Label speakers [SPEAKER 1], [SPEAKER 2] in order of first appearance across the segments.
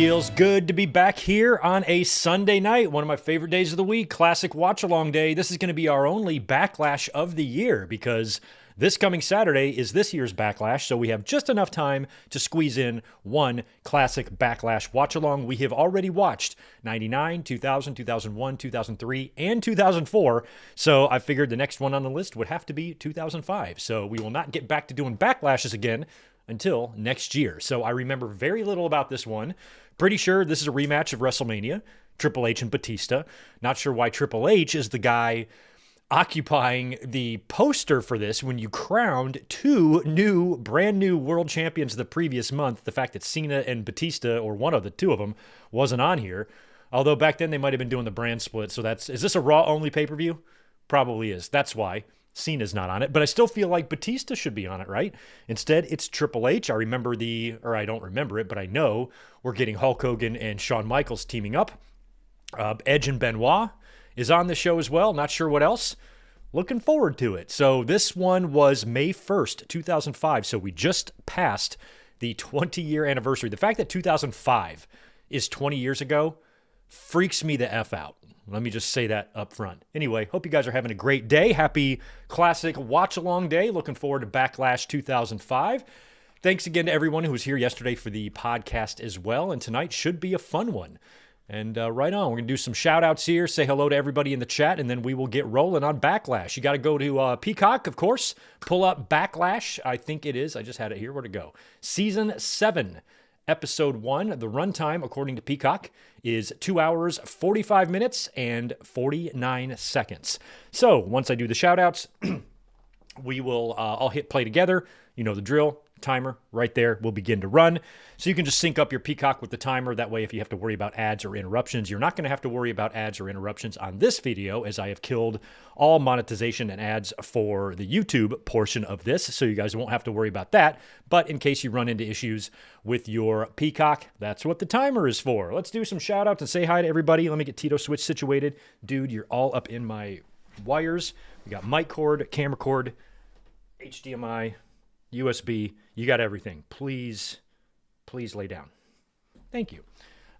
[SPEAKER 1] Feels good to be back here on a Sunday night, one of my favorite days of the week, classic watch-along day. This is going to be our only Backlash of the year because this coming Saturday is this year's Backlash, so we have just enough time to squeeze in one classic Backlash watch-along. We have already watched 99, 2000, 2001, 2003, and 2004, so I figured the next one on the list would have to be 2005. So we will not get back to doing Backlashes again until next year. So I remember very little about this one. Pretty sure this is a rematch of WrestleMania, Triple H and Batista. Not sure why Triple H is the guy occupying the poster for this when you crowned two brand new world champions the previous month. The fact that Cena and Batista, or one of the two of them, wasn't on here. Although back then they might have been doing the brand split. So is this a Raw only pay-per-view? Probably is. That's why Cena's not on it, but I still feel like Batista should be on it, right? Instead, it's Triple H. I don't remember it, but I know we're getting Hulk Hogan and Shawn Michaels teaming up. Edge and Benoit is on the show as well. Not sure what else. Looking forward to it. So this one was May 1st, 2005. So we just passed the 20-year anniversary. The fact that 2005 is 20 years ago freaks me the F out. Let me just say that up front. Anyway, hope you guys are having a great day. Happy classic watch-along day. Looking forward to Backlash 2005. Thanks again to everyone who was here yesterday for the podcast as well. And tonight should be a fun one. And right on, we're going to do some shout-outs here, say hello to everybody in the chat, and then we will get rolling on Backlash. You got to go to Peacock, of course. Pull up Backlash. I think it is. I just had it here. Where'd it go? Season 7. Episode 1, the runtime, according to Peacock, is 2 hours, 45 minutes, and 49 seconds. So once I do the shout-outs, we will all hit play together. You know the drill. Timer right there will begin to run. So you can just sync up your Peacock with the timer. That way, if you have to worry about ads or interruptions, you're not going to have to worry about ads or interruptions on this video, as I have killed all monetization and ads for the YouTube portion of this. So you guys won't have to worry about that. But in case you run into issues with your Peacock, that's what the timer is for. Let's do some shout outs and say hi to everybody. Let me get Tito Switch situated. Dude, you're all up in my wires. We got mic cord, camera cord, HDMI, USB, you got everything. Please lay down. Thank you.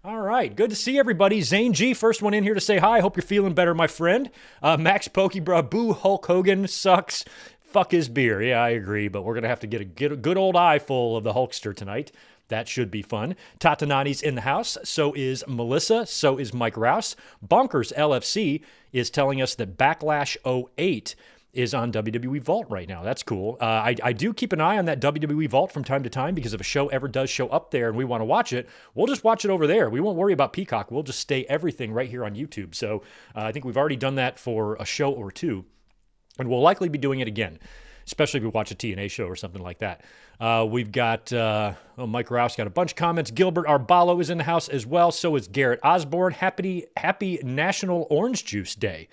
[SPEAKER 1] All right, good to see everybody. Zane G, first one in here to say hi. Hope you're feeling better, my friend. Max Pokebra, boo, Hulk Hogan sucks. Fuck his beer. Yeah, I agree, but we're going to have to get a good old eye full of the Hulkster tonight. That should be fun. Tatanani's in the house. So is Melissa. So is Mike Rouse. Bonkers LFC is telling us that Backlash 08 is on WWE Vault right now. That's cool. I do keep an eye on that WWE Vault from time to time because if a show ever does show up there and we want to watch it, we'll just watch it over there. We won't worry about Peacock. We'll just stay everything right here on YouTube. So I think we've already done that for a show or two, and we'll likely be doing it again, especially if we watch a TNA show or something like that. We've got, Mike Rouse got a bunch of comments. Gilbert Arbalo is in the house as well. So is Garrett Osborne. Happy National Orange Juice Day.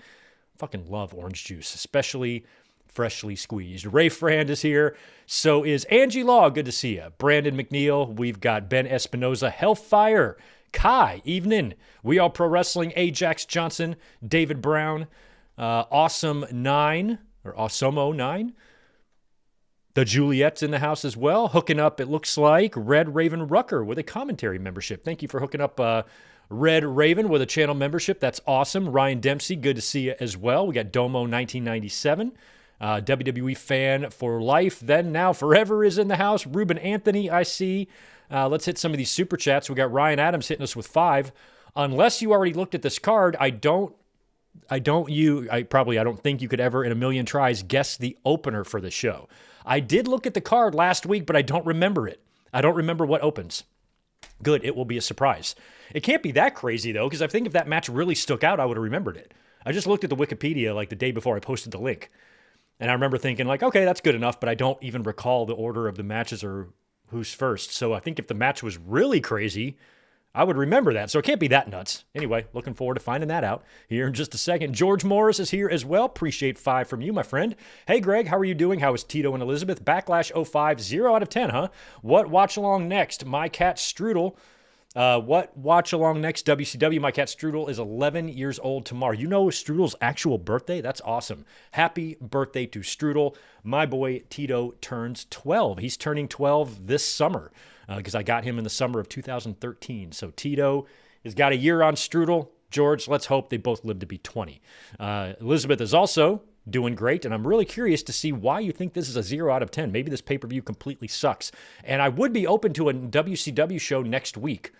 [SPEAKER 1] Fucking love orange juice, especially freshly squeezed. Ray Frand is here. So is Angie Law. Good to see you. Brandon McNeil. We've got Ben Espinoza. Hellfire. Kai. Evening. We All Pro Wrestling. Ajax Johnson. David Brown. Awesome 9. Or Awesomo 9. The Juliet's in the house as well. Hooking up, it looks like, Red Raven Rucker with a commentary membership. Thank you for hooking up Red Raven with a channel membership. That's awesome. Ryan Dempsey, good to see you as well. We got Domo 1997. WWE fan for life, then, now, forever is in the house. Ruben Anthony, I see. Let's hit some of these super chats. We got Ryan Adams hitting us with 5. Unless you already looked at this card, I don't think you could ever in a million tries guess the opener for the show. I did look at the card last week, but I don't remember it. I don't remember what opens. Good, it will be a surprise. It can't be that crazy, though, because I think if that match really stuck out, I would have remembered it. I just looked at the Wikipedia like the day before I posted the link. And I remember thinking, like, okay, that's good enough, but I don't even recall the order of the matches or who's first. So I think if the match was really crazy, I would remember that. So it can't be that nuts. Anyway, looking forward to finding that out here in just a second. George Morris is here as well. Appreciate 5 from you, my friend. Hey, Greg, how are you doing? How is Tito and Elizabeth? Backlash 05, 0 out of 10, huh? What watch along next? My cat Strudel. What watch along next? WCW. My cat Strudel is 11 years old tomorrow. You know Strudel's actual birthday? That's awesome. Happy birthday to Strudel. My boy Tito turns 12. He's turning 12 this summer. because I got him in the summer of 2013. So Tito has got a year on Strudel. George, let's hope they both live to be 20. Elizabeth is also doing great, and I'm really curious to see why you think this is a 0 out of 10. Maybe this pay-per-view completely sucks. And I would be open to a WCW show next week,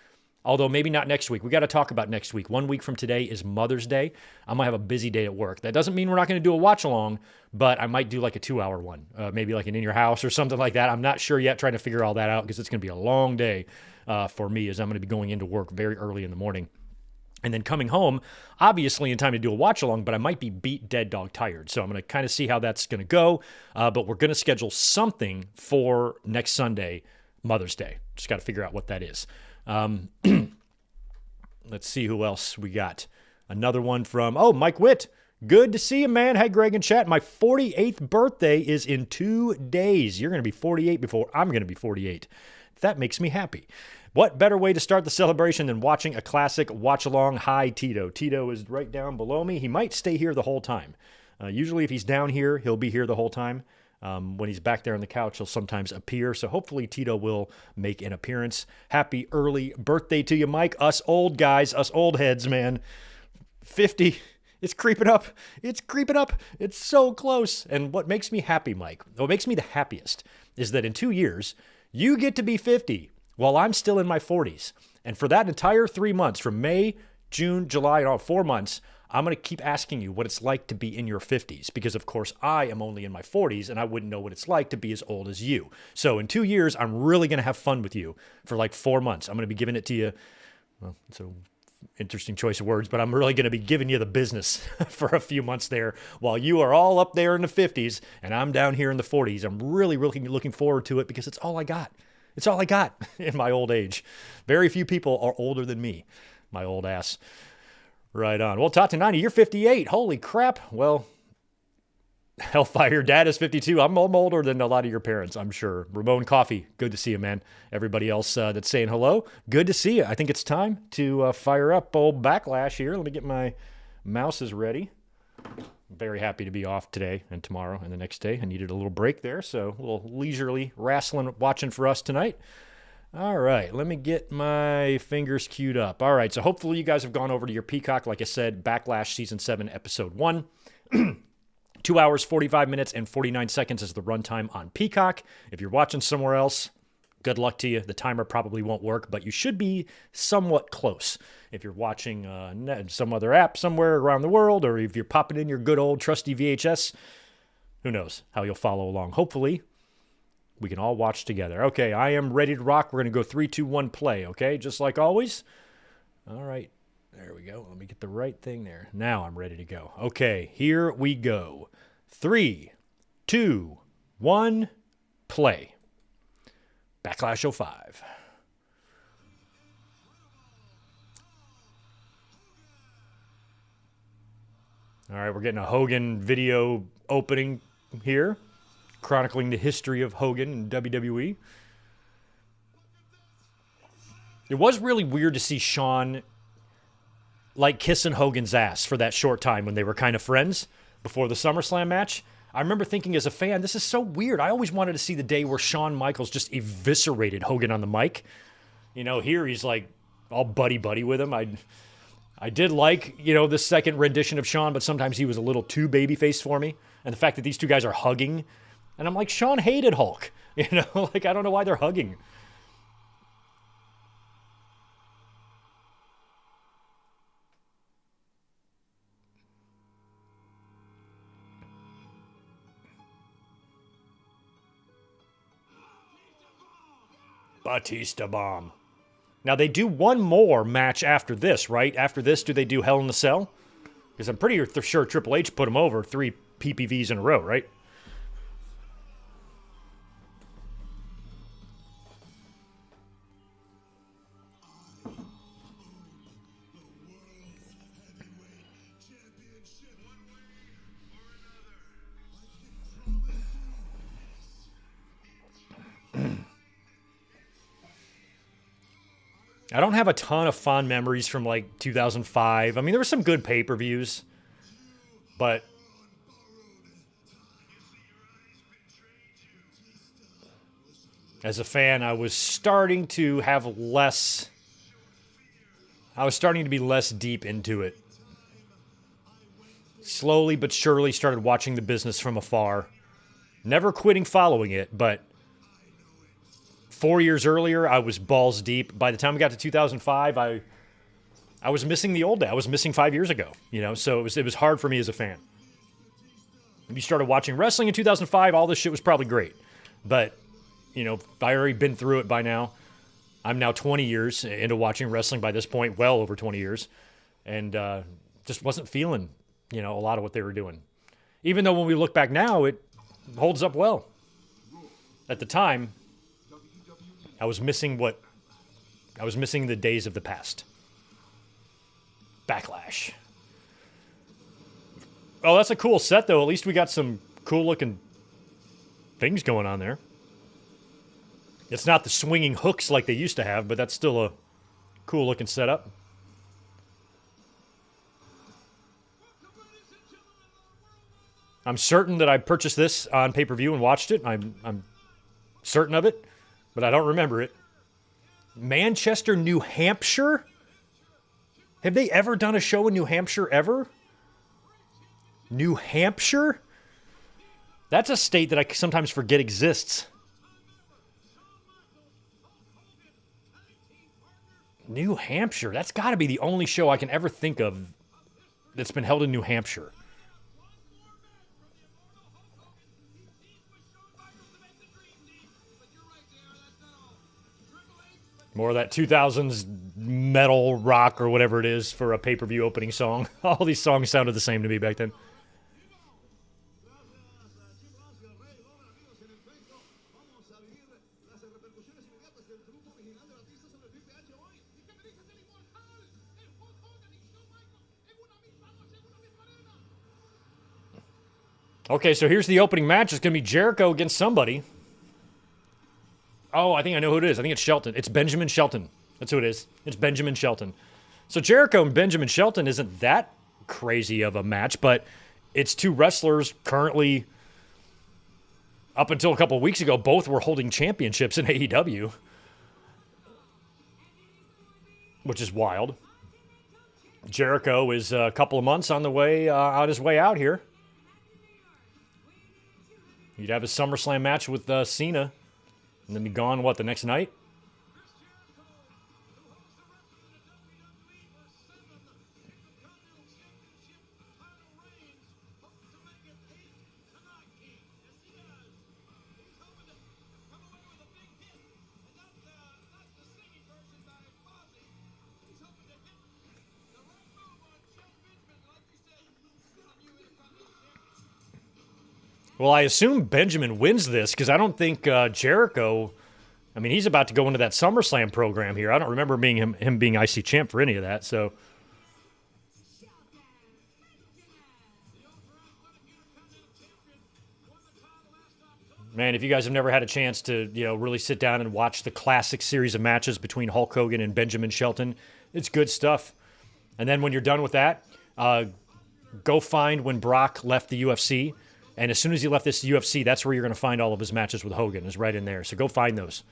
[SPEAKER 1] although maybe not next week. We got to talk about next week. 1 week from today is Mother's Day. I'm going to have a busy day at work. That doesn't mean we're not going to do a watch-along, but I might do like a 2-hour one, maybe like an In Your House or something like that. I'm not sure yet, trying to figure all that out because it's going to be a long day for me, as I'm going to be going into work very early in the morning. And then coming home, obviously in time to do a watch-along, but I might be beat dead dog tired. So I'm going to kind of see how that's going to go. But we're going to schedule something for next Sunday, Mother's Day. Just got to figure out what that is. Let's see who else we got. Another one from, Mike Witt. Good to see you, man. Hi, Greg in chat. My 48th birthday is in 2 days. You're going to be 48 before I'm going to be 48. That makes me happy. What better way to start the celebration than watching a classic watch-along? Hi, Tito. Tito is right down below me. He might stay here the whole time. Usually if he's down here, he'll be here the whole time. When he's back there on the couch, he'll sometimes appear. So hopefully Tito will make an appearance. Happy early birthday to you, Mike. Us old guys, us old heads, man. 50. It's creeping up. It's creeping up. It's so close. And what makes me happy, Mike, what makes me the happiest is that in 2 years, you get to be 50 while I'm still in my 40s. And for that entire 3 months, from May, June, July, and all 4 months, I'm going to keep asking you what it's like to be in your 50s because, of course, I am only in my 40s and I wouldn't know what it's like to be as old as you. So in 2 years, I'm really going to have fun with you for like 4 months. I'm going to be giving it to you. Well, it's an interesting choice of words, but I'm really going to be giving you the business for a few months there while you are all up there in the 50s and I'm down here in the 40s. I'm really looking forward to it because it's all I got. It's all I got in my old age. Very few people are older than me, my old ass. Right on. Well, Tatanani, you're 58. Holy crap. Well, Hellfire, your dad is 52. I'm older than a lot of your parents, I'm sure. Ramon Coffee, good to see you, man. Everybody else that's saying hello, good to see you. I think it's time to fire up old Backlash here. Let me get my mouses ready. Very happy to be off today and tomorrow and the next day. I needed a little break there, so a little leisurely wrestling watching for us tonight. All right, let me get my fingers queued up. All right, so hopefully you guys have gone over to your Peacock. Like I said, Backlash Season 7, Episode 1. 2 hours, 45 minutes, and 49 seconds is the runtime on Peacock. If you're watching somewhere else, good luck to you. The timer probably won't work, but you should be somewhat close. If you're watching some other app somewhere around the world, or if you're popping in your good old trusty VHS, who knows how you'll follow along. Hopefully, we can all watch together. Okay, I am ready to rock. We're going to go 3, 2, 1, play, okay? Just like always. All right, there we go. Let me get the right thing there. Now I'm ready to go. Okay, here we go. 3, 2, 1, play. Backlash 05. All right, we're getting a Hogan video opening here, chronicling the history of Hogan in WWE. It was really weird to see Shawn like kissing Hogan's ass for that short time when they were kind of friends before the SummerSlam match. I remember thinking as a fan, this is so weird. I always wanted to see the day where Shawn Michaels just eviscerated Hogan on the mic. You know, here he's like all buddy-buddy with him. I did like, you know, the second rendition of Shawn, but sometimes he was a little too babyface for me. And the fact that these two guys are hugging. And I'm like, Shawn hated Hulk. You know, like, I don't know why they're hugging. Batista bomb. Now, they do one more match after this, right? After this, do they do Hell in the Cell? Because I'm pretty sure Triple H put him over 3 PPVs in a row, right? I don't have a ton of fond memories from like 2005. I mean, there were some good pay-per-views, but As a fan, I was starting to have less... I was starting to be less deep into it. Slowly but surely started watching the business from afar. Never quitting following it, but 4 years earlier, I was balls deep. By the time we got to 2005, I was missing the old day. I was missing 5 years ago, you know, so it was hard for me as a fan. If you started watching wrestling in 2005, all this shit was probably great. But, you know, I already been through it by now. I'm now 20 years into watching wrestling by this point, well over 20 years, and just wasn't feeling, you know, a lot of what they were doing. Even though when we look back now, it holds up well. At the time, I was missing the days of the past. Backlash. Oh, that's a cool set, though. At least we got some cool-looking things going on there. It's not the swinging hooks like they used to have, but that's still a cool-looking setup. I'm certain that I purchased this on pay-per-view and watched it. I'm certain of it, but I don't remember it. Manchester, New Hampshire? Have they ever done a show in New Hampshire ever? New Hampshire? That's a state that I sometimes forget exists. New Hampshire. That's got to be the only show I can ever think of that's been held in New Hampshire. More of that 2000s metal rock or whatever it is for a pay-per-view opening song. All these songs sounded the same to me back then. Okay, so here's the opening match. It's going to be Jericho against somebody. Oh, I think I know who it is. I think it's Shelton. It's Benjamin Shelton. That's who it is. It's Benjamin Shelton. So Jericho and Benjamin Shelton isn't that crazy of a match, but it's two wrestlers currently, up until a couple of weeks ago, both were holding championships in AEW, which is wild. Jericho is a couple of months on his way out here. He'd have a SummerSlam match with Cena, and then be gone, the next night? Well, I assume Benjamin wins this because I don't think Jericho... I mean, he's about to go into that SummerSlam program here. I don't remember him being IC champ for any of that, so... Man, if you guys have never had a chance to, really sit down and watch the classic series of matches between Hulk Hogan and Benjamin Shelton, it's good stuff. And then when you're done with that, go find when Brock left the UFC. And as soon as he left this UFC, that's where you're going to find all of his matches with Hogan, is right in there. So go find those.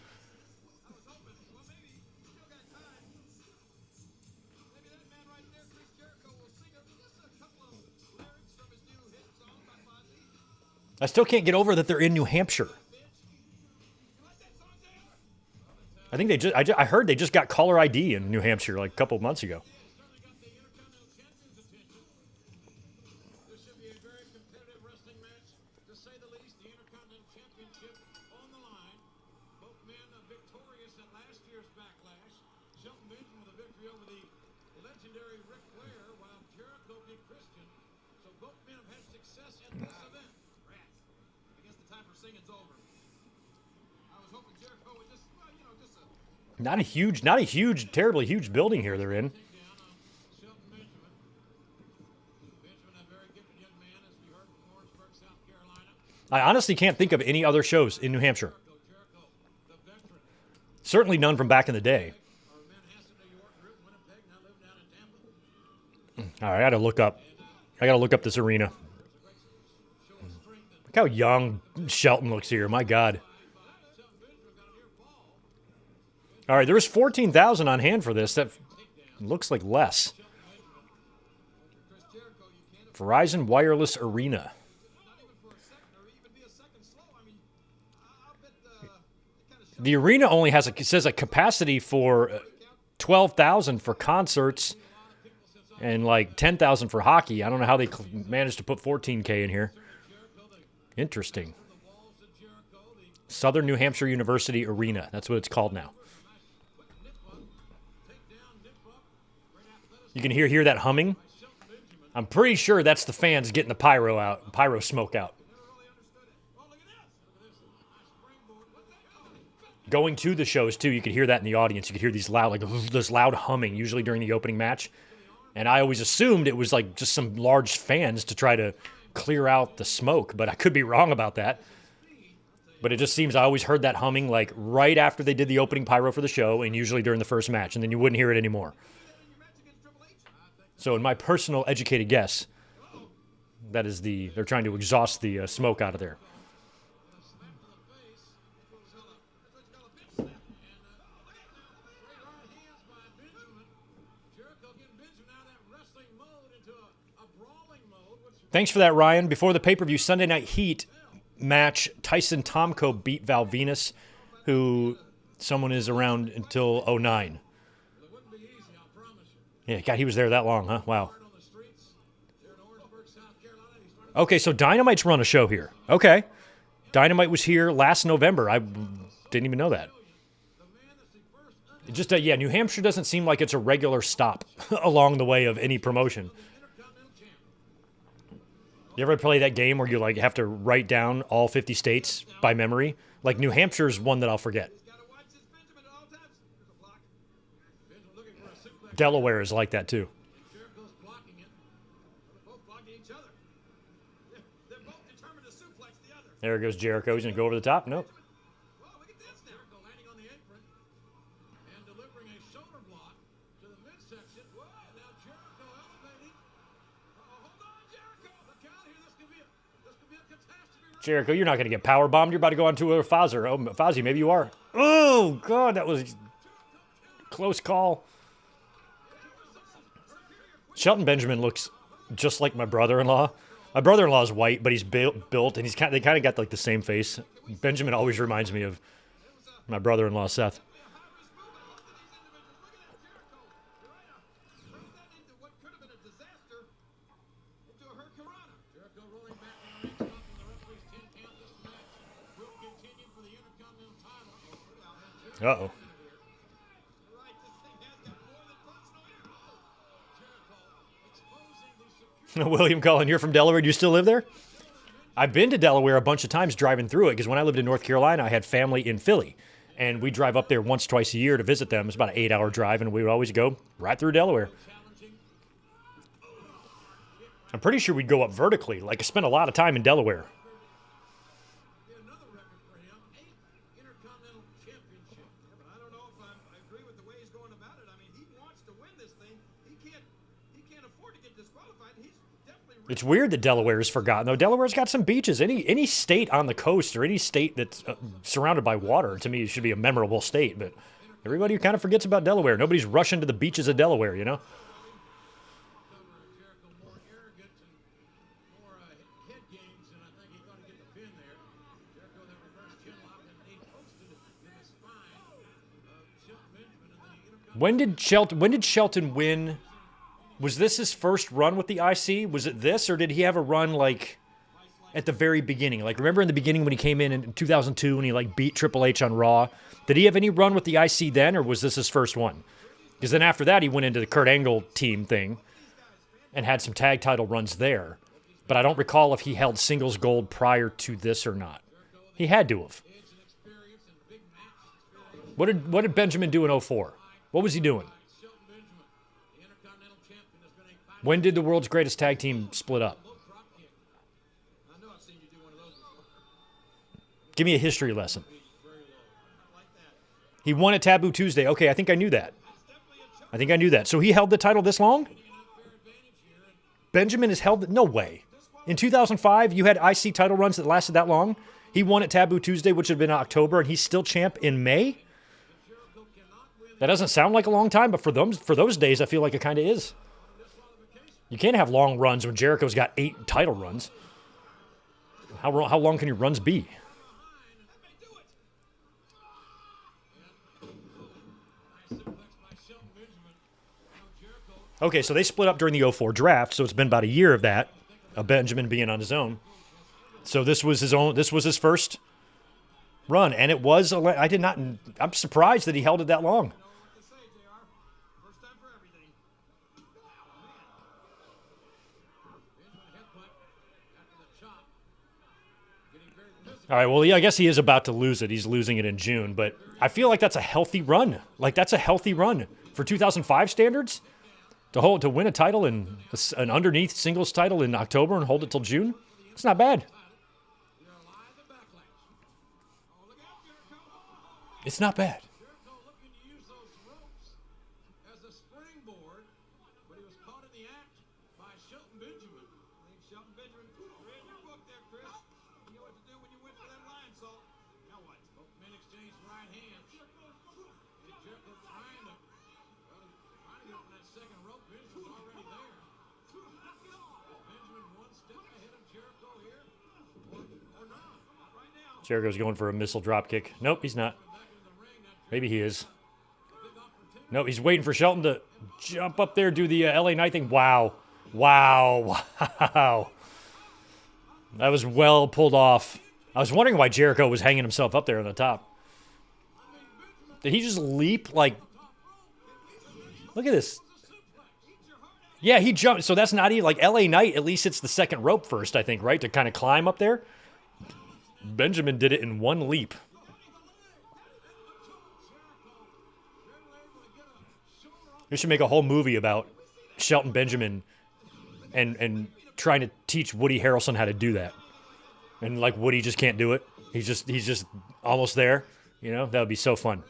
[SPEAKER 1] I still can't get over that they're in New Hampshire. I think I heard they just got caller ID in New Hampshire like a couple of months ago. Not a huge, terribly huge building here they're in. I honestly can't think of any other shows in New Hampshire. Certainly none from back in the day. All right, I gotta look up this arena. Look how young Shelton looks here. My God. All right, there was 14,000 on hand for this. That looks like less. Verizon Wireless Arena. The arena only has it says a capacity for 12,000 for concerts and like 10,000 for hockey. I don't know how they managed to put 14K in here. Interesting. Southern New Hampshire University Arena. That's what it's called now. You can hear that humming. I'm pretty sure that's the fans getting the pyro smoke out. Going to the shows, too, you could hear that in the audience. You could hear these loud, this loud humming, usually during the opening match. And I always assumed it was like just some large fans to try to clear out the smoke, but I could be wrong about that. But it just seems I always heard that humming like right after they did the opening pyro for the show and usually during the first match, and then you wouldn't hear it anymore. So in my personal educated guess, that is they're trying to exhaust the smoke out of there. Thanks for that, Ryan. Before the pay-per-view Sunday Night Heat match, Tyson Tomko beat Val Venus, who someone is around until 09. Yeah, God, he was there that long, huh? Wow. Okay, so Dynamite's run a show here. Okay. Dynamite was here last November. I didn't even know that. It just, yeah, New Hampshire doesn't seem like it's a regular stop along the way of any promotion. You ever play that game where you like have to write down all 50 states by memory? Like New Hampshire's one that I'll forget. Delaware is like that too. There goes Jericho. He's going to go over the top. Nope. Jericho, you're not going to get power bombed. You're about to go on to a Fozzer. Oh, Fozzy, maybe you are. Oh, God, that was a close call. Shelton Benjamin looks just like my brother-in-law. My brother-in-law is white, but he's built, and they kind of got like the same face. Benjamin always reminds me of my brother-in-law, Seth. Uh-oh. William Cullen, you're from Delaware. Do you still live there? I've been to Delaware a bunch of times driving through it because when I lived in North Carolina, I had family in Philly. And we drive up there once, twice a year to visit them. It's about an 8-hour drive, and we would always go right through Delaware. I'm pretty sure we'd go up vertically. Like, I spent a lot of time in Delaware. It's weird that Delaware is forgotten, though. Delaware's got some beaches. Any state on the coast or any state that's surrounded by water, to me, should be a memorable state. But everybody kind of forgets about Delaware. Nobody's rushing to the beaches of Delaware, you know? When did Shelton win? Was this his first run with the IC? Was it this, or did he have a run like at the very beginning? Like, remember in the beginning when he came in 2002 and he like beat Triple H on Raw? Did he have any run with the IC then, or was this his first one? Because then after that he went into the Kurt Angle team thing and had some tag title runs there. But I don't recall if he held singles gold prior to this or not. He had to have. What did Benjamin do in 04? What was he doing? When did the world's greatest tag team split up? Give me a history lesson. He won at Taboo Tuesday. Okay, I think I knew that. So he held the title this long? Benjamin has held it? No way. In 2005, you had IC title runs that lasted that long? He won at Taboo Tuesday, which had been October, and he's still champ in May? That doesn't sound like a long time, but for those days, I feel like it kind of is. You can't have long runs when Jericho's got 8 title runs. How long can your runs be? Okay, so they split up during the 04 draft, so it's been about a year of that, of Benjamin being on his own. So this was his first run, and it was, I'm surprised that he held it that long. All right, well, yeah, I guess he is about to lose it. He's losing it in June, but I feel like that's a healthy run. Like, that's a healthy run for 2005 standards. To win a title an underneath singles title in October and hold it till June, it's not bad. It's not bad. Jericho's going for a missile drop kick. Nope, he's not. Maybe he is. Nope, he's waiting for Shelton to jump up there, do the LA Knight thing. Wow. Wow. Wow. That was well pulled off. I was wondering why Jericho was hanging himself up there on the top. Did he just leap like... Look at this. Yeah, he jumped. So that's not even... Like, LA Knight, at least it's the second rope first, I think, right? To kind of climb up there. Benjamin did it in one leap. We should make a whole movie about Shelton Benjamin and trying to teach Woody Harrelson how to do that. And like Woody just can't do it. He's just almost there. You know, that would be so fun.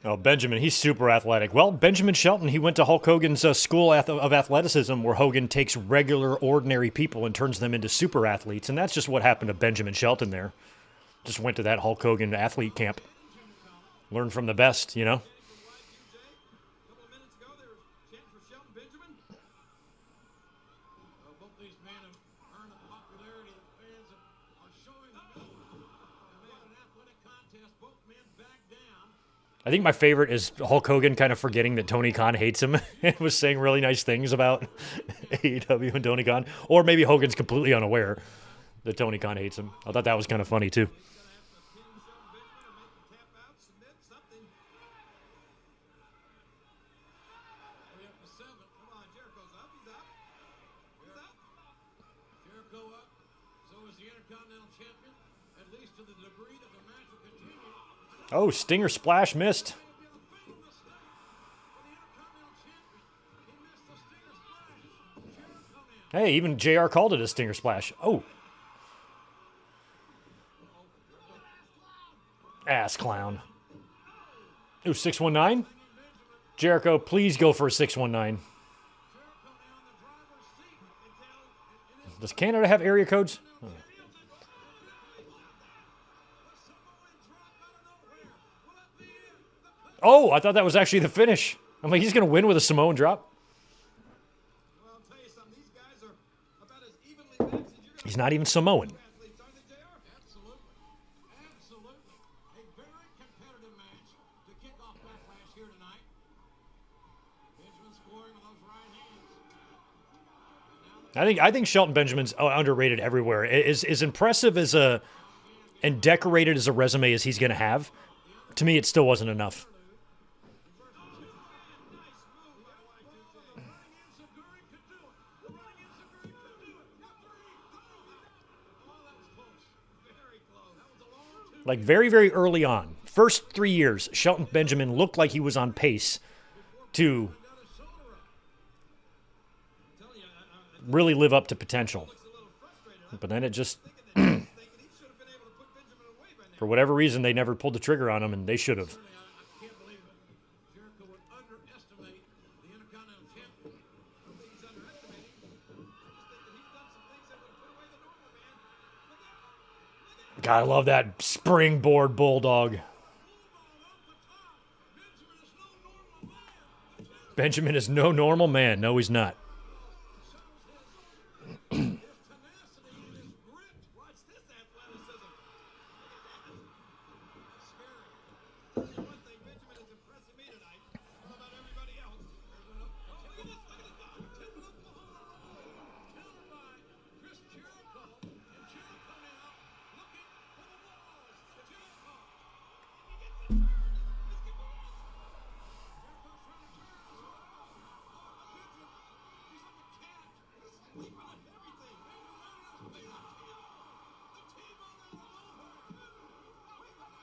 [SPEAKER 1] Oh, Benjamin, he's super athletic. Well, Benjamin Shelton, he went to Hulk Hogan's school of athleticism where Hogan takes regular, ordinary people and turns them into super athletes. And that's just what happened to Benjamin Shelton there. Just went to that Hulk Hogan athlete camp. Learned from the best, you know? I think my favorite is Hulk Hogan kind of forgetting that Tony Khan hates him and was saying really nice things about AEW and Tony Khan. Or maybe Hogan's completely unaware that Tony Khan hates him. I thought that was kind of funny, too. Oh, Stinger Splash missed. Hey, even JR called it a Stinger Splash. Oh. Ass clown. Ooh, 619? Jericho, please go for a 619. Does Canada have area codes? Oh. Oh, I thought that was actually the finish. I'm like, he's going to win with a Samoan drop. He's not even Samoan. I think Shelton Benjamin's underrated everywhere. As impressive as and decorated as a resume as he's going to have, to me, it still wasn't enough. Like very, very early on, first 3 years, Shelton Benjamin looked like he was on pace to really live up to potential. But then it just, for whatever reason, they never pulled the trigger on him, and they should have. God, I love that springboard bulldog. Benjamin is no normal man. No, he's not.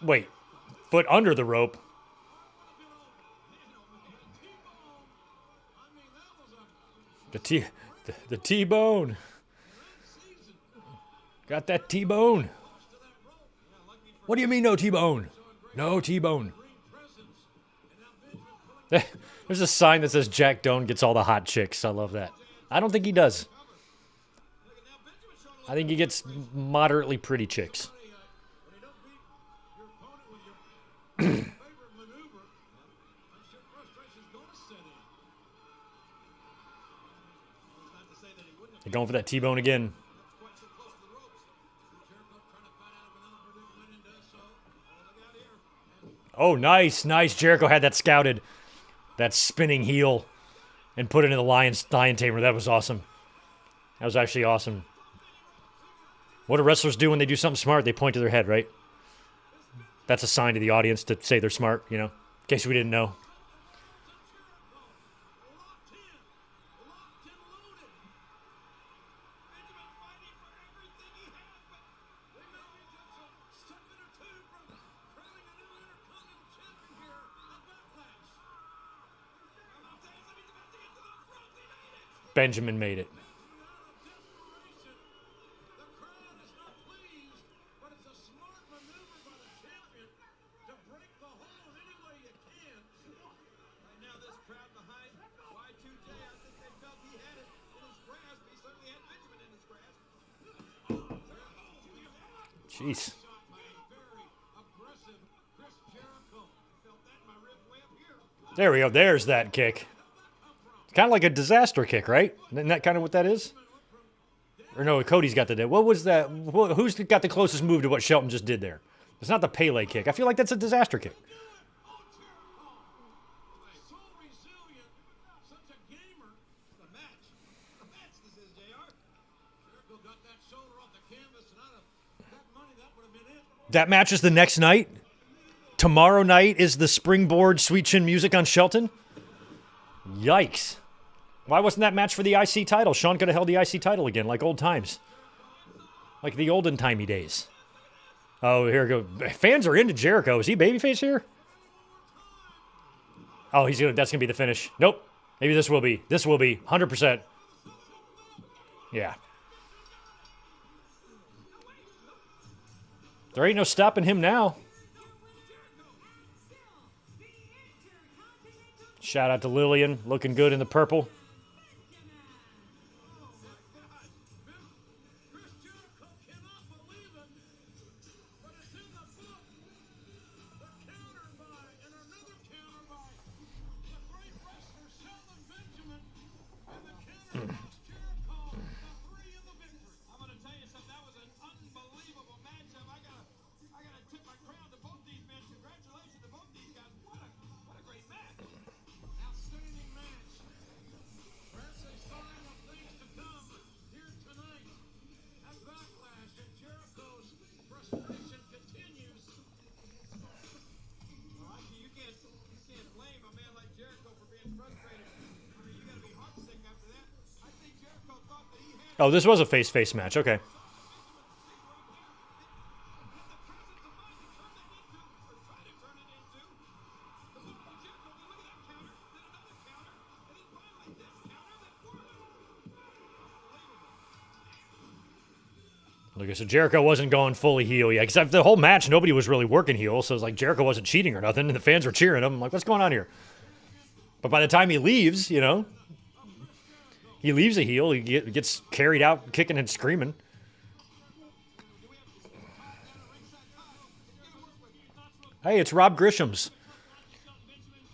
[SPEAKER 1] Wait, foot under the rope. The T-bone. Got that T-bone. What do you mean no T-bone? No T-bone. There's a sign that says Jack Doan gets all the hot chicks. I love that. I don't think he does. I think he gets moderately pretty chicks. They're going for that T-bone again. Oh, nice, nice. Jericho had that scouted. That spinning heel and put it in the lion tamer. That was awesome. That was actually awesome. What do wrestlers do when they do something smart? They point to their head, right? That's a sign to the audience to say they're smart, you know, in case we didn't know. Benjamin made it. Jeez. There we go. There's that kick. Kind of like a disaster kick, right? Isn't that kind of what that is? Or no, Cody's got the... What was that? Who's got the closest move to what Shelton just did there? It's not the Pele kick. I feel like that's a disaster kick. That match is the next night? Tomorrow night is the springboard sweet chin music on Shelton? Yikes. Why wasn't that match for the IC title? Shawn could have held the IC title again, like old times. Like the olden-timey days. Oh, here we go. Fans are into Jericho. Is he babyface here? Oh, that's gonna be the finish. Nope. Maybe this will be. This will be. 100%. Yeah. There ain't no stopping him now. Shout out to Lillian, looking good in the purple. Oh, this was a face-face match. Okay. Okay, so Jericho wasn't going fully heel yet. Because the whole match, nobody was really working heel. So it's like Jericho wasn't cheating or nothing. And the fans were cheering him. I'm like, what's going on here? But by the time he leaves, you know, he leaves a heel. He gets carried out kicking and screaming. Hey, it's Rob Grisham's.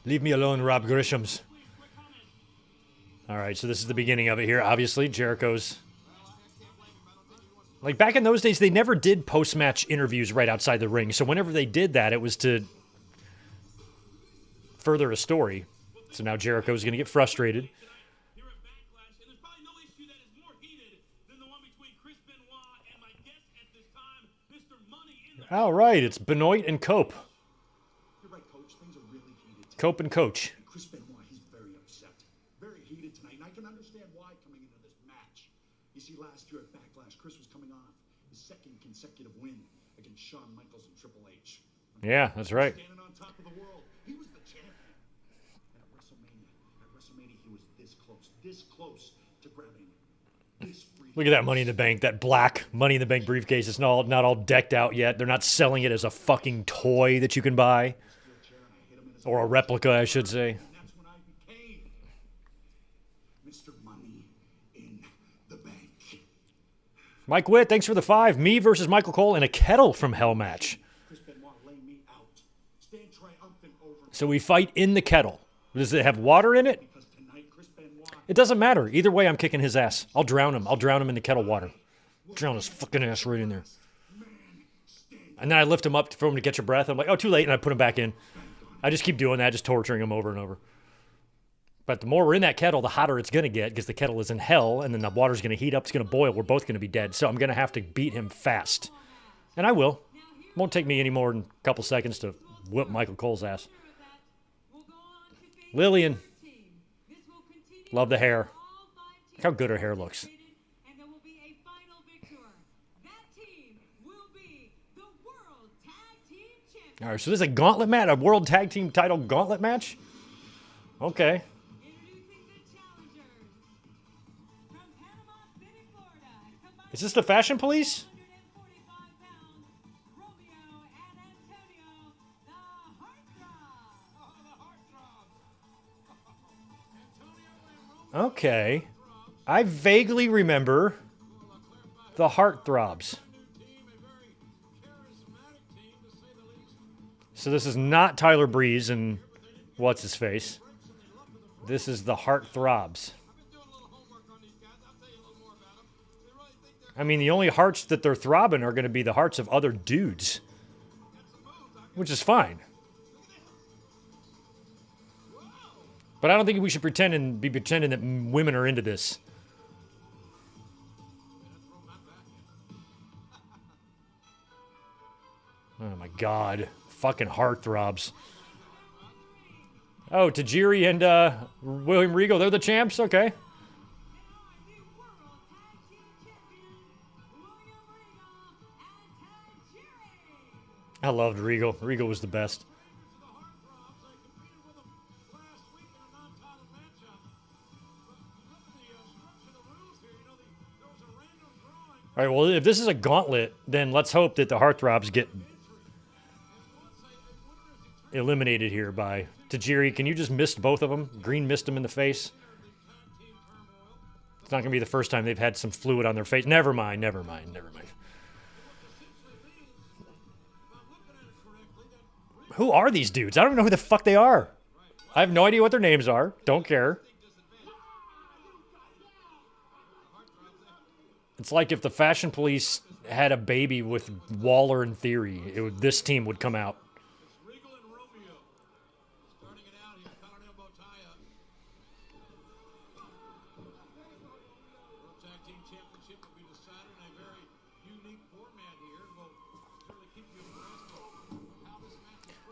[SPEAKER 1] Leave me alone, Rob Grisham's. All right, so this is the beginning of it here. Obviously, Jericho's... Like, back in those days, they never did post-match interviews right outside the ring. So whenever they did that, it was to further a story. So now Jericho's going to get frustrated. All right, it's Benoit and Cope.
[SPEAKER 2] You're right, Coach. Things are really heated.
[SPEAKER 1] Cope and Coach.
[SPEAKER 2] Chris Benoit, he's very upset. Very heated tonight, and I can understand why coming into this match. You see, last year at Backlash, Chris was coming off his second consecutive win against Shawn Michaels and Triple H.
[SPEAKER 1] Yeah, that's right.
[SPEAKER 2] Standing on top of the world. He was the champion. And at WrestleMania, he was this close to grabbing this briefcase.
[SPEAKER 1] Look at that Money in the Bank, that black Money in the Bank briefcase. It's not all decked out yet. They're not selling it as a fucking toy that you can buy. Or a replica, I should say.
[SPEAKER 2] And that's when I became Mr. Money in the Bank.
[SPEAKER 1] Mike Witt, thanks for the 5. Me versus Michael Cole in a kettle from Hell match.
[SPEAKER 2] Chris Benoit laying me out. Stand triumphant over.
[SPEAKER 1] So we fight in the kettle. Does it have water in it?
[SPEAKER 2] Because tonight, Chris Benoit.
[SPEAKER 1] It doesn't matter. Either way, I'm kicking his ass. I'll drown him. I'll drown him in the kettle water. Drown his fucking ass right in there. And then I lift him up for him to catch a breath. I'm like, oh, too late. And I put him back in. I just keep doing that, just torturing him over and over. But the more we're in that kettle, the hotter it's going to get because the kettle is in hell, and then the water's going to heat up. It's going to boil. We're both going to be dead. So I'm going to have to beat him fast. And I will. Won't take me any more than a couple seconds to whip Michael Cole's ass. Lillian. Love the hair. Look how good her hair looks. All right, so this is a gauntlet match, a world tag team title gauntlet match? Okay. Is this the Fashion Police? Okay. I vaguely remember the Heartthrobs. So this is not Tyler Breeze and what's-his-face. This is the Heartthrobs. I mean, the only hearts that they're throbbing are going to be the hearts of other dudes. Which is fine. But I don't think we should be pretending that women are into this. Oh my God. Fucking Heartthrobs. Oh, Tajiri and William Regal, they're the champs? Okay. I loved Regal. Regal was the best. All right, well, if this is a gauntlet, then let's hope that the Heartthrobs get eliminated here by Tajiri. Can you just mist both of them? Green mist them in the face. It's not going to be the first time they've had some fluid on their face. Never mind, never mind, never mind. Who are these dudes? I don't even know who the fuck they are. I have no idea what their names are. Don't care. It's like if the Fashion Police had a baby with Waller and Theory, this team would come out.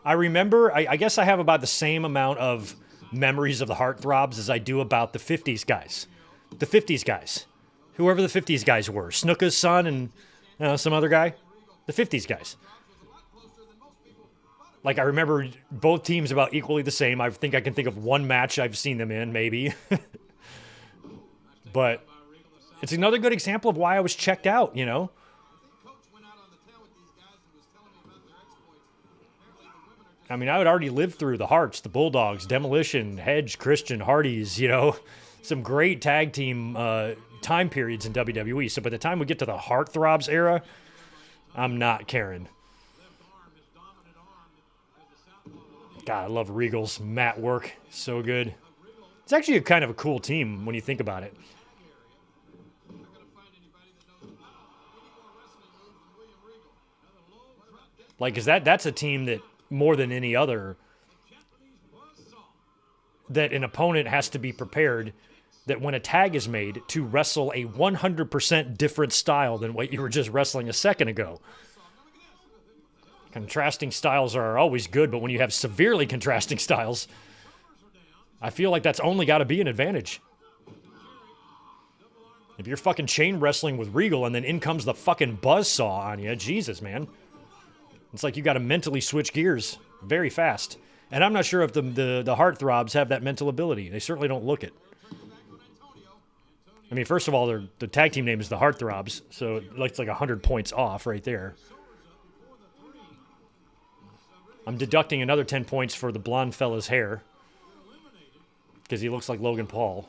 [SPEAKER 1] I remember, I guess I have about the same amount of memories of the Heartthrobs as I do about the 50s guys. The 50s guys. Whoever the 50s guys were. Snuka's son and some other guy. The 50s guys. Like, I remember both teams about equally the same. I think I can think of one match I've seen them in, maybe. But it's another good example of why I was checked out, you know? I mean, I would already live through the Hearts, the Bulldogs, Demolition, Hedge, Christian, Hardys, you know, some great tag team time periods in WWE. So by the time we get to the Heartthrobs era, I'm not caring. God, I love Regal's mat work. So good. It's actually a kind of a cool team when you think about it. Like, is that's a team that more than any other, that an opponent has to be prepared that when a tag is made to wrestle a 100% different style than what you were just wrestling a second ago. Contrasting styles are always good, but when you have severely contrasting styles, I feel like that's only got to be an advantage. If you're fucking chain wrestling with Regal and then in comes the fucking buzzsaw on you, Jesus, man. It's like you got to mentally switch gears very fast. And I'm not sure if the Heartthrobs have that mental ability. They certainly don't look it. I mean, first of all, the tag team name is the Heartthrobs, so it's like 100 points off right there. I'm deducting another 10 points for the blonde fella's hair because he looks like Logan Paul.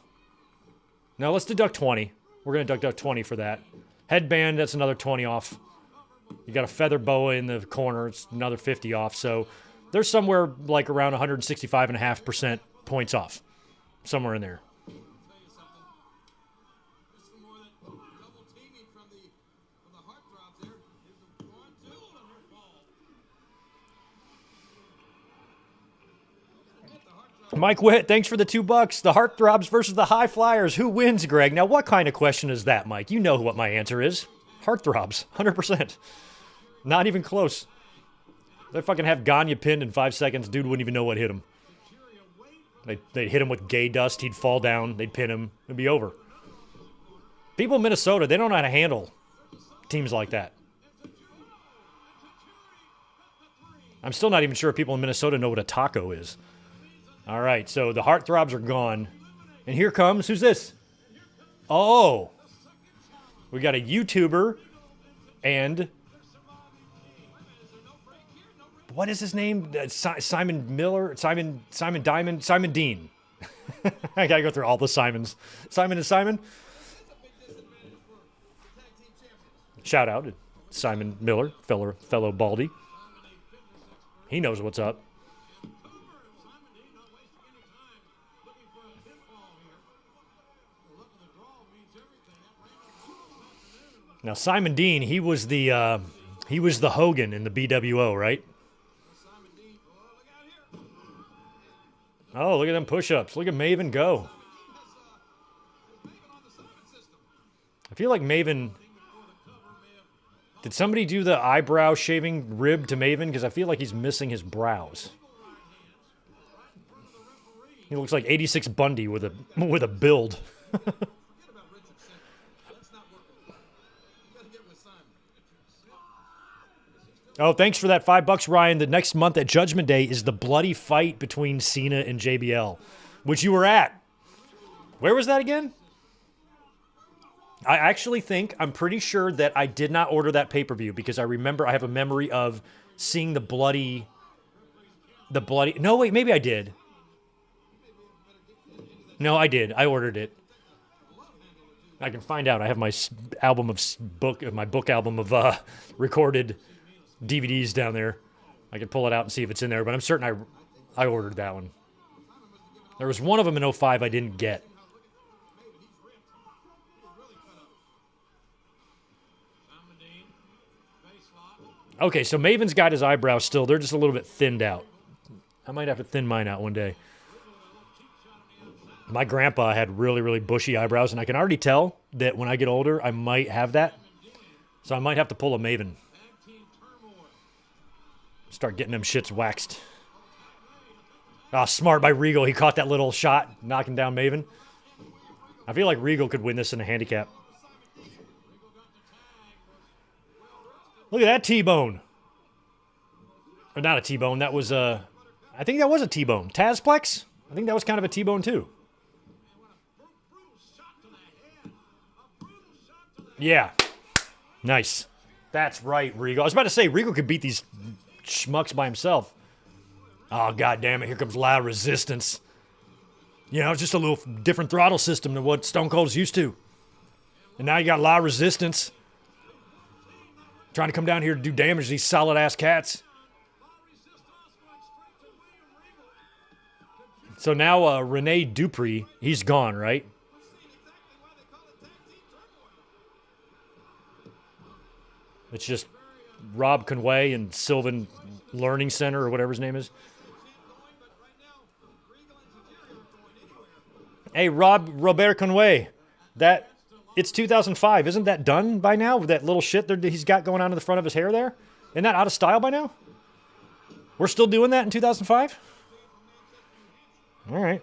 [SPEAKER 1] Now let's deduct 20. We're going to deduct 20 for that. Headband, that's another 20 off. You got a feather boa in the corner. It's another 50 off. So there's somewhere like around 165.5% points off. Somewhere in there. Mike Witt, thanks for the $2. The Heartthrobs versus the High Flyers. Who wins, Greg? Now, what kind of question is that, Mike? You know what my answer is. Heartthrobs, 100%. Not even close. They fucking have Gagne pinned in 5 seconds. Dude wouldn't even know what hit him. They'd hit him with gay dust. He'd fall down. They'd pin him. It'd be over. People in Minnesota, they don't know how to handle teams like that. I'm still not even sure if people in Minnesota know what a taco is. All right, so the Heartthrobs are gone. And here comes, who's this? Oh. We got a YouTuber and what is his name? Simon Miller? Simon Diamond? Simon Dean. I got to go through all the Simons. Simon and Simon? Shout out to Simon Miller, fellow Baldy. He knows what's up. Now Simon Dean, he was the Hogan in the BWO, right? Oh, look at them push-ups. Look at Maven go. I feel like Maven. Did somebody do the eyebrow shaving rib to Maven? Because I feel like he's missing his brows. He looks like 86 Bundy with a build. Oh, thanks for that $5, Ryan. The next month at Judgment Day is the bloody fight between Cena and JBL, which you were at. Where was that again? I actually I'm pretty sure that I did not order that pay-per-view because I remember I have a memory of seeing the bloody, no, wait, maybe I did. No, I did. I ordered it. I can find out. I have my book album of recorded DVDs down there. I could pull it out and see if it's in there, but I'm certain I ordered that one. There was one of them in 05 I didn't get. Okay, so Maven's got his eyebrows still. They're just a little bit thinned out. I might have to thin mine out one day. My grandpa had really, really bushy eyebrows, and I can already tell that when I get older, I might have that. So I might have to pull a Maven. Start getting them shits waxed. Ah, smart by Regal. He caught that little shot, knocking down Maven. I feel like Regal could win this in a handicap. Look at that T-bone. Or not a T-bone. That was I think that was a T-bone. Tazplex? I think that was kind of a T-bone too. Yeah. Nice. That's right, Regal. I was about to say, Regal could beat these schmucks by himself. Oh, God damn it. Here comes loud resistance. You know, it's just a little different throttle system than what Stone Cold's used to. And now you got loud resistance. Trying to come down here to do damage to these solid-ass cats. So now Rene Dupree, he's gone, right? It's just Rob Conway and Sylvan Learning Center or whatever his name is. Hey, Robert Conway, it's 2005. Isn't that done by now with that little shit that he's got going on in the front of his hair there? Isn't that out of style by now? We're still doing that in 2005? All right.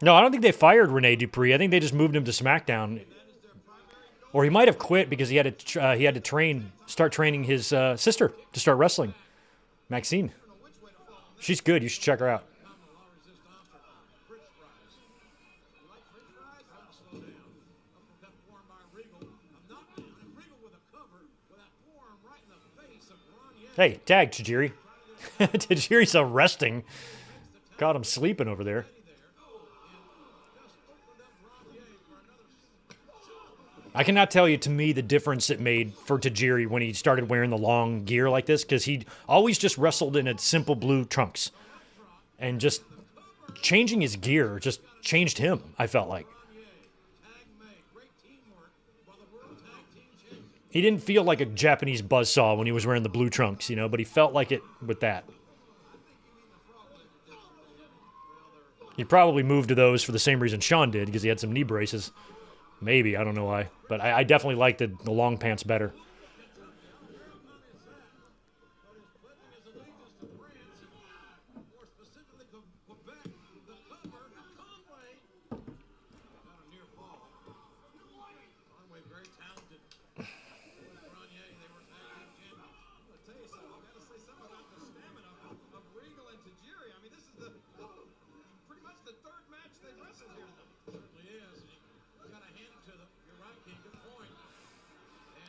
[SPEAKER 1] No, I don't think they fired Rene Dupree. I think they just moved him to SmackDown, or he might have quit because he had to start training his sister to start wrestling, Maxine. She's good. You should check her out. Hey, tag Tajiri. Tajiri's arresting. Got him sleeping over there. I cannot tell you, to me, the difference it made for Tajiri when he started wearing the long gear like this, because he always just wrestled in a simple blue trunks. And just changing his gear just changed him, I felt like. He didn't feel like a Japanese buzzsaw when he was wearing the blue trunks, you know, but he felt like it with that. He probably moved to those for the same reason Sean did, because he had some knee braces. Maybe, I don't know why. But I definitely like the long pants better.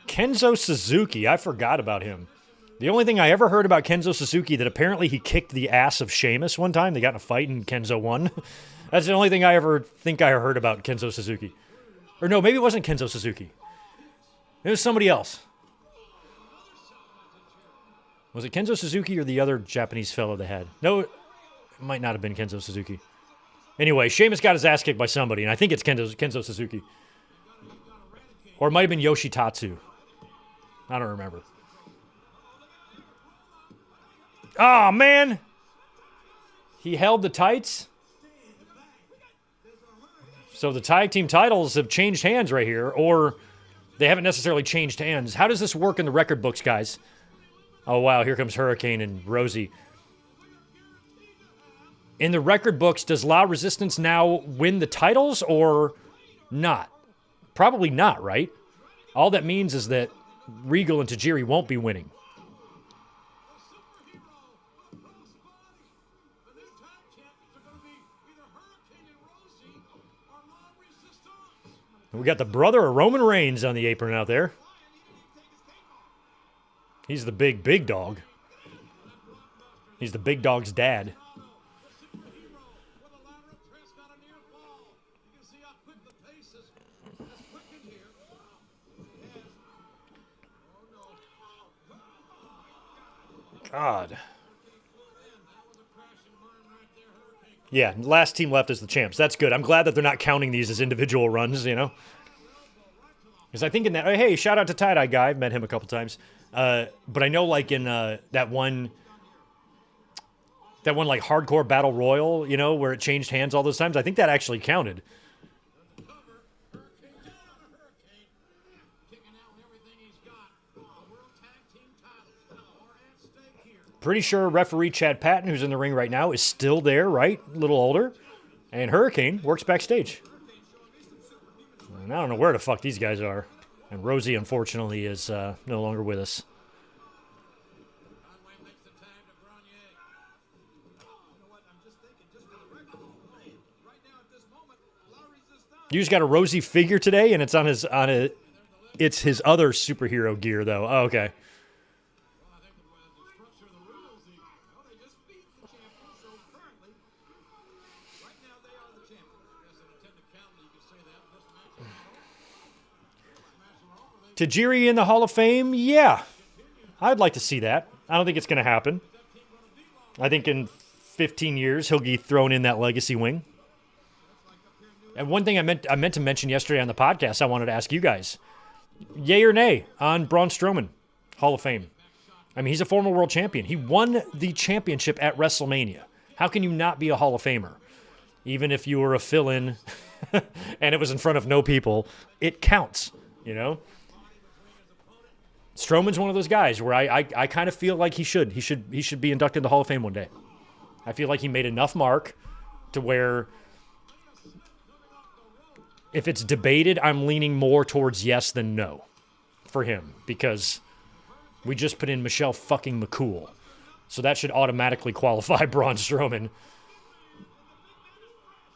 [SPEAKER 1] Kenzo Suzuki, I forgot about him. The only thing I ever heard about Kenzo Suzuki, that apparently he kicked the ass of Sheamus one time. They got in a fight and Kenzo won. That's the only thing I ever think I heard about Kenzo Suzuki. Or no, maybe it wasn't Kenzo Suzuki. It was somebody else. Was it Kenzo Suzuki or the other Japanese fellow they had? No, it might not have been Kenzo Suzuki. Anyway, Sheamus got his ass kicked by somebody, and I think it's Kenzo Suzuki. Or it might have been Yoshitatsu. I don't remember. Oh, man. He held the tights. So the tag team titles have changed hands right here, or they haven't necessarily changed hands. How does this work in the record books, guys? Oh, wow. Here comes Hurricane and Rosie. In the record books, does La Resistance now win the titles or not? Probably not, right? All that means is that Regal and Tajiri won't be winning. We got the brother of Roman Reigns on the apron out there. He's the big dog. He's the big dog's dad. God. Yeah, last team left is the champs. That's good. I'm glad that they're not counting these as individual runs, you know? Because I think in that, hey, shout out to Tie-Dye Guy. I've met him a couple times. But I know, like, in that one like hardcore battle royal, you know, where it changed hands all those times, I think that actually counted. Pretty sure referee Chad Patton, who's in the ring right now, is still there, right? A little older. And Hurricane works backstage. And I don't know where the fuck these guys are. And Rosie, unfortunately, is no longer with us. You just got a Rosie figure today, and it's on it's his other superhero gear though. Oh, okay. Tajiri in the Hall of Fame? Yeah. I'd like to see that. I don't think it's going to happen. I think in 15 years he'll be thrown in that legacy wing. And one thing I meant to mention yesterday on the podcast, I wanted to ask you guys. Yay or nay on Braun Strowman, Hall of Fame? I mean, he's a former world champion. He won the championship at WrestleMania. How can you not be a Hall of Famer? Even if you were a fill-in and it was in front of no people, it counts, you know? Strowman's one of those guys where I kind of feel like he should be inducted in the Hall of Fame one day. I feel like he made enough mark to where if it's debated, I'm leaning more towards yes than no for him because we just put in Michelle fucking McCool. So that should automatically qualify Braun Strowman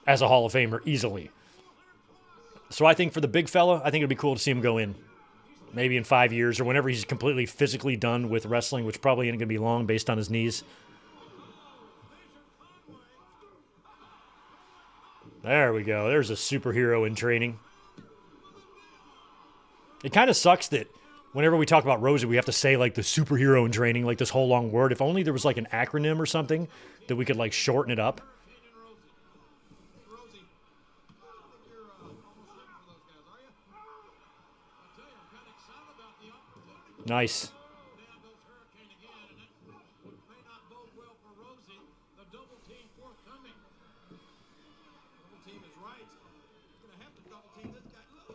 [SPEAKER 1] as a Hall of Famer easily. So I think for the big fella, I think it'd be cool to see him go in. Maybe in 5 years or whenever he's completely physically done with wrestling, which probably ain't going to be long based on his knees. There we go. There's a superhero in training. It kind of sucks that whenever we talk about Rosie, we have to say like the superhero in training, like this whole long word. If only there was like an acronym or something that we could like shorten it up. Nice.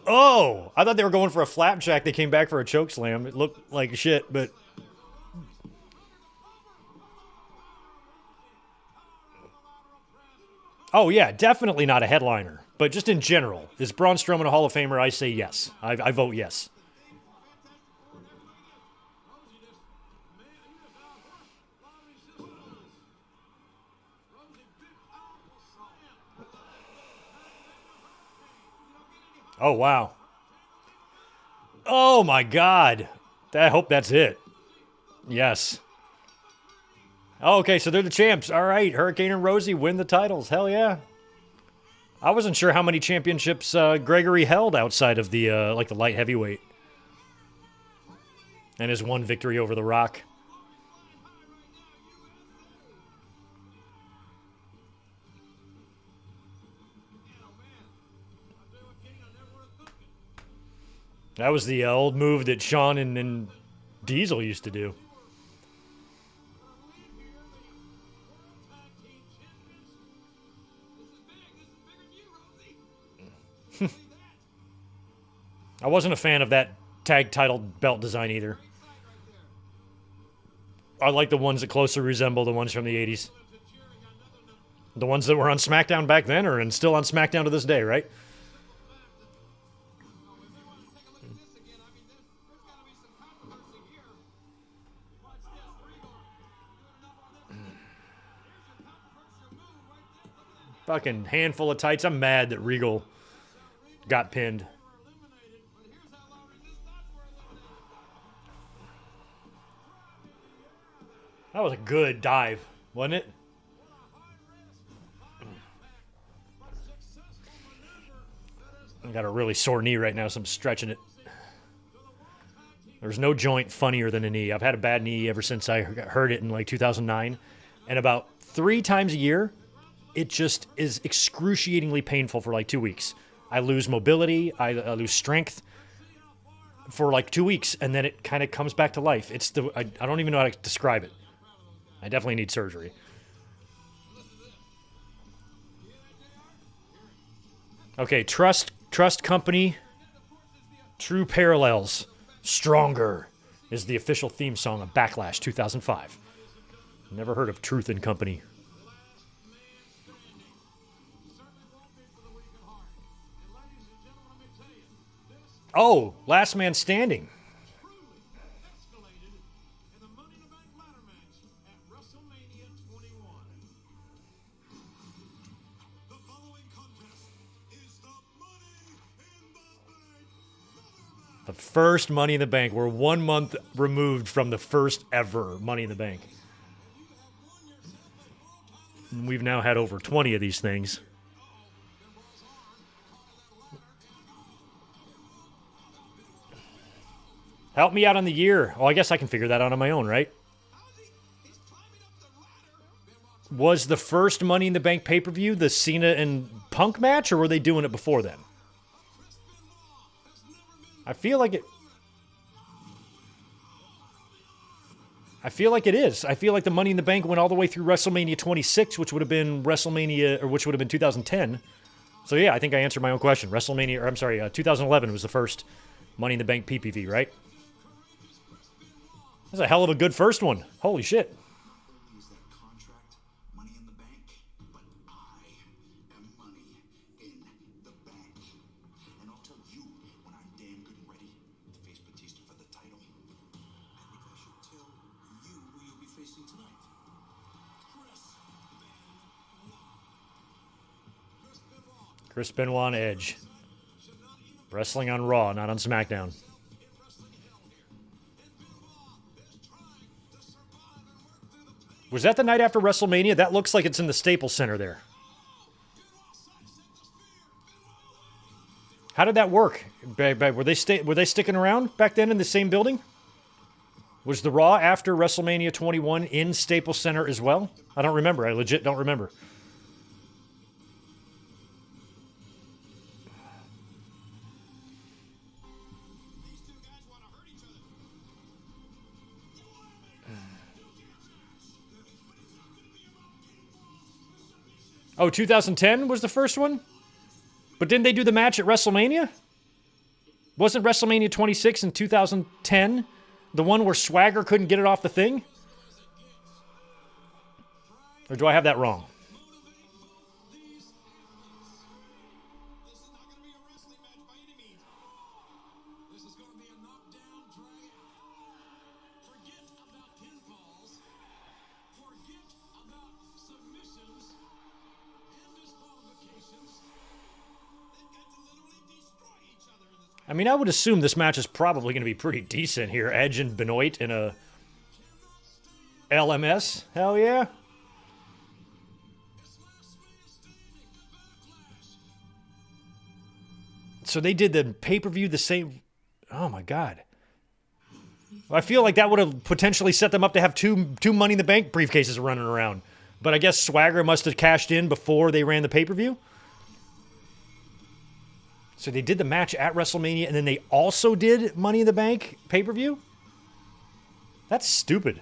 [SPEAKER 1] Oh, I thought they were going for a flapjack. They came back for a choke slam. It looked like shit, but... Oh, yeah, definitely not a headliner. But just in general, is Braun Strowman a Hall of Famer? I say yes. I vote yes. Oh, wow. Oh, my God. I hope that's it. Yes. Okay, so they're the champs. All right, Hurricane and Rosie win the titles. Hell yeah. I wasn't sure how many championships Gregory held outside of the the light heavyweight. And his one victory over The Rock. That was the old move that Shawn and Diesel used to do. I wasn't a fan of that tag title belt design either. I like the ones that closely resemble the ones from the 80s. The ones that were on SmackDown back then are still on SmackDown to this day, right? Fucking handful of tights. I'm mad that Regal got pinned. That was a good dive, wasn't it? I got a really sore knee right now, so I'm stretching it. There's no joint funnier than a knee. I've had a bad knee ever since I hurt it in like 2009. And about 3 times a year, it just is excruciatingly painful for like 2 weeks. I lose mobility. I lose strength for like 2 weeks, and then it kind of comes back to life. I don't even know how to describe it. I definitely need surgery. Okay, Trust Company, True Parallels, Stronger is the official theme song of Backlash 2005. Never heard of Truth and Company. Oh, Last Man Standing. The first Money in the Bank. We're 1 month removed from the first ever Money in the Bank. And we've now had over 20 of these things. Help me out on the year. Oh, I guess I can figure that out on my own, right? Was the first Money in the Bank pay-per-view the Cena and Punk match, or were they doing it before then? I feel like it... I feel like it is. I feel like the Money in the Bank went all the way through WrestleMania 26, which would have been WrestleMania, or which would have been 2010. So yeah, I think I answered my own question. 2011 was the first Money in the Bank PPV, right? That's a hell of a good first one. Holy shit.
[SPEAKER 2] Use that contract, Money in the Bank, but I am Money in the Bank. And I'll tell you when I'm damn good and ready to face Batista for the title. I think I should tell you who you'll be facing tonight.
[SPEAKER 1] Chris Benoit on Edge. Wrestling on Raw, not on SmackDown. Was that the night after WrestleMania? That looks like it's in the Staples Center there. How did that work? Were they sticking around back then in the same building? Was the Raw after WrestleMania 21 in Staples Center as well? I don't remember. I legit don't remember. Oh, 2010 was the first one? But didn't they do the match at WrestleMania? Wasn't WrestleMania 26 in 2010 the one where Swagger couldn't get it off the thing? Or do I have that wrong? I mean, I would assume this match is probably going to be pretty decent here. Edge and Benoit in a LMS. Hell yeah. So they did the pay-per-view the same... Oh, my God. I feel like that would have potentially set them up to have two Money in the Bank briefcases running around. But I guess Swagger must have cashed in before they ran the pay-per-view. So they did the match at WrestleMania, and then they also did Money in the Bank pay-per-view? That's stupid.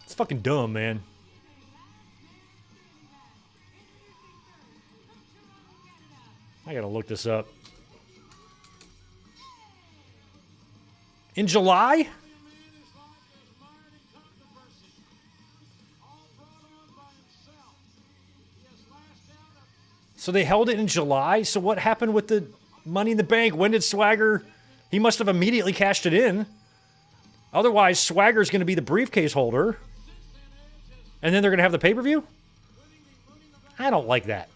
[SPEAKER 1] It's fucking dumb, man. I gotta look this up. In July? So they held it in July? So what happened with the Money in the Bank? When did Swagger... He must have immediately cashed it in. Otherwise, Swagger's going to be the briefcase holder. And then they're going to have the pay-per-view? I don't like that.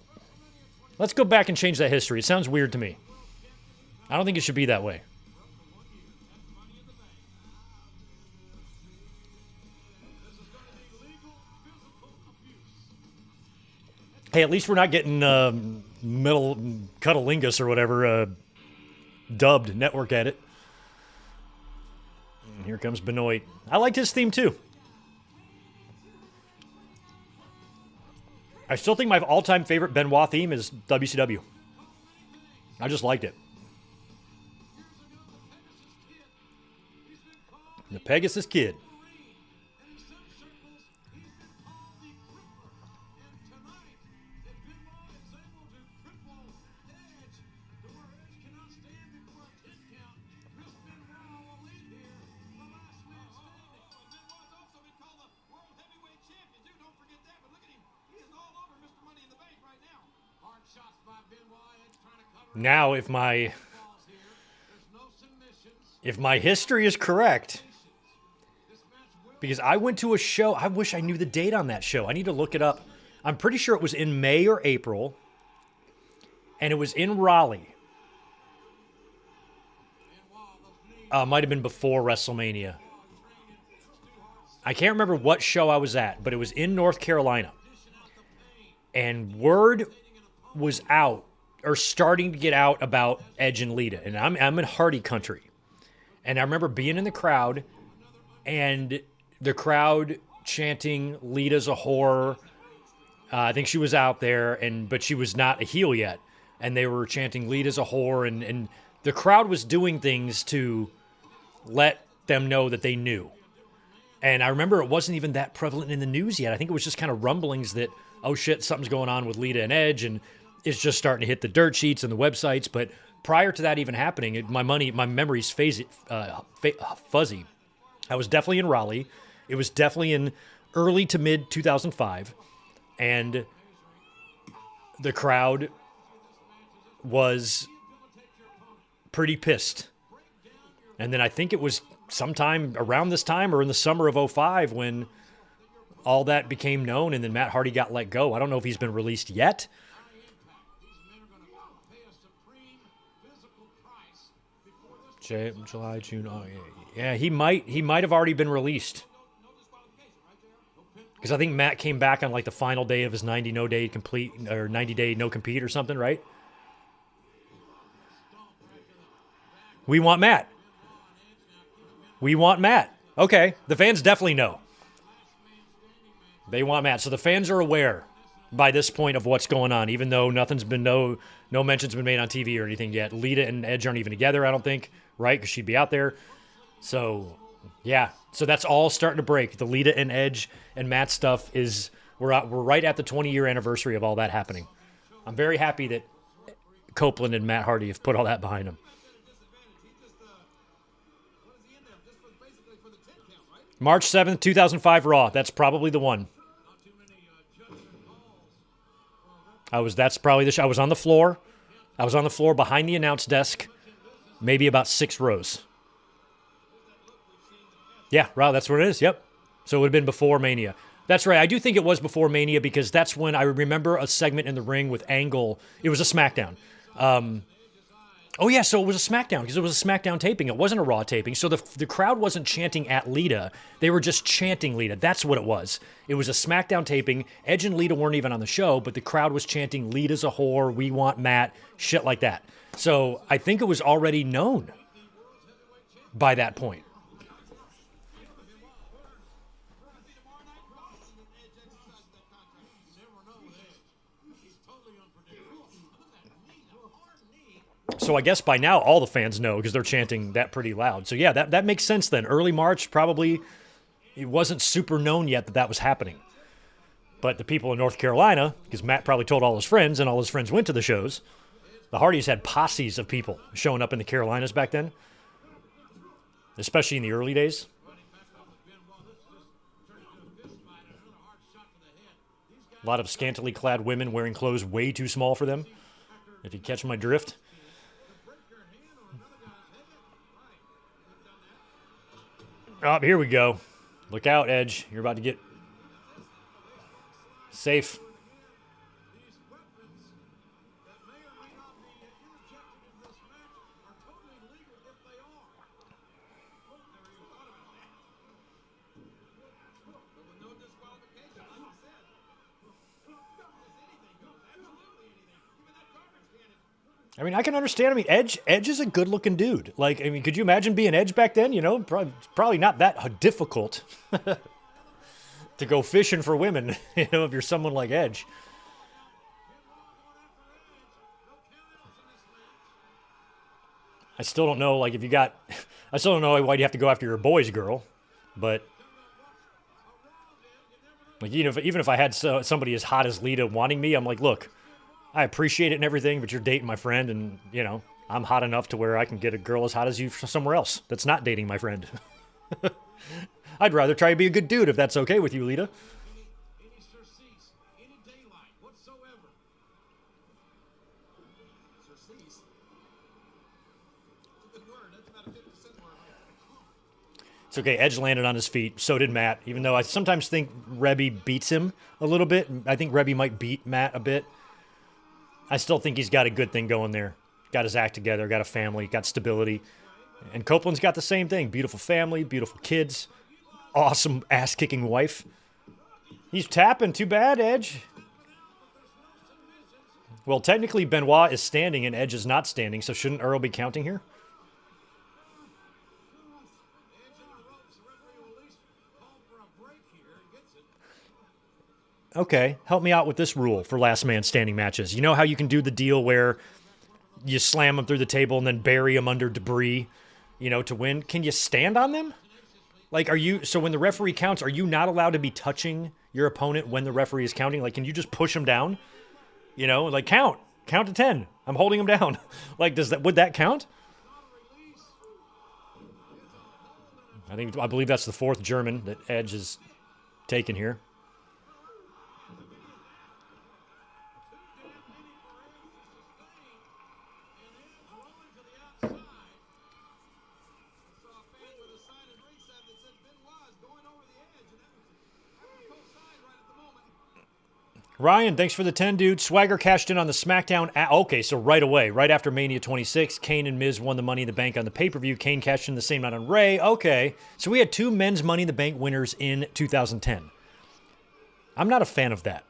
[SPEAKER 1] Let's go back and change that history. It sounds weird to me. I don't think it should be that way. Hey, at least we're not getting Metal Cuttalingus or whatever dubbed network at it. And here comes Benoit. I liked his theme too. I still think my all-time favorite Benoit theme is WCW. I just liked it. The Pegasus Kid. Now, if my history is correct, because I went to a show, I wish I knew the date on that show. I need to look it up. I'm pretty sure it was in May or April, and it was in Raleigh. Might have been before WrestleMania. I can't remember what show I was at, but it was in North Carolina. And word was out, or starting to get out, about Edge and Lita. And I'm in Hardy country. And I remember being in the crowd, and the crowd chanting, Lita's a whore. I think she was out there, but she was not a heel yet. And they were chanting, Lita's a whore. And the crowd was doing things to let them know that they knew. And I remember it wasn't even that prevalent in the news yet. I think it was just kind of rumblings that, oh shit, something's going on with Lita and Edge, and it's just starting to hit the dirt sheets and the websites. But prior to that even happening, my memory's fuzzy. I was definitely in Raleigh. It was definitely in early to mid 2005. And the crowd was pretty pissed. And then I think it was sometime around this time or in the summer of 05 when all that became known, and then Matt Hardy got let go. I don't know if he's been released yet. July, June. Oh, yeah, he might have already been released. Because I think Matt came back on like the final day of his 90 day no compete or something, right? We want Matt. We want Matt. Okay, the fans definitely know. They want Matt. So the fans are aware by this point of what's going on, even though no mention's been made on TV or anything yet. Lita and Edge aren't even together, I don't think, right? Because she'd be out there. So, yeah. So that's all starting to break. The Lita and Edge and Matt stuff we're right at the 20-year anniversary of all that happening. I'm very happy that Copeland and Matt Hardy have put all that behind them. March 7th, 2005 Raw. That's probably the one. That's probably the show. I was on the floor. I was on the floor behind the announce desk, maybe about 6 rows. Yeah, Raw, that's what it is. Yep. So it would have been before Mania. That's right. I do think it was before Mania because that's when I remember a segment in the ring with Angle. It was a SmackDown. Oh, yeah, so it was a SmackDown because it was a SmackDown taping. It wasn't a Raw taping. So the crowd wasn't chanting at Lita. They were just chanting Lita. That's what it was. It was a SmackDown taping. Edge and Lita weren't even on the show, but the crowd was chanting, Lita's a whore, we want Matt, shit like that. So I think it was already known by that point. So I guess by now all the fans know because they're chanting that pretty loud. So yeah, that makes sense then. Early March, probably it wasn't super known yet that was happening. But the people in North Carolina, because Matt probably told all his friends and all his friends went to the shows, the Hardys had posses of people showing up in the Carolinas back then, especially in the early days. A lot of scantily clad women wearing clothes way too small for them, if you catch my drift. Oh, here we go. Look out, Edge. You're about to get safe. I mean, I can understand. I mean, Edge is a good-looking dude. Like, I mean, could you imagine being Edge back then? You know, probably not that difficult to go fishing for women, you know, if you're someone like Edge. I still don't know, like, I still don't know why you have to go after your boy's girl, but, like, even if I had somebody as hot as Lita wanting me, I'm like, look, I appreciate it and everything, but you're dating my friend, and, you know, I'm hot enough to where I can get a girl as hot as you somewhere else that's not dating my friend. I'd rather try to be a good dude if that's okay with you, Lita. It's okay. Edge landed on his feet. So did Matt, even though I sometimes think Rebby beats him a little bit. I think Rebby might beat Matt a bit. I still think he's got a good thing going there. Got his act together, got a family, got stability. And Copeland's got the same thing. Beautiful family, beautiful kids, awesome ass-kicking wife. He's tapping. Too bad, Edge. Well, technically, Benoit is standing and Edge is not standing, so shouldn't Earl be counting here? Okay, help me out with this rule for last man standing matches. You know how you can do the deal where you slam them through the table and then bury them under debris, you know, to win? Can you stand on them? Like, so when the referee counts, are you not allowed to be touching your opponent when the referee is counting? Like, can you just push them down? You know, like count to 10. I'm holding them down. Like, would that count? I believe that's the fourth German that Edge has taken here. Ryan, thanks for the 10, dude. Swagger cashed in on the SmackDown. Okay, so right away, right after Mania 26, Kane and Miz won the Money in the Bank on the pay-per-view. Kane cashed in the same night on Ray. Okay, so we had two men's Money in the Bank winners in 2010. I'm not a fan of that.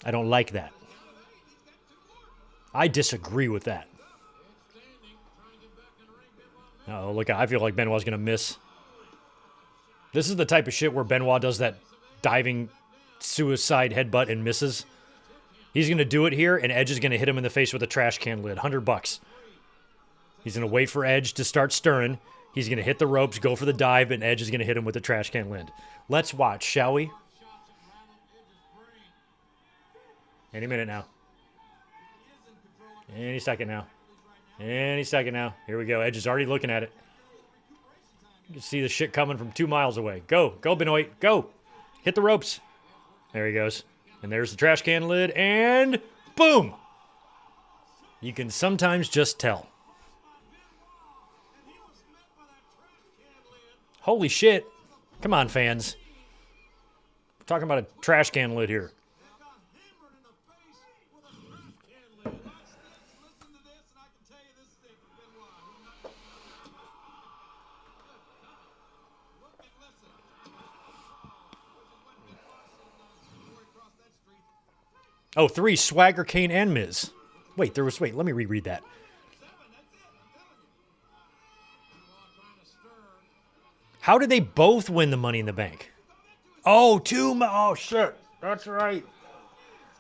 [SPEAKER 1] I don't like that. I disagree with that. Oh, look, I feel like Benoit's going to miss. This is the type of shit where Benoit does that diving suicide headbutt and misses. He's going to do it here, and Edge is going to hit him in the face with a trash can lid. $100. He's going to wait for Edge to start stirring. He's going to hit the ropes, go for the dive, and Edge is going to hit him with the trash can lid. Let's watch, shall we? Any minute now. Any second now. Any second now. Here we go. Edge is already looking at it. You can see the shit coming from 2 miles away. Go. Go, Benoit. Go. Hit the ropes. There he goes. And there's the trash can lid, and boom! You can sometimes just tell. Holy shit. Come on, fans. We're talking about a trash can lid here. Oh, 3, Swagger, Kane, and Miz. Wait, let me reread that. How did they both win the Money in the Bank? Oh, 2, oh shit, that's right.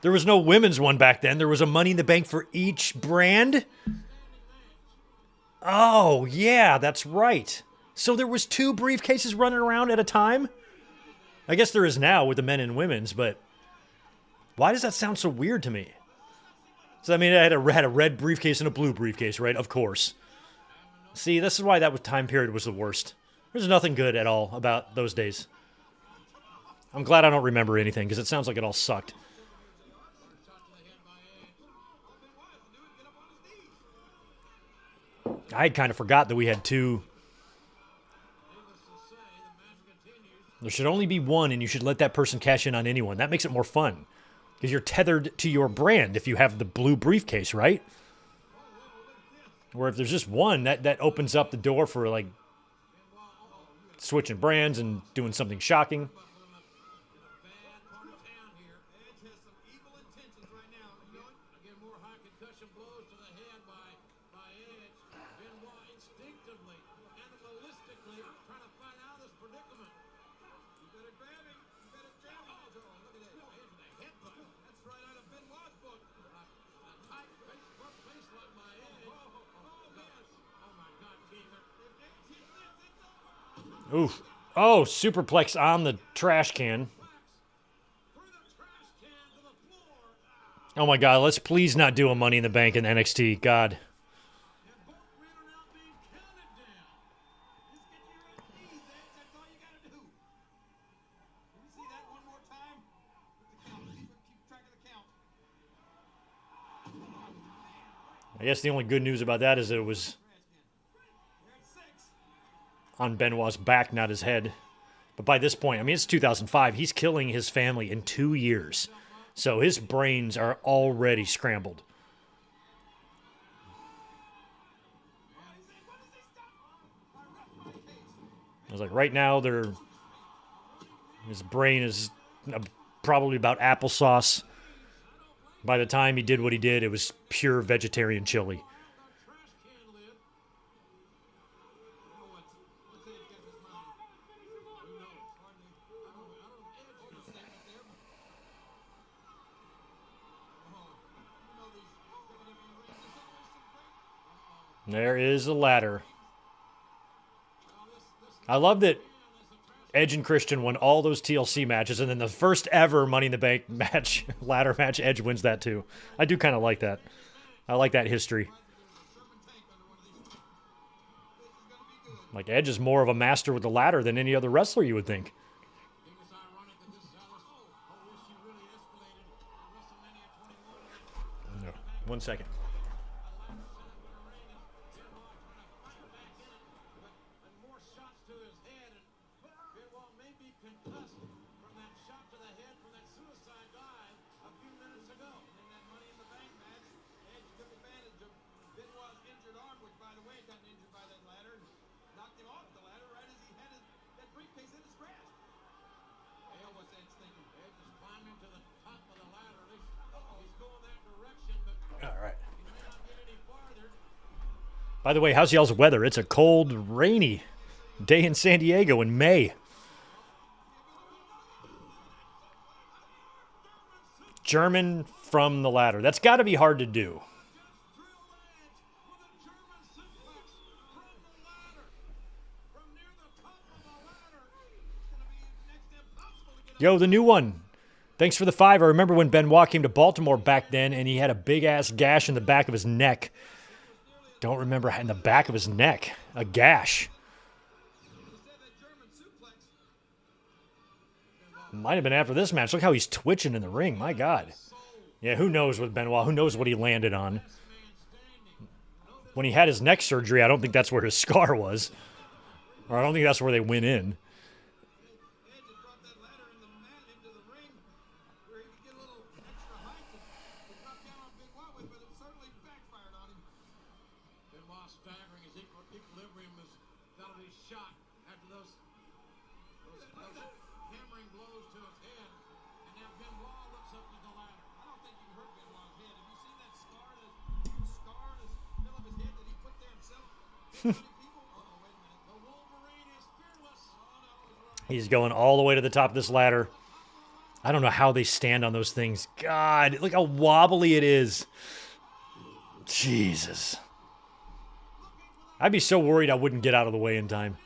[SPEAKER 1] There was no women's one back then. There was a Money in the Bank for each brand. Oh, yeah, that's right. So there was 2 briefcases running around at a time? I guess there is now with the men and women's, but why does that sound so weird to me? So, I mean, I had a red briefcase and a blue briefcase, right? Of course. See, this is why that time period was the worst. There's nothing good at all about those days. I'm glad I don't remember anything, because it sounds like it all sucked. I had kind of forgot that we had 2. There should only be 1, and you should let that person cash in on anyone. That makes it more fun. Because you're tethered to your brand if you have the blue briefcase, right? Where if there's just 1, that opens up the door for, like, switching brands and doing something shocking. Oof. Oh, superplex on the trash can. Oh my God, let's please not do a Money in the Bank in NXT. God. I guess the only good news about that is that it was on Benoit's back, not his head. But by this point, I mean, it's 2005. He's killing his family in 2 years. So his brains are already scrambled. I was like, right now, his brain is probably about applesauce. By the time he did what he did, it was pure vegetarian chili. There is a ladder. I love that Edge and Christian won all those TLC matches, and then the first ever Money in the Bank match, ladder match, Edge wins that too. I do kind of like that. I like that history. Like, Edge is more of a master with the ladder than any other wrestler you would think. No, 1 second. By the way, how's y'all's weather? It's a cold, rainy day in San Diego in May. German from the ladder. That's got to be hard to do. Yo, the new one. Thanks for the 5. I remember when Benoit came to Baltimore back then, and he had a big-ass gash in the back of his neck. Don't remember, in the back of his neck. A gash. Might have been after this match. Look how he's twitching in the ring. My God. Yeah, who knows with Benoit? Who knows what he landed on? When he had his neck surgery, I don't think that's where his scar was. Or I don't think that's where they went in. He's going all the way to the top of this ladder. I don't know how they stand on those things. God, look how wobbly it is. Jesus. I'd be so worried I wouldn't get out of the way in time.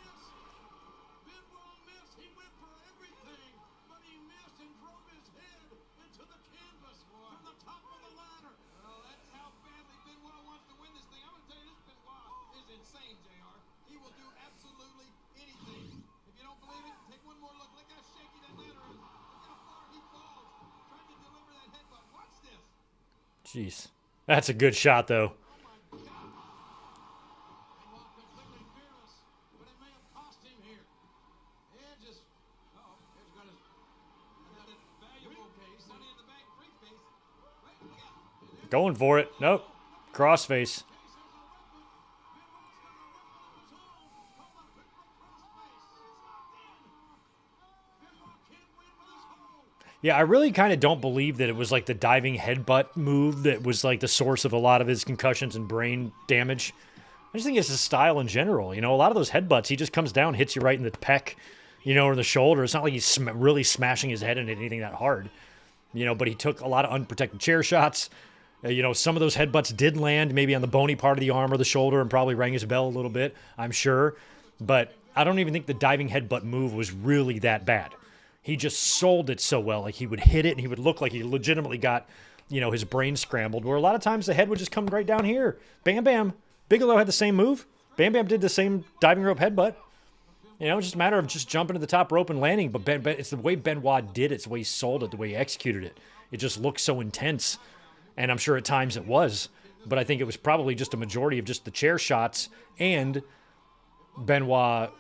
[SPEAKER 1] Jeez. That's a good shot, though. Going for it. Nope. Crossface. Yeah, I really kind of don't believe that it was like the diving headbutt move that was like the source of a lot of his concussions and brain damage. I just think it's his style in general. You know, a lot of those headbutts, he just comes down, hits you right in the pec, you know, or the shoulder. It's not like he's really smashing his head into anything that hard, you know, but he took a lot of unprotected chair shots. You know, some of those headbutts did land maybe on the bony part of the arm or the shoulder and probably rang his bell a little bit, I'm sure. But I don't even think the diving headbutt move was really that bad. He just sold it so well. Like, he would hit it and he would look like he legitimately got, you know, his brain scrambled, where a lot of times the head would just come right down here. Bam Bam. Bigelow had the same move. Bam Bam did the same diving rope headbutt. You know, it's just a matter of just jumping to the top rope and landing. But it's the way Benoit did it. It's the way he sold it, the way he executed it. It just looked so intense. And I'm sure at times it was. But I think it was probably just a majority of just the chair shots and Benoit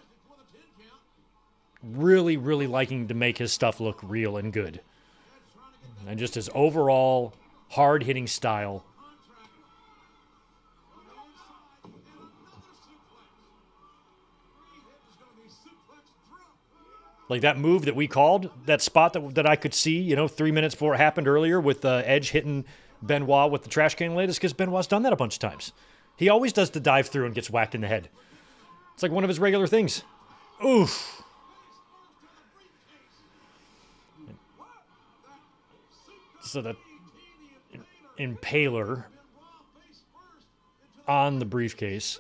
[SPEAKER 1] really, really liking to make his stuff look real and good. And just his overall hard-hitting style. Like that move that we called, that spot that I could see, you know, 3 minutes before it happened earlier with Edge hitting Benoit with the trash can lid, is because Benoit's done that a bunch of times. He always does the dive through and gets whacked in the head. It's like one of his regular things. Oof. So the impaler on the briefcase.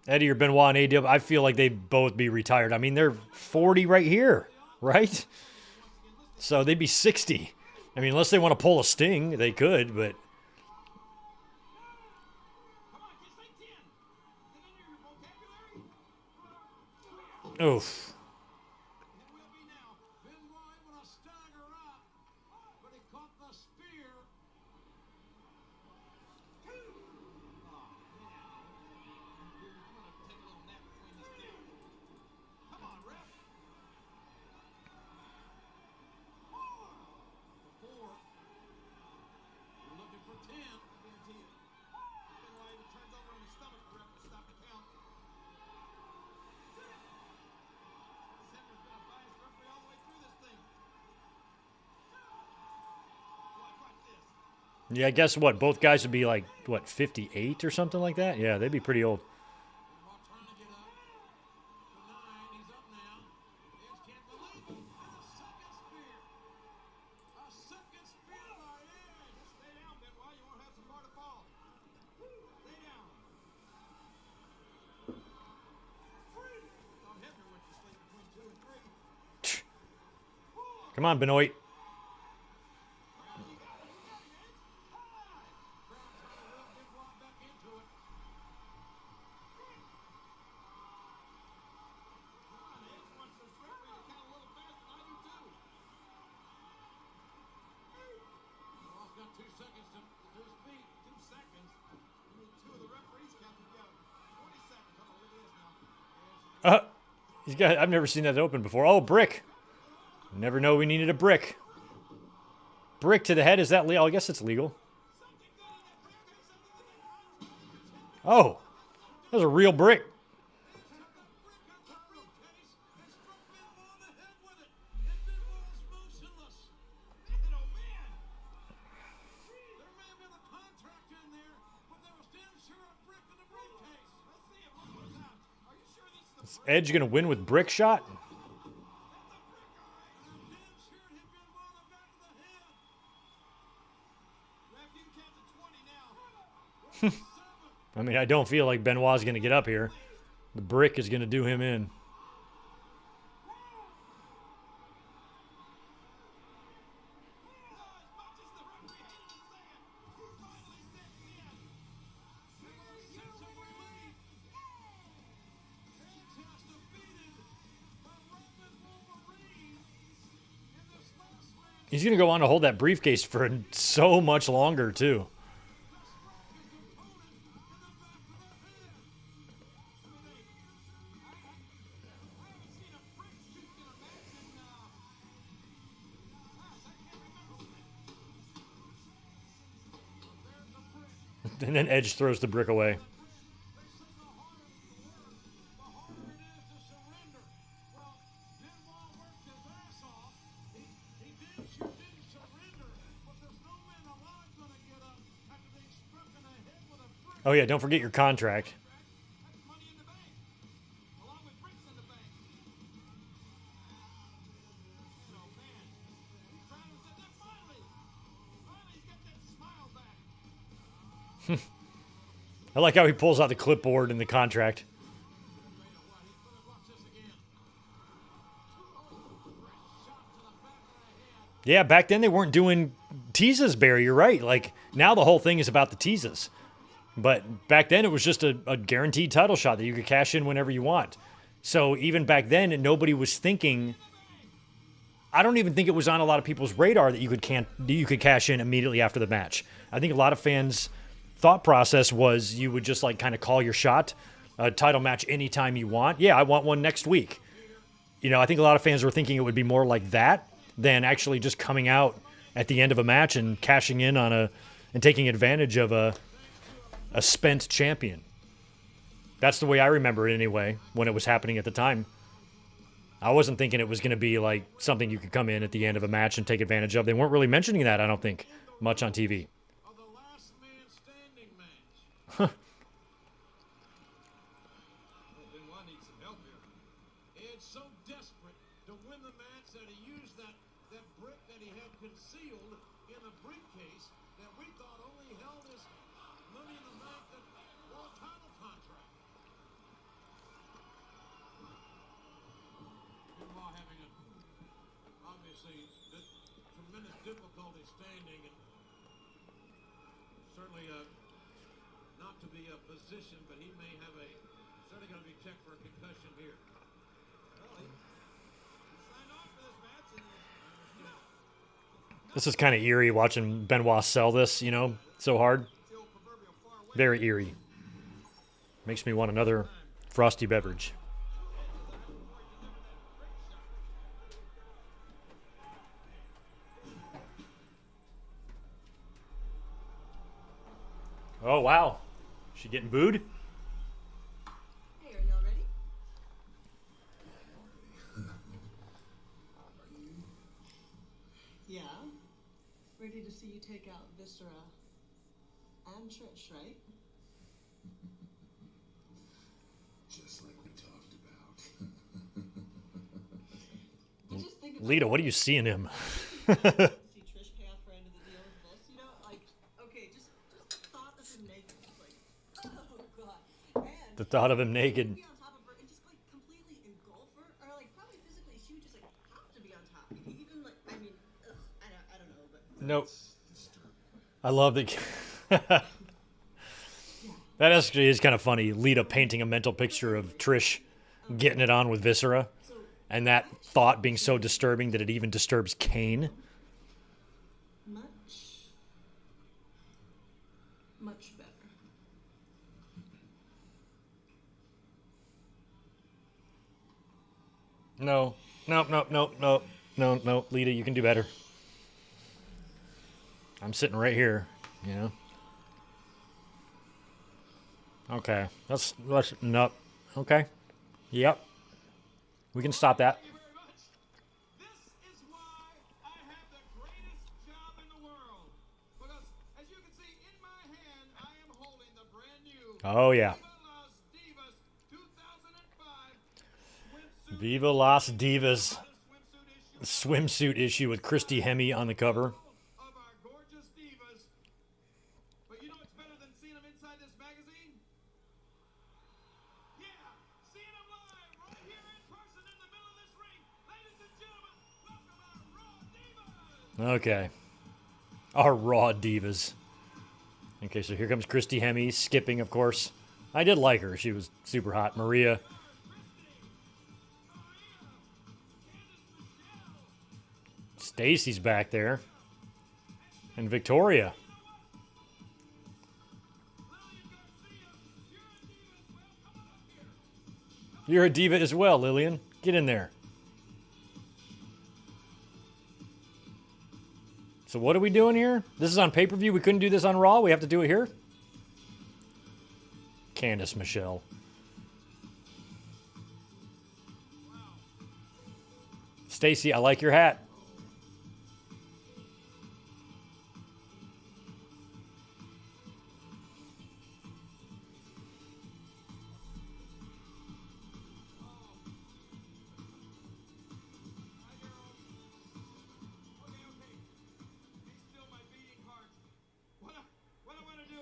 [SPEAKER 1] Eddie or Benoit and AW, I feel like they'd both be retired. I mean, they're 40 right here, right? So they'd be 60. I mean, unless they want to pull a Sting, they could, but... Oof. Yeah, guess what? Both guys would be like, what, 58 or something like that? Yeah, they'd be pretty old. Come on, Benoit. He's got. I've never seen that open before. Oh, brick. Never know we needed a brick. Brick to the head. Is that legal? I guess it's legal. Oh, that was a real brick. Is Edge going to win with brick shot? I mean, I don't feel like Benoit's going to get up here. The brick is going to do him in. He's going to go on to hold that briefcase for so much longer, too. And then Edge throws the brick away. Oh, yeah, don't forget your contract. I like how he pulls out the clipboard and the contract. Yeah, back then they weren't doing teases, Barry. You're right. Like, now the whole thing is about the teases. But back then it was just a guaranteed title shot that you could cash in whenever you want. So even back then, nobody was thinking... I don't even think it was on a lot of people's radar that you could cash in immediately after the match. I think a lot of fans' thought process was you would just like kind of call your shot, a title match anytime you want. Yeah, I want one next week. you know, I think a lot of fans were thinking it would be more like that than actually just coming out at the end of a match and cashing in on and taking advantage of a spent champion. That's the way I remember it anyway, when it was happening at the time. I wasn't thinking it was going to be like something you could come in at the end of a match and take advantage of. They weren't really mentioning that, I don't think, much on TV.
[SPEAKER 3] Of the last man standing match. Benoit needs some help here. It's so desperate to win the match that he used that brick that he had concealed in the briefcase that we thought only held his money in the bank that world title contract. Benoit having obviously tremendous difficulty standing, and certainly not to be a physician, but he may have certainly going to be checked for a concussion here. Well, he signed off for this match, and I understand.
[SPEAKER 1] This is kind of eerie watching Benoit sell this, you know, so hard. Very eerie. Makes me want another frosty beverage. Oh, wow. She getting booed?
[SPEAKER 4] Hey, are y'all ready? Yeah. Ready to see you take out Viscera and Trish, right?
[SPEAKER 2] Just like we talked about.
[SPEAKER 4] But just think about
[SPEAKER 1] Lita, what do you see in him?
[SPEAKER 4] see Trish pay off her end of the deal with this, you know? Like, okay, just the thought of him naked. It's like, oh god. And
[SPEAKER 1] The thought of him naked.
[SPEAKER 4] be on top of her and just like completely engulf her, or like probably physically she would just like have to be on top. Even like, I mean, ugh, I don't know, but
[SPEAKER 1] Nope. I love the... That actually is kind of funny. Lita painting a mental picture of Trish getting it on with Viscera. And that thought being so disturbing that it even disturbs Kane.
[SPEAKER 4] much better.
[SPEAKER 1] No. No. Lita, you can do better. I'm sitting right here, you know. Okay. Let's no. Okay. Yep. We can stop that.
[SPEAKER 3] Thank you very much. This is why I have the greatest job in the world. Because, as you can see, in my hand, I am holding the brand new
[SPEAKER 1] Oh, yeah.
[SPEAKER 3] Viva Las Divas 2005 swimsuit.
[SPEAKER 1] Viva Las Divas
[SPEAKER 3] The swimsuit issue
[SPEAKER 1] swimsuit issue with Christy Hemme on the cover.
[SPEAKER 3] of our gorgeous divas. But you know what's better than seeing them inside this magazine? Yeah, seeing them live right here in person in the middle of this ring. Ladies and gentlemen, welcome our Raw Divas.
[SPEAKER 1] Okay. Our Raw Divas. Okay, so here comes Christy Hemme, skipping, of course. I did like her. She was super hot. Maria. Stacy's back there. And Victoria. You're a diva as well, Lillian. Get in there. So what are we doing here? This is on pay-per-view. We couldn't do this on Raw. We have to do it here? Candice Michelle. Stacy, I like your hat.
[SPEAKER 3] Still my beating heart. What I want to do,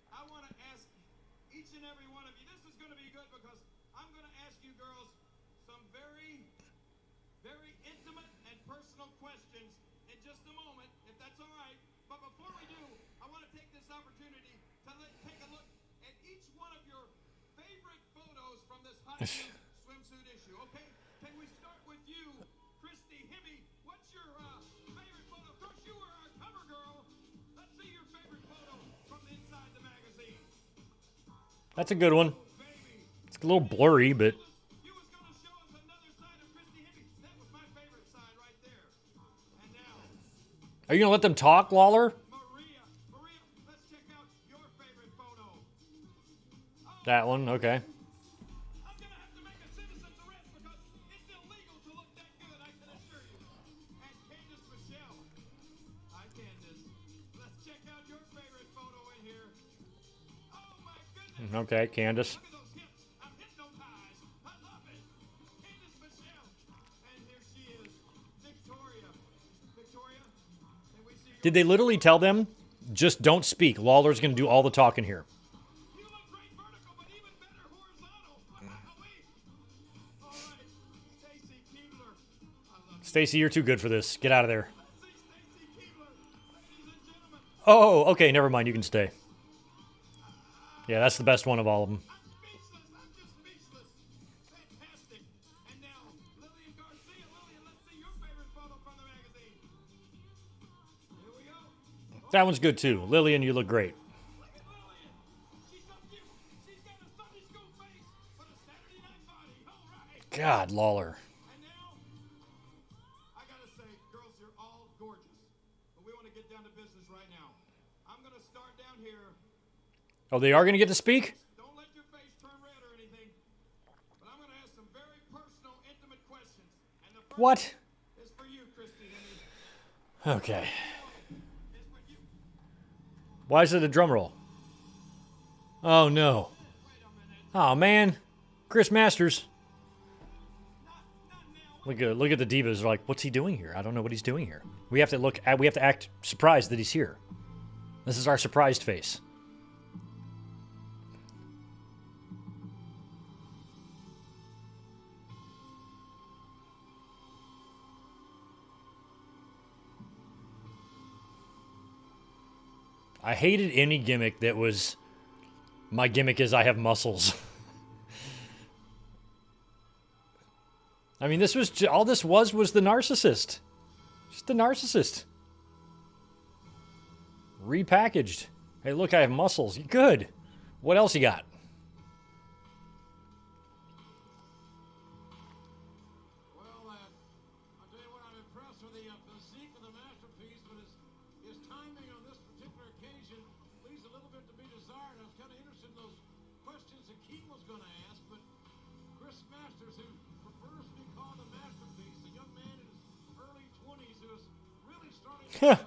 [SPEAKER 3] I want to ask each and every one of you. This is going to be good because I'm going to ask you girls some very, very intimate and personal questions in just a moment, if that's all right. But before we do, I want to take this opportunity to take a look at each one of your favorite photos from this hot new swimsuit issue. Okay, can we start with you, Christy Hemme? What's your favorite photo? Of course, you were our cover girl. Let's see your favorite photo from inside the magazine.
[SPEAKER 1] That's a good one.
[SPEAKER 3] Baby,
[SPEAKER 1] It's a little blurry, but
[SPEAKER 3] you was going to show us another
[SPEAKER 1] Are you gonna let them talk, Lawler?
[SPEAKER 3] Maria, let's check out your favorite photo.
[SPEAKER 1] That one, okay.
[SPEAKER 3] I'm gonna have to make a citizen's arrest because it's illegal to look that good, I can assure you. And Candace Michelle. Hi, Candace. Let's check out your favorite photo in here. Oh my goodness.
[SPEAKER 1] Okay, Candace.
[SPEAKER 3] Look at those hips. I'm hypnotized. I love it. Candace Michelle. And here she is, Victoria. Victoria, can we see your...
[SPEAKER 1] Did they literally tell them, just don't speak? Lawler's gonna do all the talking here.
[SPEAKER 3] You look great vertical, but even better horizontal. Wowee. All right, Stacy Keebler. I love you.
[SPEAKER 1] Stacy, you're too good for this. Get out of there.
[SPEAKER 3] Let's see Stacy Keebler. Ladies and gentlemen,
[SPEAKER 1] Oh, okay, never mind. You can stay. Yeah, that's the best one of all of them.
[SPEAKER 3] I'm speechless. I'm just speechless. Fantastic. And now, Lillian Garcia. Lillian, let's see your favorite photo from the magazine. Here we go.
[SPEAKER 1] That one's good too. Lillian, you look great.
[SPEAKER 3] Look at Lillian. She's so cute. She's got a Sunday school face, but a Saturday night body. All right.
[SPEAKER 1] God, Lawler.
[SPEAKER 3] And now, I gotta say, girls, you're all gorgeous. But we want to get down to business right now. I'm gonna start down here.
[SPEAKER 1] Oh, they are gonna get to speak?
[SPEAKER 3] Don't let your face turn red or anything. But I'm gonna ask some very personal, intimate questions. And the first
[SPEAKER 1] What?
[SPEAKER 3] is for you, Christy. Henry.
[SPEAKER 1] Okay.
[SPEAKER 3] Is for you.
[SPEAKER 1] Why is it a drum roll? Oh no.
[SPEAKER 3] Wait a minute.
[SPEAKER 1] Oh man. Chris Masters.
[SPEAKER 3] Not now.
[SPEAKER 1] Look at the divas. They're like, what's he doing here? I don't know what he's doing here. We have to act surprised that he's here. This is our surprised face. I hated any gimmick that was, my gimmick is I have muscles. I mean, this was all this was the narcissist. Just the narcissist. Repackaged. Hey, look, I have muscles. Good. What else you got?
[SPEAKER 3] Well, I'll tell you what, I'm impressed with the physique of the masterpiece, but his timing on this particular occasion leaves a little bit to be desired. I was kind of interested in those questions that Kane was going to ask, but Chris Masters, who prefers to be called a masterpiece, a young man in his early 20s who is really starting to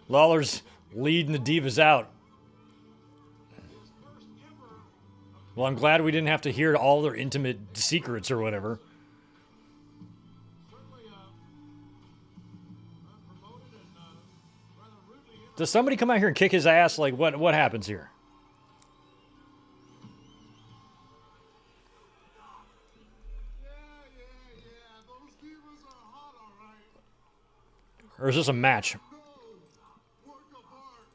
[SPEAKER 1] Lawler's leading the divas out.
[SPEAKER 3] his first ever
[SPEAKER 1] Well, I'm glad we didn't have to hear all their intimate secrets or whatever.
[SPEAKER 3] certainly unpromoted and rather rudely
[SPEAKER 1] Does somebody come out here and kick his ass? Like, what happens here?
[SPEAKER 3] Yeah, those divas are hot, all right.
[SPEAKER 1] Or is this a match?
[SPEAKER 3] No, work of art,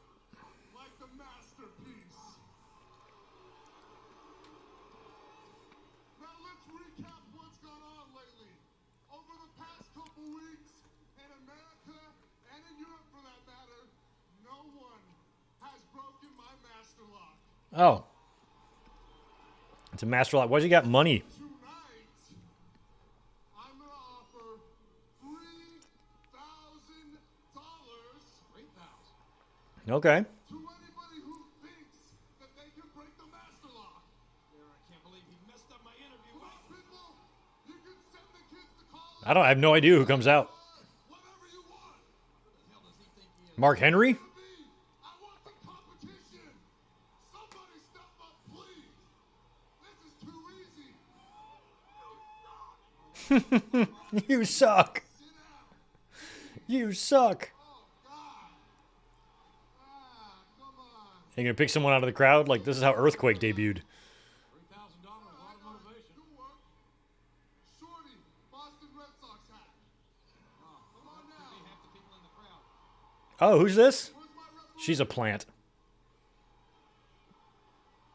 [SPEAKER 3] like the masterpiece. Now let's recap what's gone on lately. Over the past couple weeks, in America and in Europe for that matter, no one has broken my master lock.
[SPEAKER 1] Oh. It's a master lock. Why's he got money?
[SPEAKER 3] Tonight, I'm gonna offer $3,000. $3,000?
[SPEAKER 1] Okay.
[SPEAKER 3] To anybody who thinks that they can break the master lock. I can't believe he messed up my interview. People, you can send the kids to college.
[SPEAKER 1] I have no idea who comes out.
[SPEAKER 3] Whatever you want. Who the hell does he think he is?
[SPEAKER 1] Mark Henry?
[SPEAKER 3] Me, I want some competition. Somebody step up, please. This is too easy.
[SPEAKER 1] You suck.
[SPEAKER 3] Sit down.
[SPEAKER 1] You suck.
[SPEAKER 3] Oh, God. Come on.
[SPEAKER 1] You gonna pick someone out of the crowd? Like, this is how Earthquake debuted.
[SPEAKER 3] $3,000, a lot of motivation. Good work. Shorty, Boston Red Sox hat. Come on now. Half the people in the crowd.
[SPEAKER 1] Oh, who's this?
[SPEAKER 3] Where's my referee?
[SPEAKER 1] She's a plant.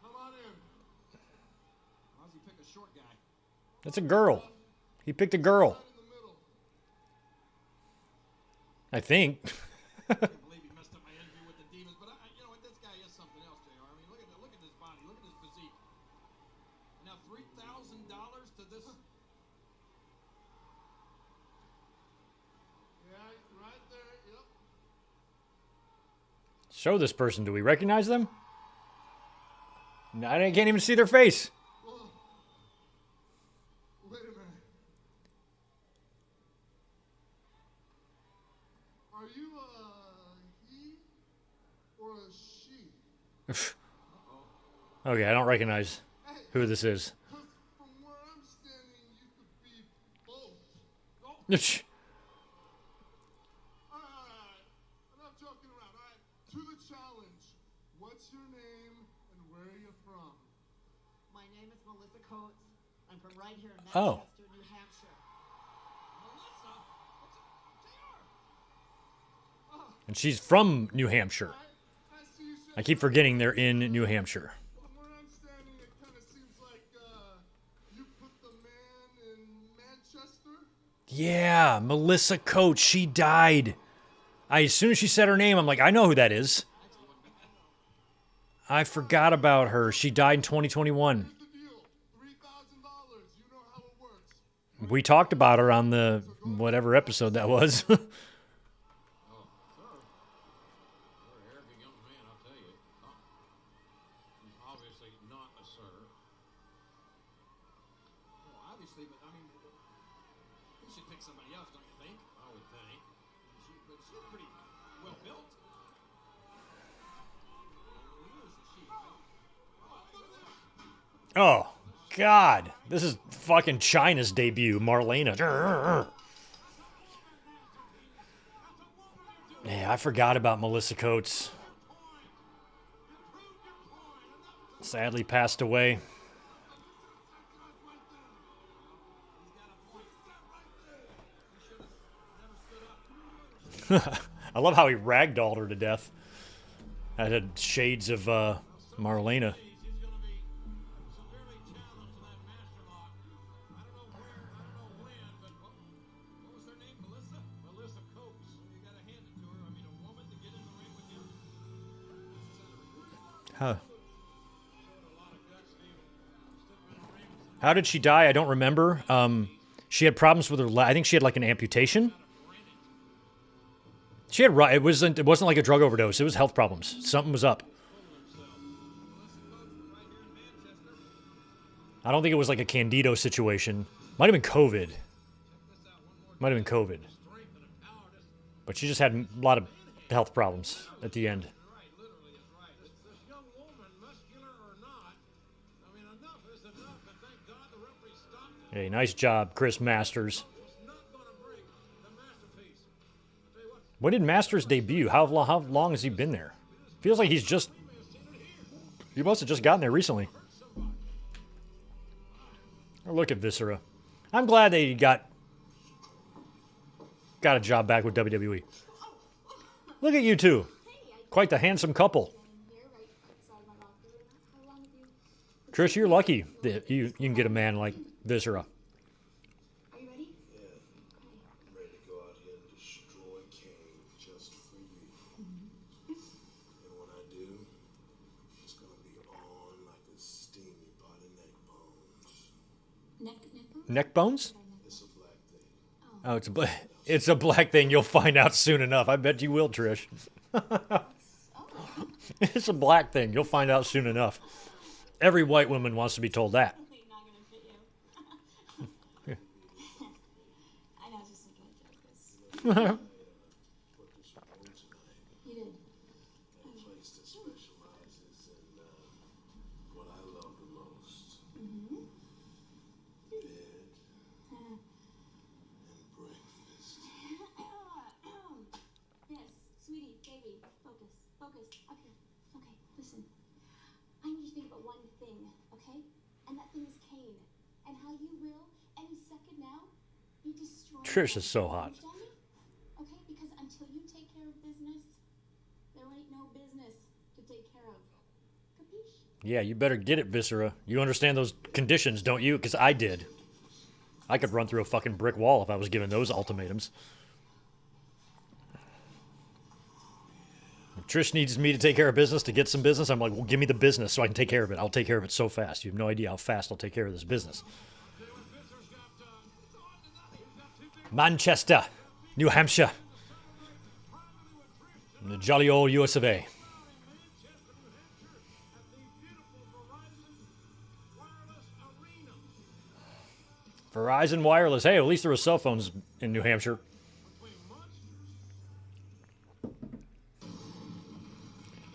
[SPEAKER 3] Come on in. Why does he pick a short guy?
[SPEAKER 1] That's a girl. He picked a girl.
[SPEAKER 3] Right in the middle.
[SPEAKER 1] I think.
[SPEAKER 3] I can't believe he messed up my interview with the Divas, but you know what? This guy is something else, JR. I mean, look at his body, look at his physique. Now $3,000 to this. Yeah, right there. Yep.
[SPEAKER 1] Show this person. Do we recognize them? No, I can't even see their face.
[SPEAKER 5] Whoa. Wait a minute. Are you a he or a she?
[SPEAKER 1] Okay, I don't recognize who this is.
[SPEAKER 5] Because from where I'm standing, you could be both. Alright. Enough joking around, alright? To the challenge. What's your name and where are you from?
[SPEAKER 4] My name is Melissa Coates. I'm from right here in
[SPEAKER 1] Oh.
[SPEAKER 4] Manchester, New Hampshire.
[SPEAKER 3] Melissa? What's up?
[SPEAKER 1] And she's from New Hampshire.
[SPEAKER 5] I see you
[SPEAKER 1] I keep forgetting they're in New Hampshire.
[SPEAKER 5] From where I'm standing, it kind of seems like you put the man in Manchester.
[SPEAKER 1] Yeah, Melissa Coates. She died. As soon as she said her name, I'm like, I know who that is. I forgot about her. She died in 2021.
[SPEAKER 5] Here's the deal: $3,000. You know how it works.
[SPEAKER 1] We talked about her on the whatever episode that was.
[SPEAKER 3] You're an arrogant young man, I'll tell you. He's obviously not a sir. Well, obviously, but I mean, we should pick somebody else, don't you think? I would think. But she's pretty well built.
[SPEAKER 1] Oh, God. This is fucking China's debut, Marlena. Yeah, I forgot about Melissa Coates. Sadly passed away. I love how he ragdolled her to death. That had shades of Marlena.
[SPEAKER 3] He's going to be severely challenged in that master lock. I don't know when, but what was her name? Melissa? Melissa Coates. You got to hand it to her. I mean, a woman to get in the ring with him.
[SPEAKER 1] Huh. How did she die? I don't remember. She had problems with her leg. I think she had like an amputation. She had it wasn't like a drug overdose. It was health problems. Something was up. I don't think it was like a Candido situation. Might have been COVID. Might have been COVID. But she just had a lot of health problems at the end.
[SPEAKER 3] Right, literally is right. This young woman, muscular or not, I mean, enough is enough, and thank God the referee stopped it.
[SPEAKER 1] Hey, nice job, Chris Masters.
[SPEAKER 3] It's not going to break the masterpiece. I'll tell you what,
[SPEAKER 1] When did Masters debut? How long has he been there? Feels like he's just... He must have just gotten there recently. Oh, look at Viscera. I'm glad they got a job back with WWE. Look at you two. Quite the handsome couple. Trish, you're lucky that you can get a man like Viscera.
[SPEAKER 6] Are you ready?
[SPEAKER 5] I'm ready to go out here and destroy Kane just for you. And when I do, it's gonna be on like a steamy pot of neck bones.
[SPEAKER 1] Neck bones?
[SPEAKER 5] It's a black thing.
[SPEAKER 1] Oh, it's a black thing. You'll find out soon enough. I bet you will, Trish. It's a black thing. You'll find out soon enough. Every white woman wants to be told that.
[SPEAKER 6] Definitely not gonna fit you. I know, I was just thinking a joke.
[SPEAKER 5] Put this on tonight.
[SPEAKER 6] You did.
[SPEAKER 5] A place that specializes in what I love the most. Bed and breakfast.
[SPEAKER 6] Yes, sweetie, baby, focus, up here. Okay, listen. I need you to think about one thing, okay? And that thing is Kane. And how you will, any second now, be destroyed.
[SPEAKER 1] Trish is so hot.
[SPEAKER 6] Understand me? Okay, because until you take care of business, there ain't no business to take care of. Capiche?
[SPEAKER 1] Yeah, you better get it, Viscera. You understand those conditions, don't you? Because I did. I could run through a fucking brick wall if I was given those ultimatums. If Trish needs me to take care of business to get some business, I'm like, well, give me the business so I can take care of it. I'll take care of it so fast. You have no idea how fast I'll take care of this business. Manchester, New Hampshire. The jolly old US of A. Verizon Wireless. Hey, at least there were cell phones in New Hampshire.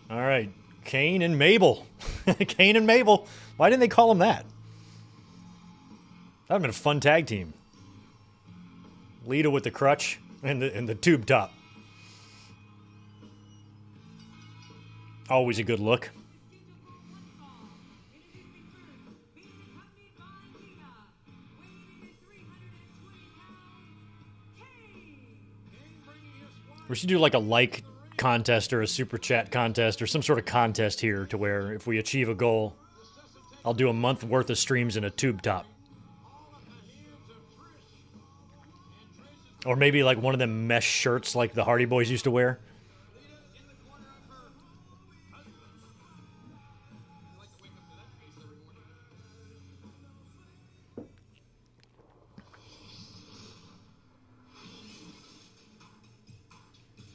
[SPEAKER 1] All right. Kane and Mabel. Kane and Mabel. Why didn't they call him that? That would have been a fun tag team. Lita with the crutch and the tube top. Always a good look. We should do like a like contest or a super chat contest or some sort of contest here to where if we achieve a goal, I'll do a month worth of streams in a tube top. Or maybe like one of them mesh shirts like the Hardy Boys used to wear.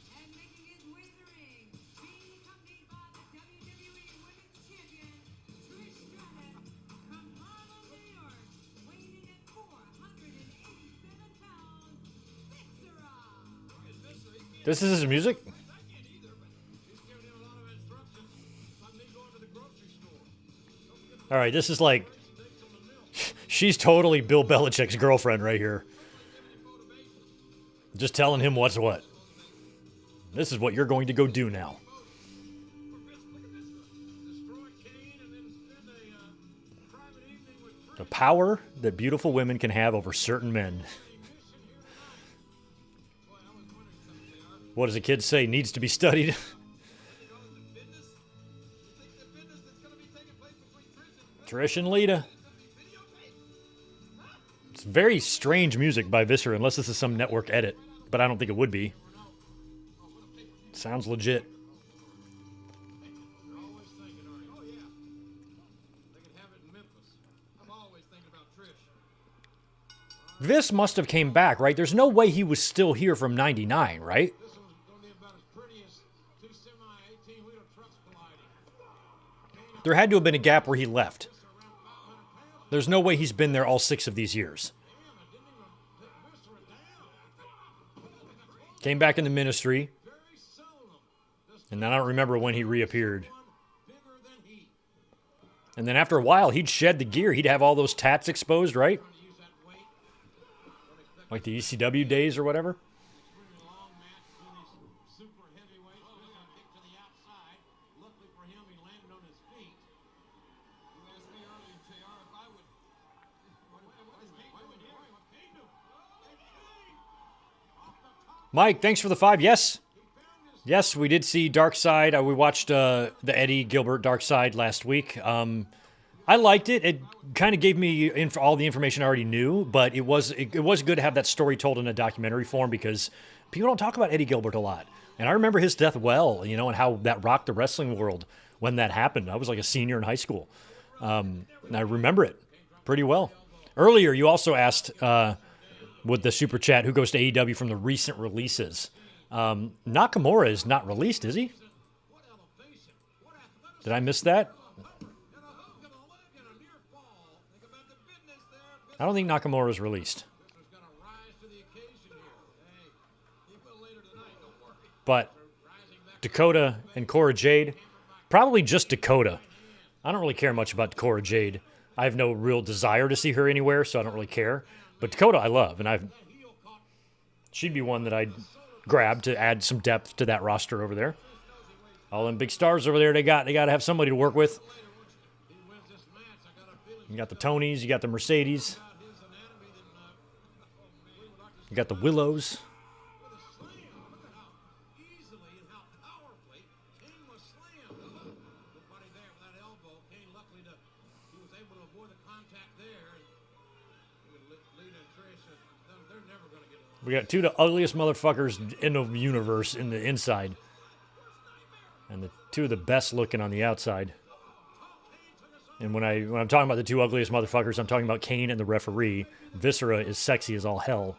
[SPEAKER 7] And making his way to the ring, being accompanied by the WWE Women's Champion, Trish Stratus, from Harlem, New York, weighing in at 487 pounds, Viscera.
[SPEAKER 1] This is his music? All right, this is like... She's totally Bill Belichick's girlfriend right here. Just telling him what's what. This is what you're going to go do now. The power that beautiful women can have over certain men. What does a kid say? Needs to be studied. Trish and Lita. It's very strange music by Viscera, unless this is some network edit. But I don't think it would be. Sounds legit. Vis must have came back, right? There's no way he was still here from 99, right? There had to have been a gap where he left. There's no way he's been there all 6 of these years. Came back in the ministry. And then I don't remember when he reappeared. And then after a while, he'd shed the gear. He'd have all those tats exposed, right? Like the ECW days or whatever. Mike, thanks for the 5. Yes. Yes, we did see Dark Side. We watched the Eddie Gilbert Dark Side last week. I liked it. It kind of gave me all the information I already knew, but it was good to have that story told in a documentary form because people don't talk about Eddie Gilbert a lot. And I remember his death well, you know, and how that rocked the wrestling world when that happened. I was like a senior in high school. And I remember it pretty well. Earlier, you also asked... with the super chat, who goes to AEW from the recent releases. Nakamura is not released, is he? Did I miss that? I don't think Nakamura is released. But Dakota and Cora Jade, probably just Dakota. I don't really care much about Cora Jade. I have no real desire to see her anywhere, so I don't really care. But Dakota I love, and she'd be one that I'd grab to add some depth to that roster over there. All them big stars over there, they got to have somebody to work with. You got the Tonys, you got the Mercedes. You got the Willows. We got 2 of the ugliest motherfuckers in the universe in the inside. And the 2 of the best looking on the outside. And when I'm talking about the 2 ugliest motherfuckers, I'm talking about Kane and the referee. Viscera is sexy as all hell.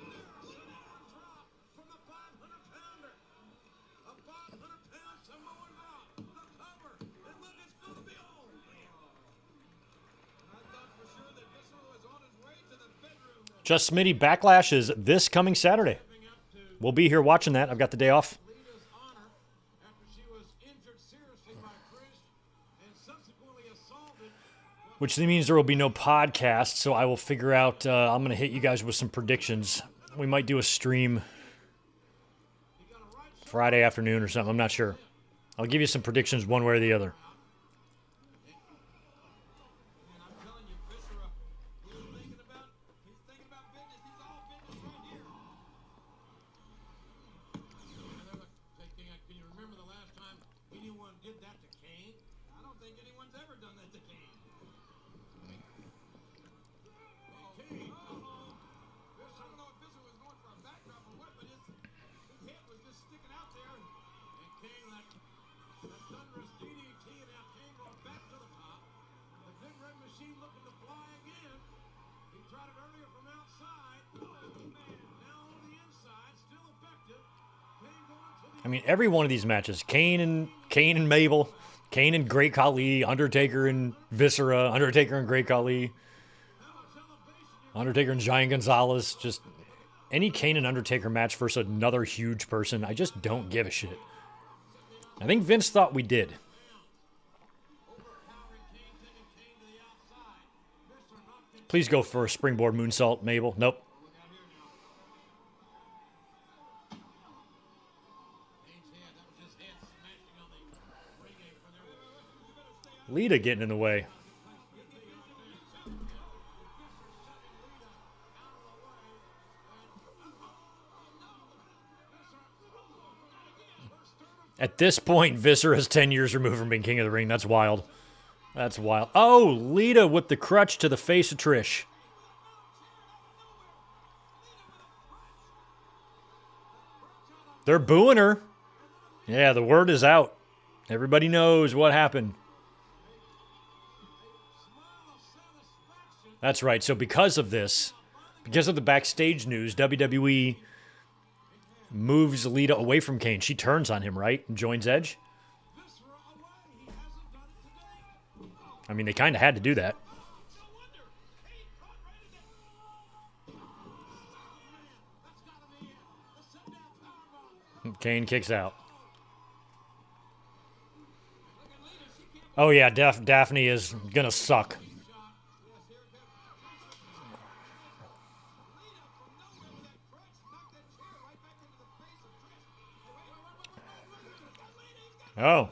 [SPEAKER 1] Just Smitty, Backlash is this coming Saturday. We'll be here watching that. I've got the day off.
[SPEAKER 3] Lita's honor after she was injured seriously by Chris and subsequently assaulted.
[SPEAKER 1] Which means there will be no podcast, so I will figure out. I'm going to hit you guys with some predictions. We might do a stream Friday afternoon or something. I'm not sure. I'll give you some predictions one way or the other.
[SPEAKER 3] And I'm telling you, Viscera, he's thinking about business. He's all business right here. Can you remember the last time anyone did that to Kane? I don't think anyone's ever done that to Kane. Kane. I don't know if Viscera was going for a backdrop or what, but his head was just sticking out there, and Kane that thunderous DDT, and now Kane going back to the top. The big red machine looking to fly again. He tried it earlier from outside. Oh man! Now on the inside, still effective. Kane going to the.
[SPEAKER 1] I mean, every one of these matches, Kane and Mabel, Kane and Great Khali, Undertaker and Viscera, Undertaker and Great Khali, Undertaker and Giant Gonzalez, just any Kane and Undertaker match versus another huge person, I just don't give a shit. I think Vince thought we did. Please go for a springboard moonsault, Mabel. Nope. Lita getting in the way. At this point, Viscera's 10 years removed from being King of the Ring. That's wild. That's wild. Oh, Lita with the crutch to the face of Trish. They're booing her. Yeah, the word is out. Everybody knows what happened. That's right. So because of this, because of the backstage news, WWE moves Lita away from Kane. She turns on him, right? And joins Edge. I mean, they kind of had to do that. Kane kicks out. Oh, yeah, Daphne is going to suck. Oh.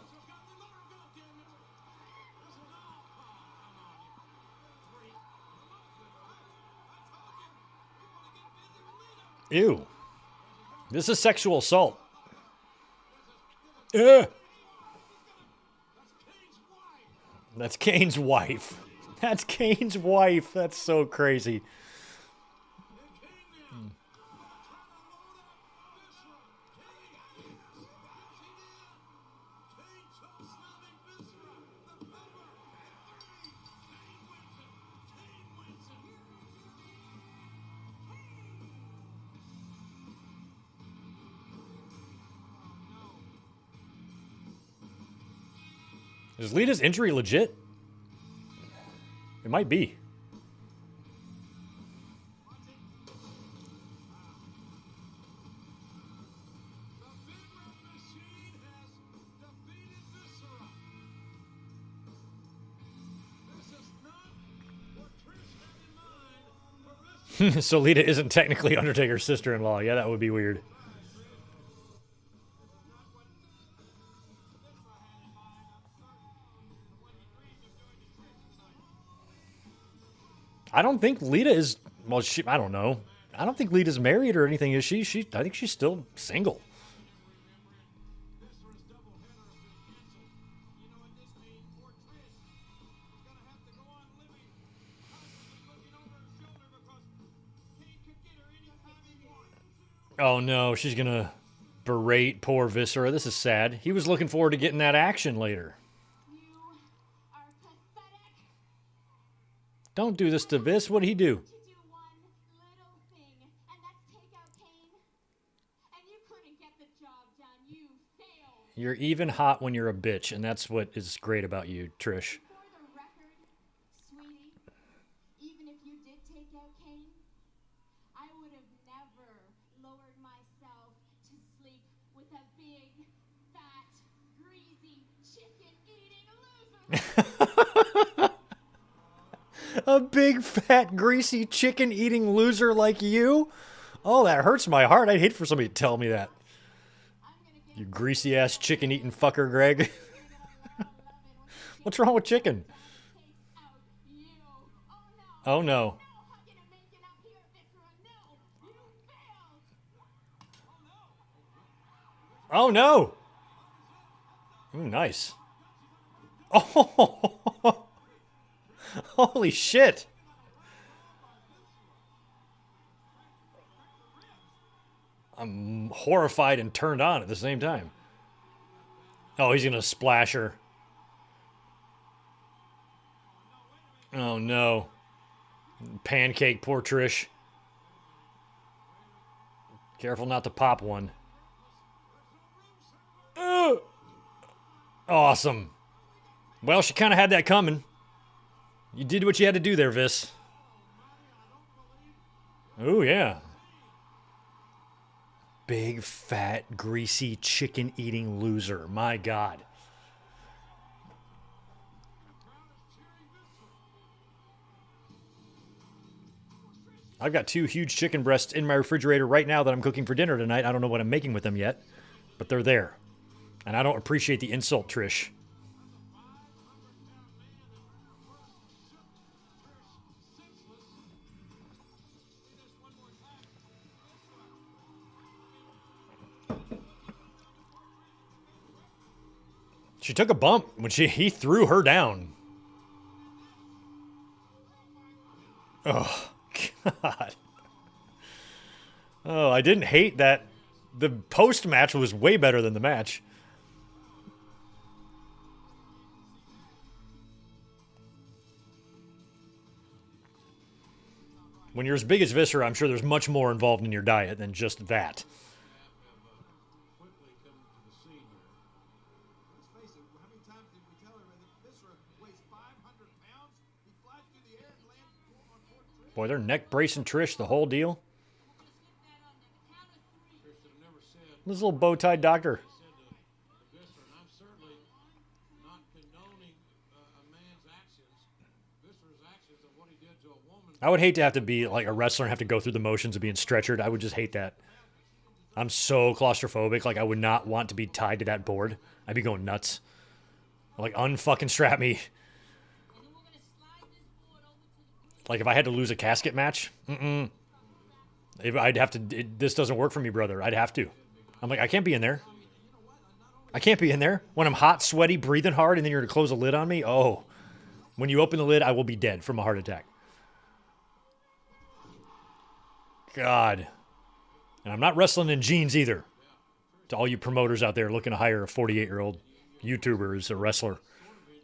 [SPEAKER 1] Ew. This is sexual assault. Ugh. That's Kane's wife. That's Kane's wife. That's so crazy. Is Lita's injury legit? It might be. So Lita isn't technically Undertaker's sister-in-law. Yeah, that would be weird. I don't think Lita is, well, I don't know. I don't think Lita's married or anything, is she? I think she's still single. Oh no, she's gonna berate poor Viscera. This is sad. He was looking forward to getting that action later. Don't do this to Vis. What'd he do? You're even hot when you're a bitch, and that's what is great about you, Trish.
[SPEAKER 6] For the record, sweetie, even if you did take out Kane,
[SPEAKER 1] A big, fat, greasy, chicken-eating loser like you? Oh, that hurts my heart. I'd hate for somebody to tell me that. You greasy-ass, chicken-eating fucker, Greg. What's wrong with chicken? Oh, no. Oh, no. Ooh, nice. Oh, holy shit. I'm horrified and turned on at the same time. Oh, he's going to splash her. Oh, no. Pancake, poor Trish. Careful not to pop one. Awesome. Well, she kind of had that coming. You did what you had to do there, Vis. Oh, yeah. Big, fat, greasy, chicken-eating loser. My God. I've got 2 huge chicken breasts in my refrigerator right now that I'm cooking for dinner tonight. I don't know what I'm making with them yet, but they're there. And I don't appreciate the insult, Trish. She took a bump when he threw her down. Oh, God. Oh, I didn't hate that. The post-match was way better than the match. When you're as big as Viscera, I'm sure there's much more involved in your diet than just that. Boy, they're neck bracing Trish the whole deal. This little bow-tied doctor. I would hate to have to be like a wrestler and have to go through the motions of being stretchered. I would just hate that. I'm so claustrophobic. Like, I would not want to be tied to that board. I'd be going nuts. Like, unfucking strap me. Like, if I had to lose a casket match, I'd have to, this doesn't work for me, brother. I'd have to. I'm like, I can't be in there. I can't be in there. When I'm hot, sweaty, breathing hard, and then you're going to close a lid on me? Oh. When you open the lid, I will be dead from a heart attack. God. And I'm not wrestling in jeans either. To all you promoters out there looking to hire a 48-year-old YouTuber as a wrestler.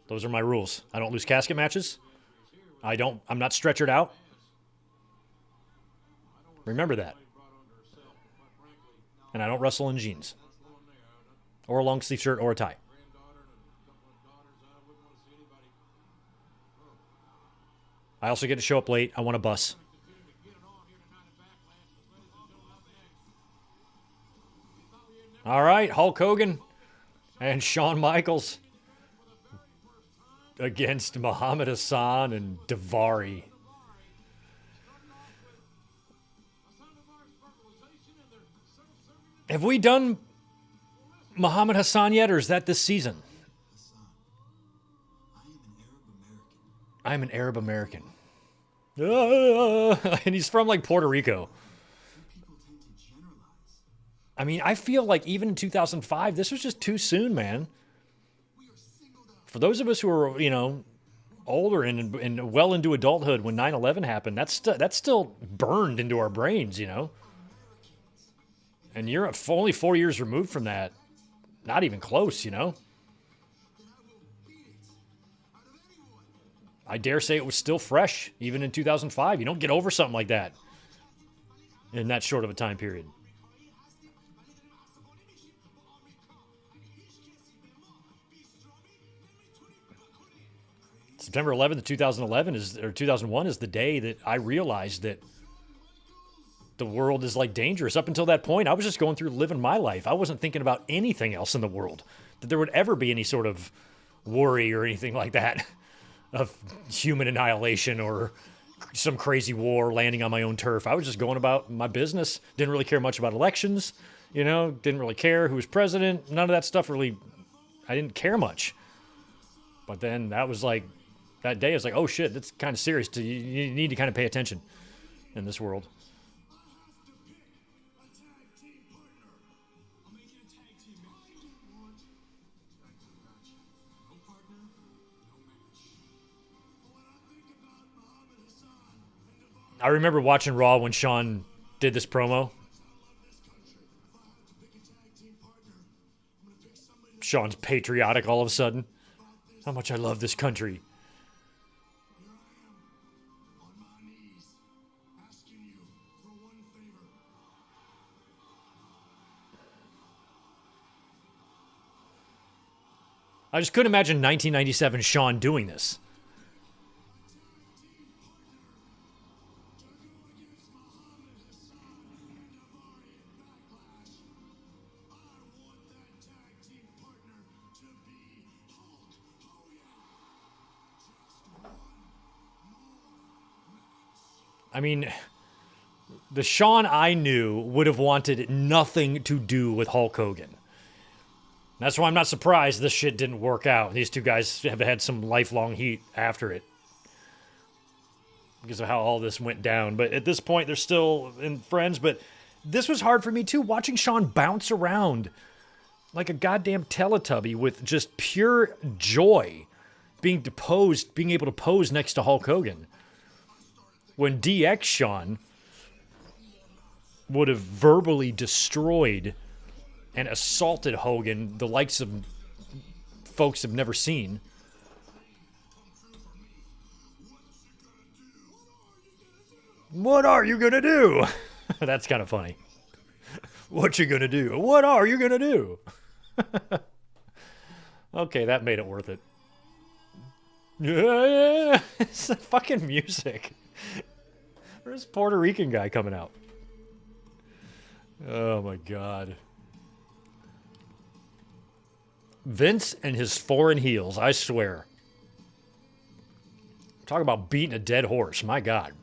[SPEAKER 1] Those are my rules. I don't lose casket matches. I'm not stretchered out. Remember that. And I don't wrestle in jeans. Or a long sleeve shirt or a tie. I also get to show up late. I want a bus. All right, Hulk Hogan and Shawn Michaels against Muhammad Hassan and Daivari. Have we done Muhammad Hassan yet, or is that this season? I'm an Arab American. And he's from like Puerto Rico. I mean, I feel like even in 2005, this was just too soon, man. For those of us who are, you know, older and well into adulthood when 9/11 happened, that's still burned into our brains, you know. And you're only 4 years removed from that. Not even close, you know. I dare say it was still fresh, even in 2005. You don't get over something like that in that short of a time period. September 11th, 2001 is the day that I realized that the world is like dangerous. Up until that point, I was just going through living my life. I wasn't thinking about anything else in the world, that there would ever be any sort of worry or anything like that. of human annihilation or some crazy war landing on my own turf. I was just going about my business. Didn't really care much about elections, you know, didn't really care who was president. None of that stuff really, I didn't care much. But then that was like, that day I was like, oh shit, that's kind of serious. You need to kind of pay attention in this world. I remember watching Raw when Sean did this promo. Sean's patriotic all of a sudden. How much I love this country. I just couldn't imagine 1997 Sean doing this. I mean, the Sean I knew would have wanted nothing to do with Hulk Hogan. That's why I'm not surprised this shit didn't work out. These two guys have had some lifelong heat after it because of how all this went down. But at this point, they're still friends. But this was hard for me, too, watching Sean bounce around like a goddamn Teletubby with just pure joy being able to pose next to Hulk Hogan. When DX Sean would have verbally destroyed and assaulted Hogan, the likes of folks have never seen. What are you gonna do? That's kind of funny. What you gonna do? What are you gonna do? Okay, that made it worth it. Yeah, it's the fucking music. Where's this Puerto Rican guy coming out? Oh my God. Vince and his foreign heels, I swear. Talk about beating a dead horse, my God.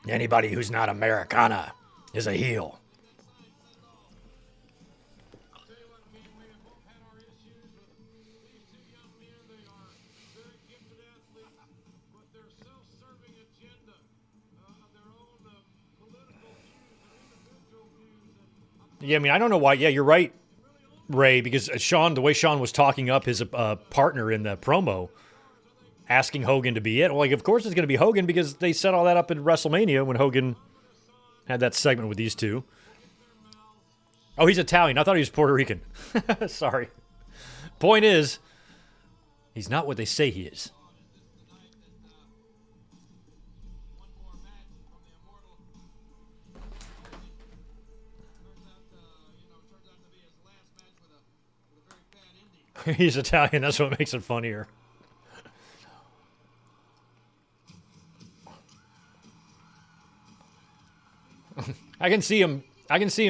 [SPEAKER 1] Anybody who's not Americana is a heel. Yeah, I mean, I don't know why. Yeah, you're right, Ray, because Sean, the way Sean was talking up his partner in the promo, asking Hogan to be it. Well, like, of course it's going to be Hogan because they set all that up in WrestleMania when Hogan had that segment with these two. Oh, he's Italian. I thought he was Puerto Rican. Sorry. Point is, he's not what they say he is. He's Italian. That's what makes it funnier. I can see him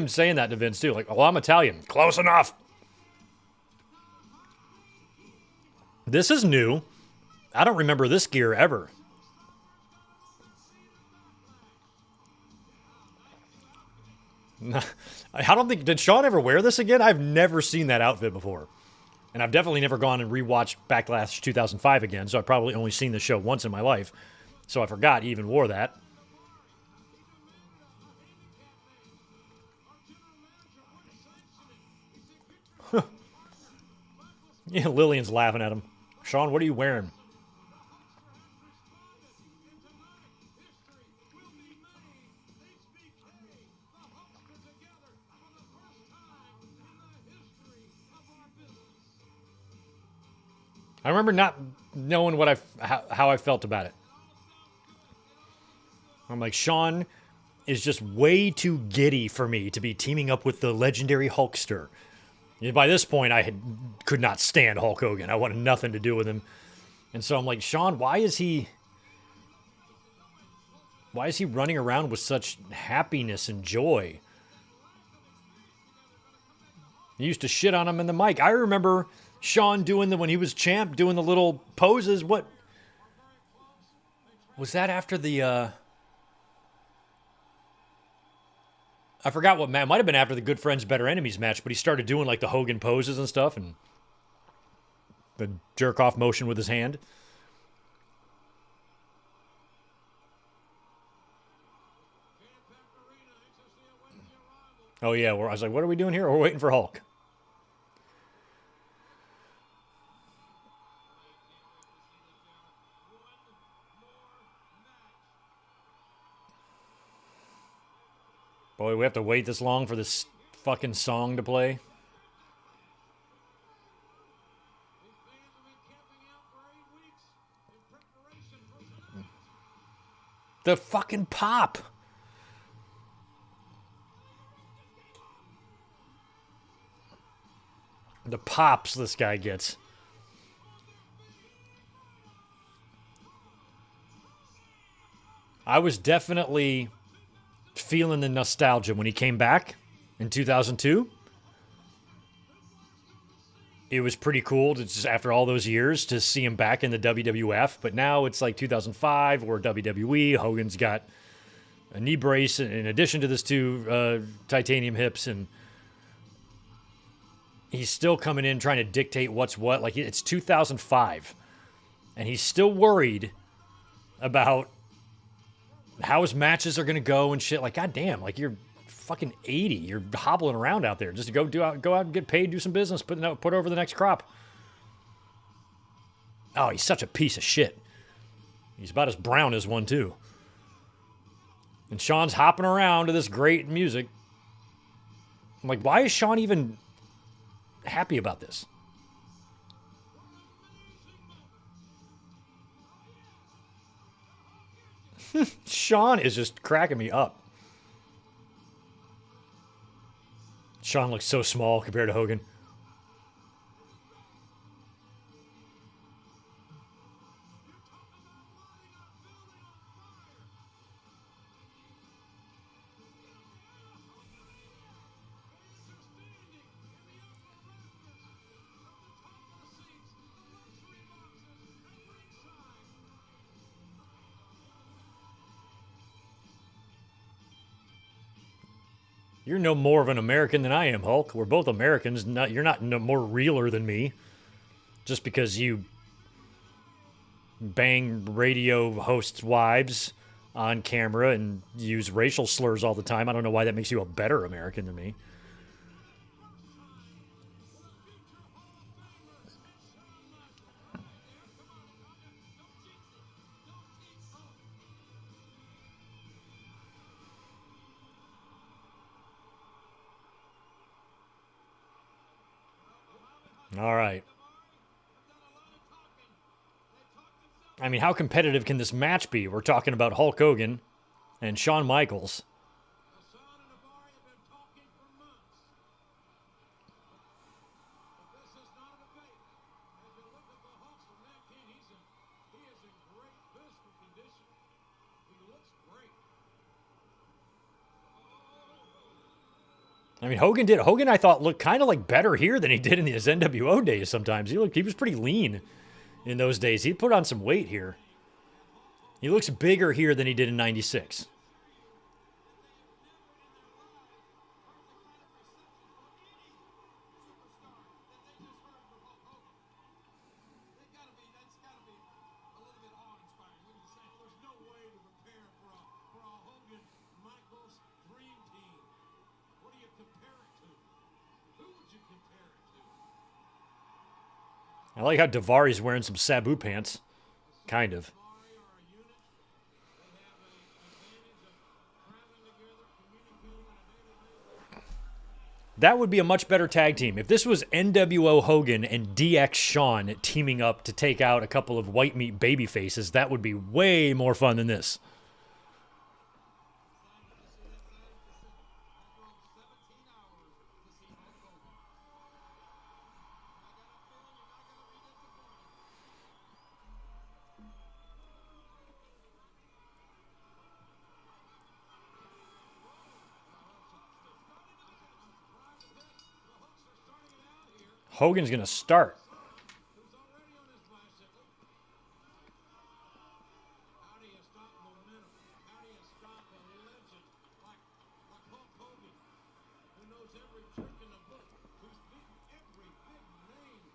[SPEAKER 1] saying that to Vince too. Like, "Oh, I'm Italian." Close enough. This is new. I don't remember this gear ever. I don't think, did Sean ever wear this again? I've never seen that outfit before. And I've definitely never gone and rewatched Backlash 2005 again, so I've probably only seen the show once in my life. So I forgot he even wore that. Yeah, Lillian's laughing at him. Sean, what are you wearing? I remember not knowing how I felt about it. I'm like, Sean is just way too giddy for me to be teaming up with the legendary Hulkster. By this point, I could not stand Hulk Hogan. I wanted nothing to do with him. And so I'm like, Sean, why is he running around with such happiness and joy? He used to shit on him in the mic. I remember Shawn doing when he was champ, doing the little poses. What was that after the? I forgot what match. It might have been after the Good Friends, Better Enemies match, but he started doing like the Hogan poses and stuff, and the jerk off motion with his hand. Oh yeah, I was like, what are we doing here? We're waiting for Hulk. Boy, we have to wait this long for this fucking song to play. The fucking pop. The pops this guy gets. I was definitely feeling the nostalgia when he came back in 2002. It was pretty cool to just, after all those years, to see him back in the WWF. But now it's like 2005 or WWE. Hogan's got a knee brace in addition to this two titanium hips, and he's still coming in trying to dictate what's what. Like, it's 2005, and he's still worried about how his matches are going to go and shit. Like, goddamn, like, you're fucking 80. You're hobbling around out there. Just go out and get paid, do some business, put over the next crop. Oh, he's such a piece of shit. He's about as brown as one, too. And Shawn's hopping around to this great music. I'm like, why is Shawn even happy about this? Shawn is just cracking me up. Shawn looks so small compared to Hogan. You're no more of an American than I am, Hulk. We're both Americans. You're not no more realer than me. Just because you bang radio hosts' wives on camera and use racial slurs all the time, I don't know why that makes you a better American than me. All right. I mean, how competitive can this match be? We're talking about Hulk Hogan and Shawn Michaels.
[SPEAKER 3] Hassan and Daivari have been talking for months. But this is not a debate. As you look at the Hulkster, man, Kane, he is in great physical condition. He looks great.
[SPEAKER 1] I mean, Hogan, I thought, looked kind of like better here than he did in his NWO days sometimes. He was pretty lean in those days. He put on some weight here. He looks bigger here than he did in 96.
[SPEAKER 3] That's gotta be a little bit awe-inspiring. What are you saying? There's no way to prepare for a Hogan Michaels dream team. What do you compare it to? Who would you compare it to?
[SPEAKER 1] I like how Daivari's wearing some Sabu pants. Kind of.
[SPEAKER 3] Daivari are a unit. They have an advantage of traveling together, communicating on a daily basis.
[SPEAKER 1] That would be a much better tag team. If this was NWO Hogan and DX Shawn teaming up to take out a couple of white meat baby faces, that would be way more fun than this. Hogan's going to start.
[SPEAKER 3] who's already on his bicycle. How do you stop momentum? How do you stop a legend like Hulk Hogan, who knows every trick in the book, who's beaten every big name?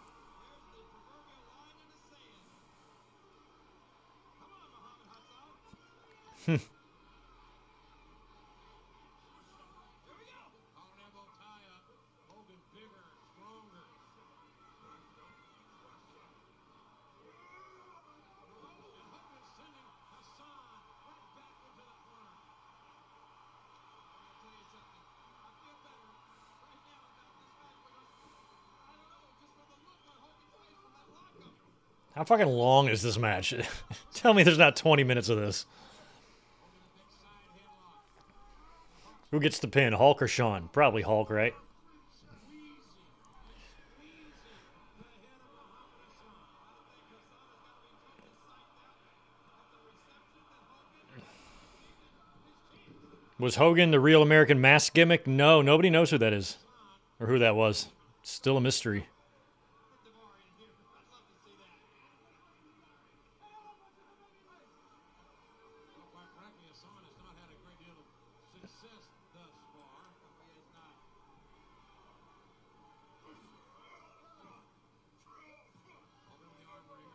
[SPEAKER 3] There's the proverbial line in the sand. Come on, Muhammad Hassan. Here we go. Collar and elbow tie up. Hogan bigger, stronger. And Hogan sending Hassan right back into the corner. I'll tell you something. I feel better right now about this match because I don't know, just from the look on Hogan's face from that lockup.
[SPEAKER 1] How fucking long is this match? Tell me there's not 20 minutes of this. Who gets the pin, Hulk or Shawn? Probably Hulk, right? Was Hogan the real American mask gimmick? No, nobody knows who that is. Or who that was. Still a mystery.
[SPEAKER 3] Quite frankly, Hassan has not had a great deal of success thus far. He has not. Over in the armory.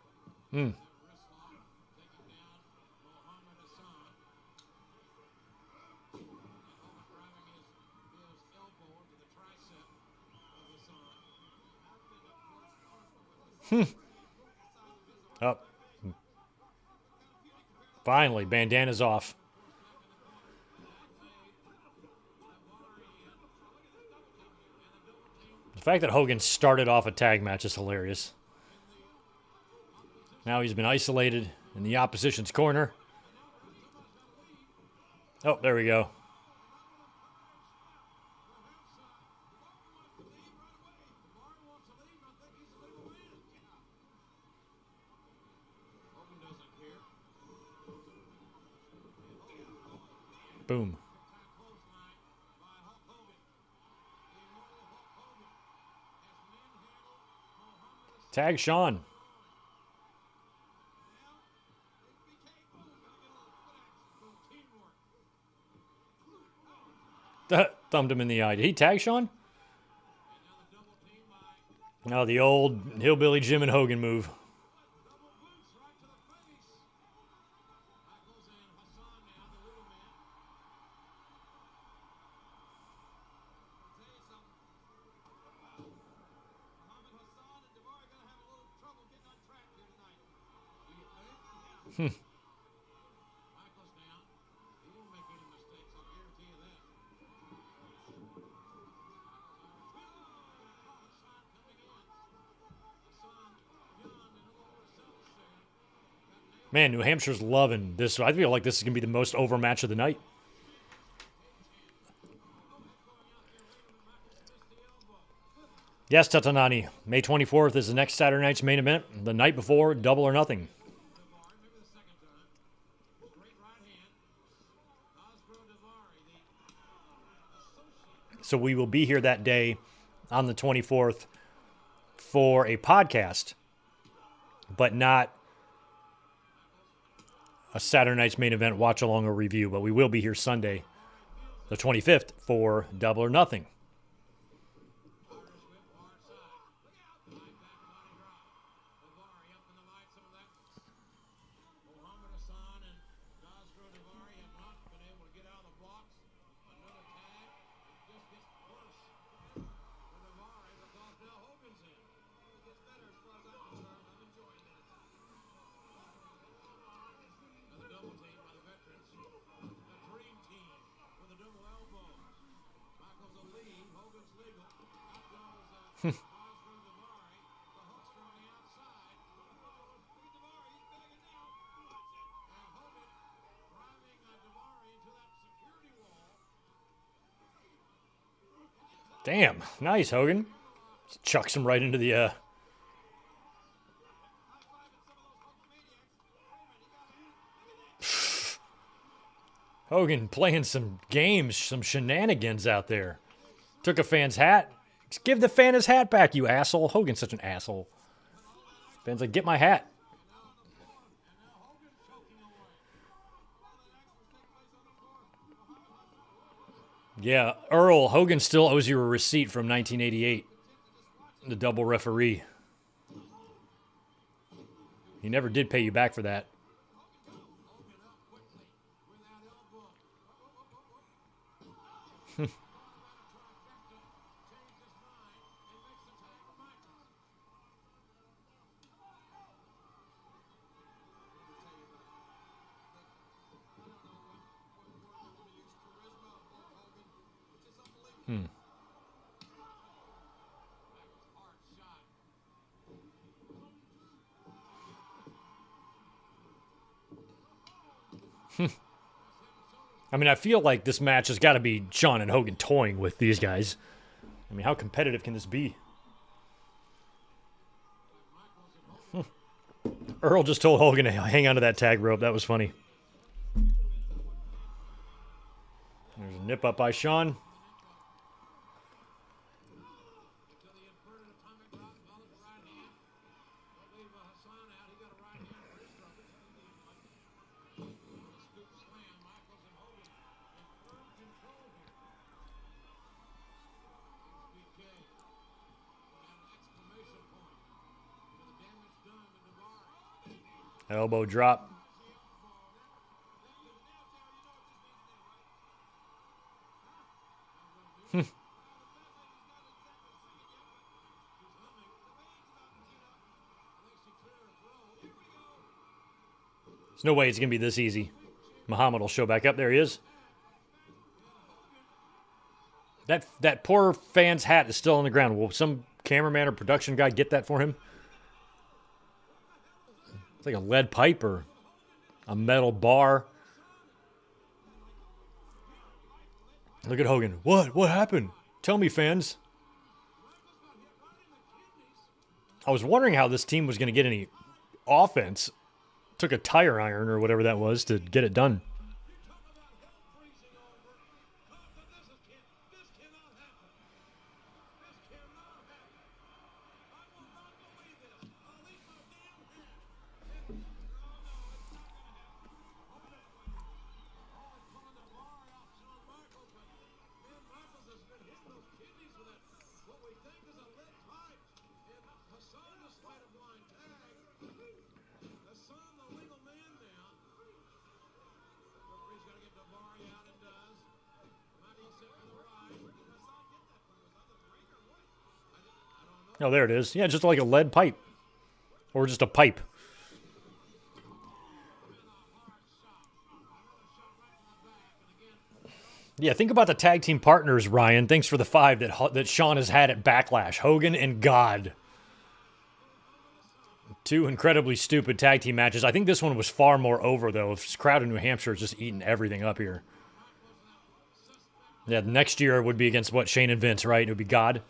[SPEAKER 1] Hmm.
[SPEAKER 3] Wrist lock. Taking down Muhammad Hassan. And Hogan driving his elbow into the tricep of Hassan.
[SPEAKER 1] Up. Finally, bandana's off. The fact that Hogan started off a tag match is hilarious. Now he's been isolated in the opposition's corner. Oh, there we go.
[SPEAKER 3] Hogan doesn't care.
[SPEAKER 1] Boom.
[SPEAKER 3] Clothesline by Hulk Hogan. Immortal Hulk Hogan has manhandled Muhammad Hassan.
[SPEAKER 1] Tag Shawn. Thumbed him in the eye. Did he tag Shawn? No, the old hillbilly Jim and Hogan move.
[SPEAKER 3] Muhammad Hassan and Daivari gonna have a little trouble getting on track here tonight. Do you think? Michael's down. He won't make any mistakes, I'll guarantee you that. Hassan coming in. Hassan yawned and a little overzealous there.
[SPEAKER 1] Man, New Hampshire's loving this. I feel like this is going to be the most over match of the night. Yes, Tatanani. May 24th is the next Saturday night's main event. The night before, Double or Nothing.
[SPEAKER 3] Maybe the second time. Straight right hand. Osbro Daivari, the associate.
[SPEAKER 1] So we will be here that day on the 24th for a podcast, but not a Saturday night's main event watch along or review. But we will be here Sunday, the 25th, for Double or Nothing.
[SPEAKER 3] Irish whip, hard side. Look out! High back body drop. Daivari up in the lights of that. Muhammad Hassan and Osbro Daivari have not been able to get out of the blocks. Another tag. It just gets worse for Daivari because now Hogan's in. It gets better as far as I'm concerned. I'm enjoying this. Another double team by the veterans. The dream team with a double elbow. Michael's a lead. Hogan's legal. Out goes Osbro Daivari. The hook's from the outside. Look at Daivari. He's bagging down. Watch it. And Hogan driving Daivari into that security wall.
[SPEAKER 1] Damn, nice, Hogan. Just chucks him right into the
[SPEAKER 3] High-fiving some of those Hulkamaniacs.
[SPEAKER 1] Hogan playing some games, some shenanigans out there. Took a fan's hat, Just give the fan his hat back, you asshole. Hogan's such an asshole. Fan's like, get my hat. Yeah, Earl, Hogan still owes you a receipt from 1988. The double referee. He never did pay you back for that. I mean, I feel like this match has got to be Shawn and Hogan toying with these guys. I mean, how competitive can this be? Earl just told Hogan to hang onto that tag rope. That was funny. There's a nip up by Shawn. Elbow drop. There's no way it's going to be this easy. Muhammad will show back up. There he is. That poor fan's hat is still on the ground. Will some cameraman or production guy get that for him? It's like a lead pipe or a metal bar. Look at Hogan. What? What happened? Tell me, fans. I was wondering how this team was going to get any offense. Took a tire iron or whatever that was to get it done. Oh, there it is. Yeah, just like a lead pipe. Or just a pipe. Yeah, think about the tag team partners, Ryan. Thanks for the 5 that Shawn has had at Backlash. Hogan and God. 2 incredibly stupid tag team matches. I think this one was far more over, though. This crowd in New Hampshire is just eating everything up here. Yeah, next year would be against, what, Shane and Vince, right? It would be God.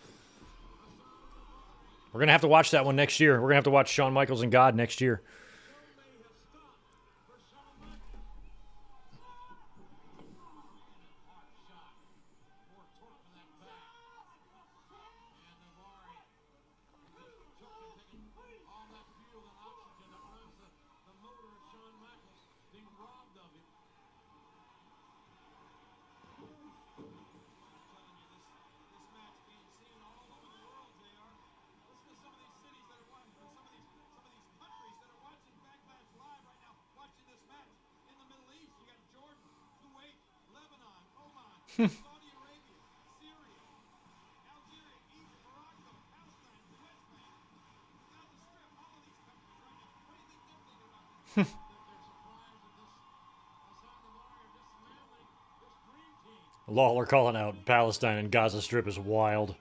[SPEAKER 1] We're going to have to watch that one next year. We're going to have to watch Shawn Michaels and God next year.
[SPEAKER 3] Saudi Arabia, Syria, Algeria, Egypt, Morocco, Palestine, the West Bank, Gaza Strip, all of these countries right now. What do you think they're thinking about this? They're surprised that this Hassan Daivari are dismantling this dream team.
[SPEAKER 1] Lawler calling out Palestine and Gaza Strip is wild.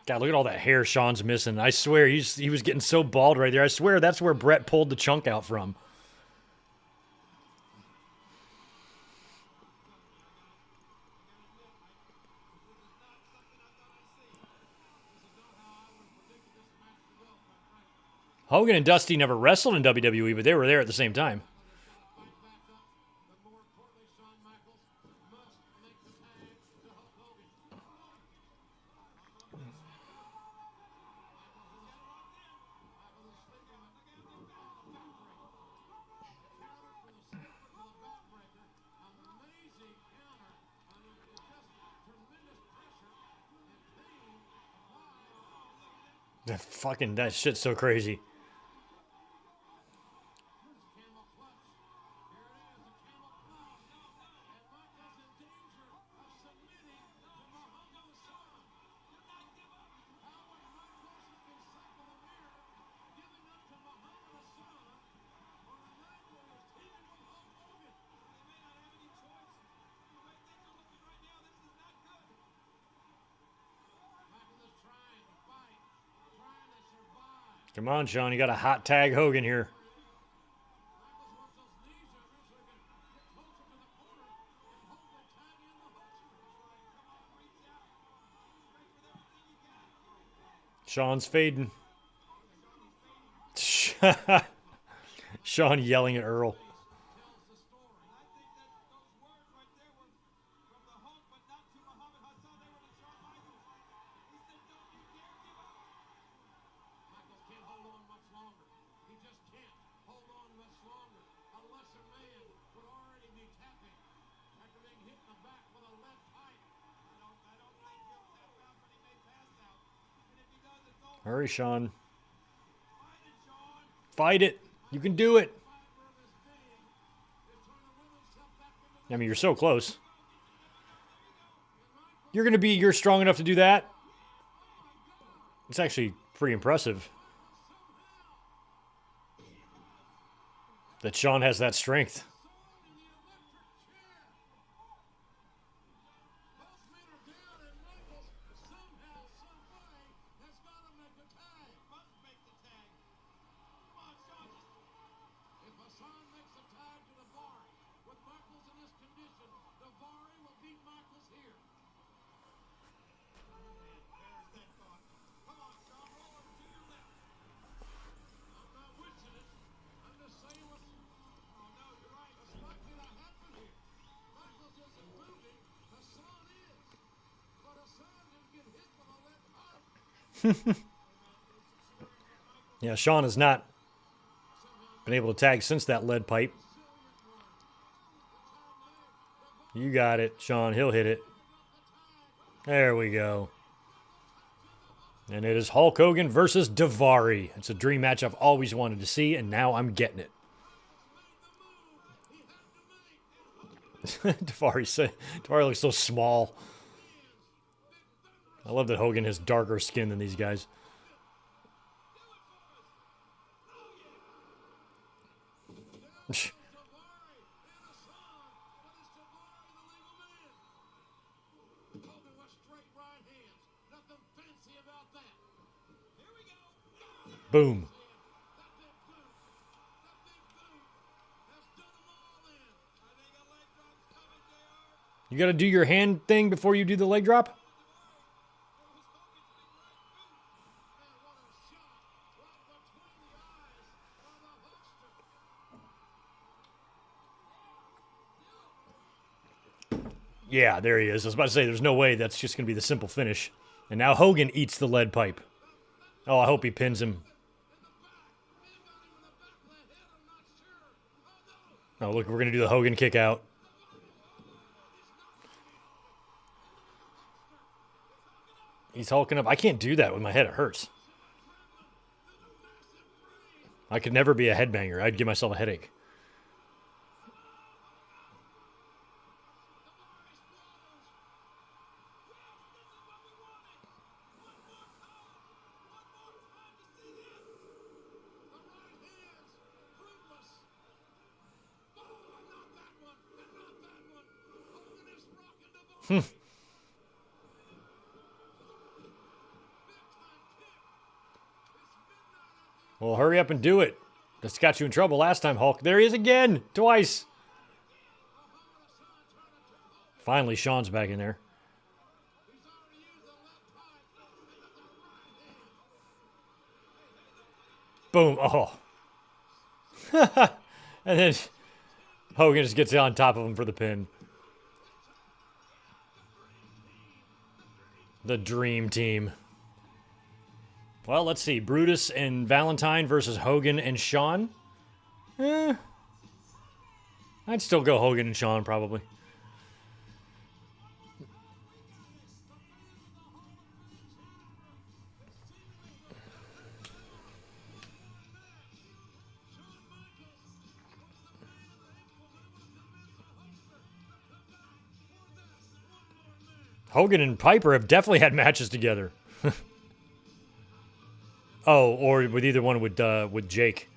[SPEAKER 1] God, look at all that hair Shawn's missing. I swear, he was getting so bald right there. I swear that's where Brett pulled the chunk out from. Hogan and Dusty never wrestled in WWE, but they were there at the same time. That shit's so crazy. Come on, Sean. You got a hot tag Hogan here. Sean's fading. Sean yelling at Earl. Hurry, Sean. Fight it. You can do it. I mean, you're so close. You're strong enough to do that. It's actually pretty impressive that Sean has that strength. Yeah, Sean has not been able to tag since that lead pipe. You got it, Sean. He'll hit it. There we go. And it is Hulk Hogan versus Daivari. It's a dream match I've always wanted to see, and now I'm getting it. Daivari looks so small. I love that Hogan has darker skin than these guys. Boom. You got to do your hand thing before you do the leg drop? Yeah, there he is. I was about to say, there's no way that's just going to be the simple finish. And now Hogan eats the lead pipe. Oh, I hope he pins him. Oh, look, we're going to do the Hogan kick out. He's hulking up. I can't do that with my head. It hurts. I could never be a headbanger. I'd give myself a headache. Well, hurry up and do it. This got you in trouble last time, Hulk. There he is again. Twice. Finally, Sean's back in there. Boom. Oh. And then Hogan just gets on top of him for the pin. The Dream Team. Well, let's see. Brutus and Valentine versus Hogan and Shawn. I'd still go Hogan and Shawn, probably. Hogan and Piper have definitely had matches together. Oh, or with either one with Jake.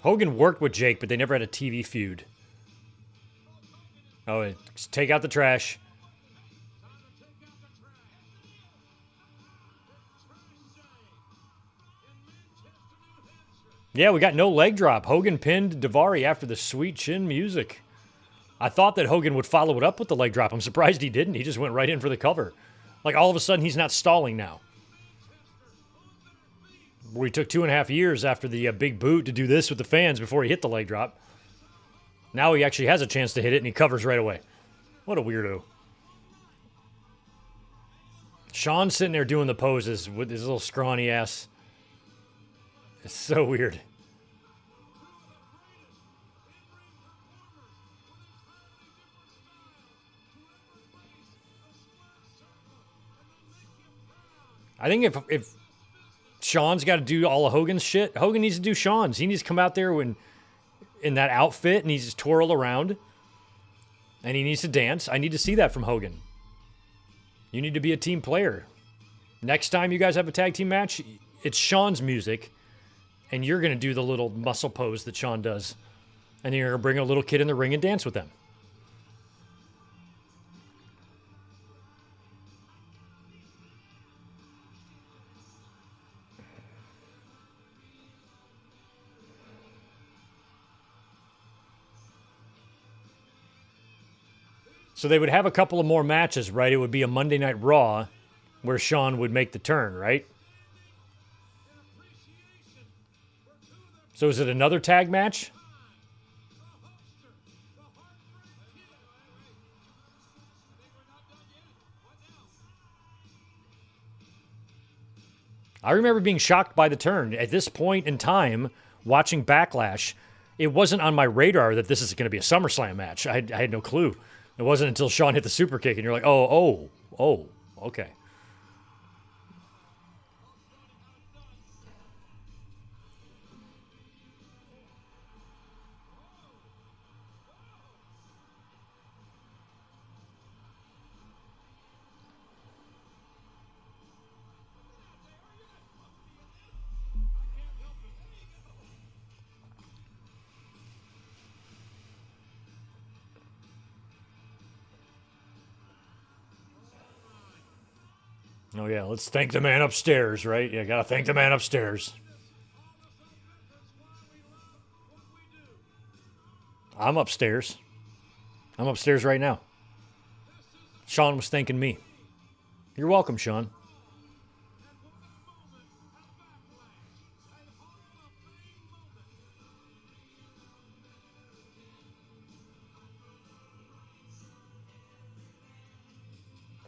[SPEAKER 1] Hogan worked with Jake, but they never had a TV feud. Oh, take out the trash. Yeah, we got no leg drop. Hogan pinned Daivari after the sweet chin music. I thought that Hogan would follow it up with the leg drop. I'm surprised he didn't. He just went right in for the cover. Like, all of a sudden, he's not stalling now. We took 2.5 years after the big boot to do this with the fans before he hit the leg drop. Now he actually has a chance to hit it, and he covers right away. What a weirdo. Shawn's sitting there doing the poses with his little scrawny ass. It's so weird. I think if Shawn's got to do all of Hogan's shit, Hogan needs to do Shawn's. He needs to come out there in that outfit and he just twirl around. And he needs to dance. I need to see that from Hogan. You need to be a team player. Next time you guys have a tag team match, it's Shawn's music. And you're going to do the little muscle pose that Shawn does. And you're going to bring a little kid in the ring and dance with them. So they would have a couple of more matches, right? It would be a Monday Night Raw where Shawn would make the turn, right? So is it another tag match? I remember being shocked by the turn. At this point in time, watching Backlash, it wasn't on my radar that this is going to be a SummerSlam match. I had no clue. It wasn't until Shawn hit the super kick and you're like, oh, okay. Oh, yeah, let's thank the man upstairs, right? Yeah, gotta thank the man upstairs. I'm upstairs. I'm upstairs right now. Shawn was thanking me. You're welcome, Shawn.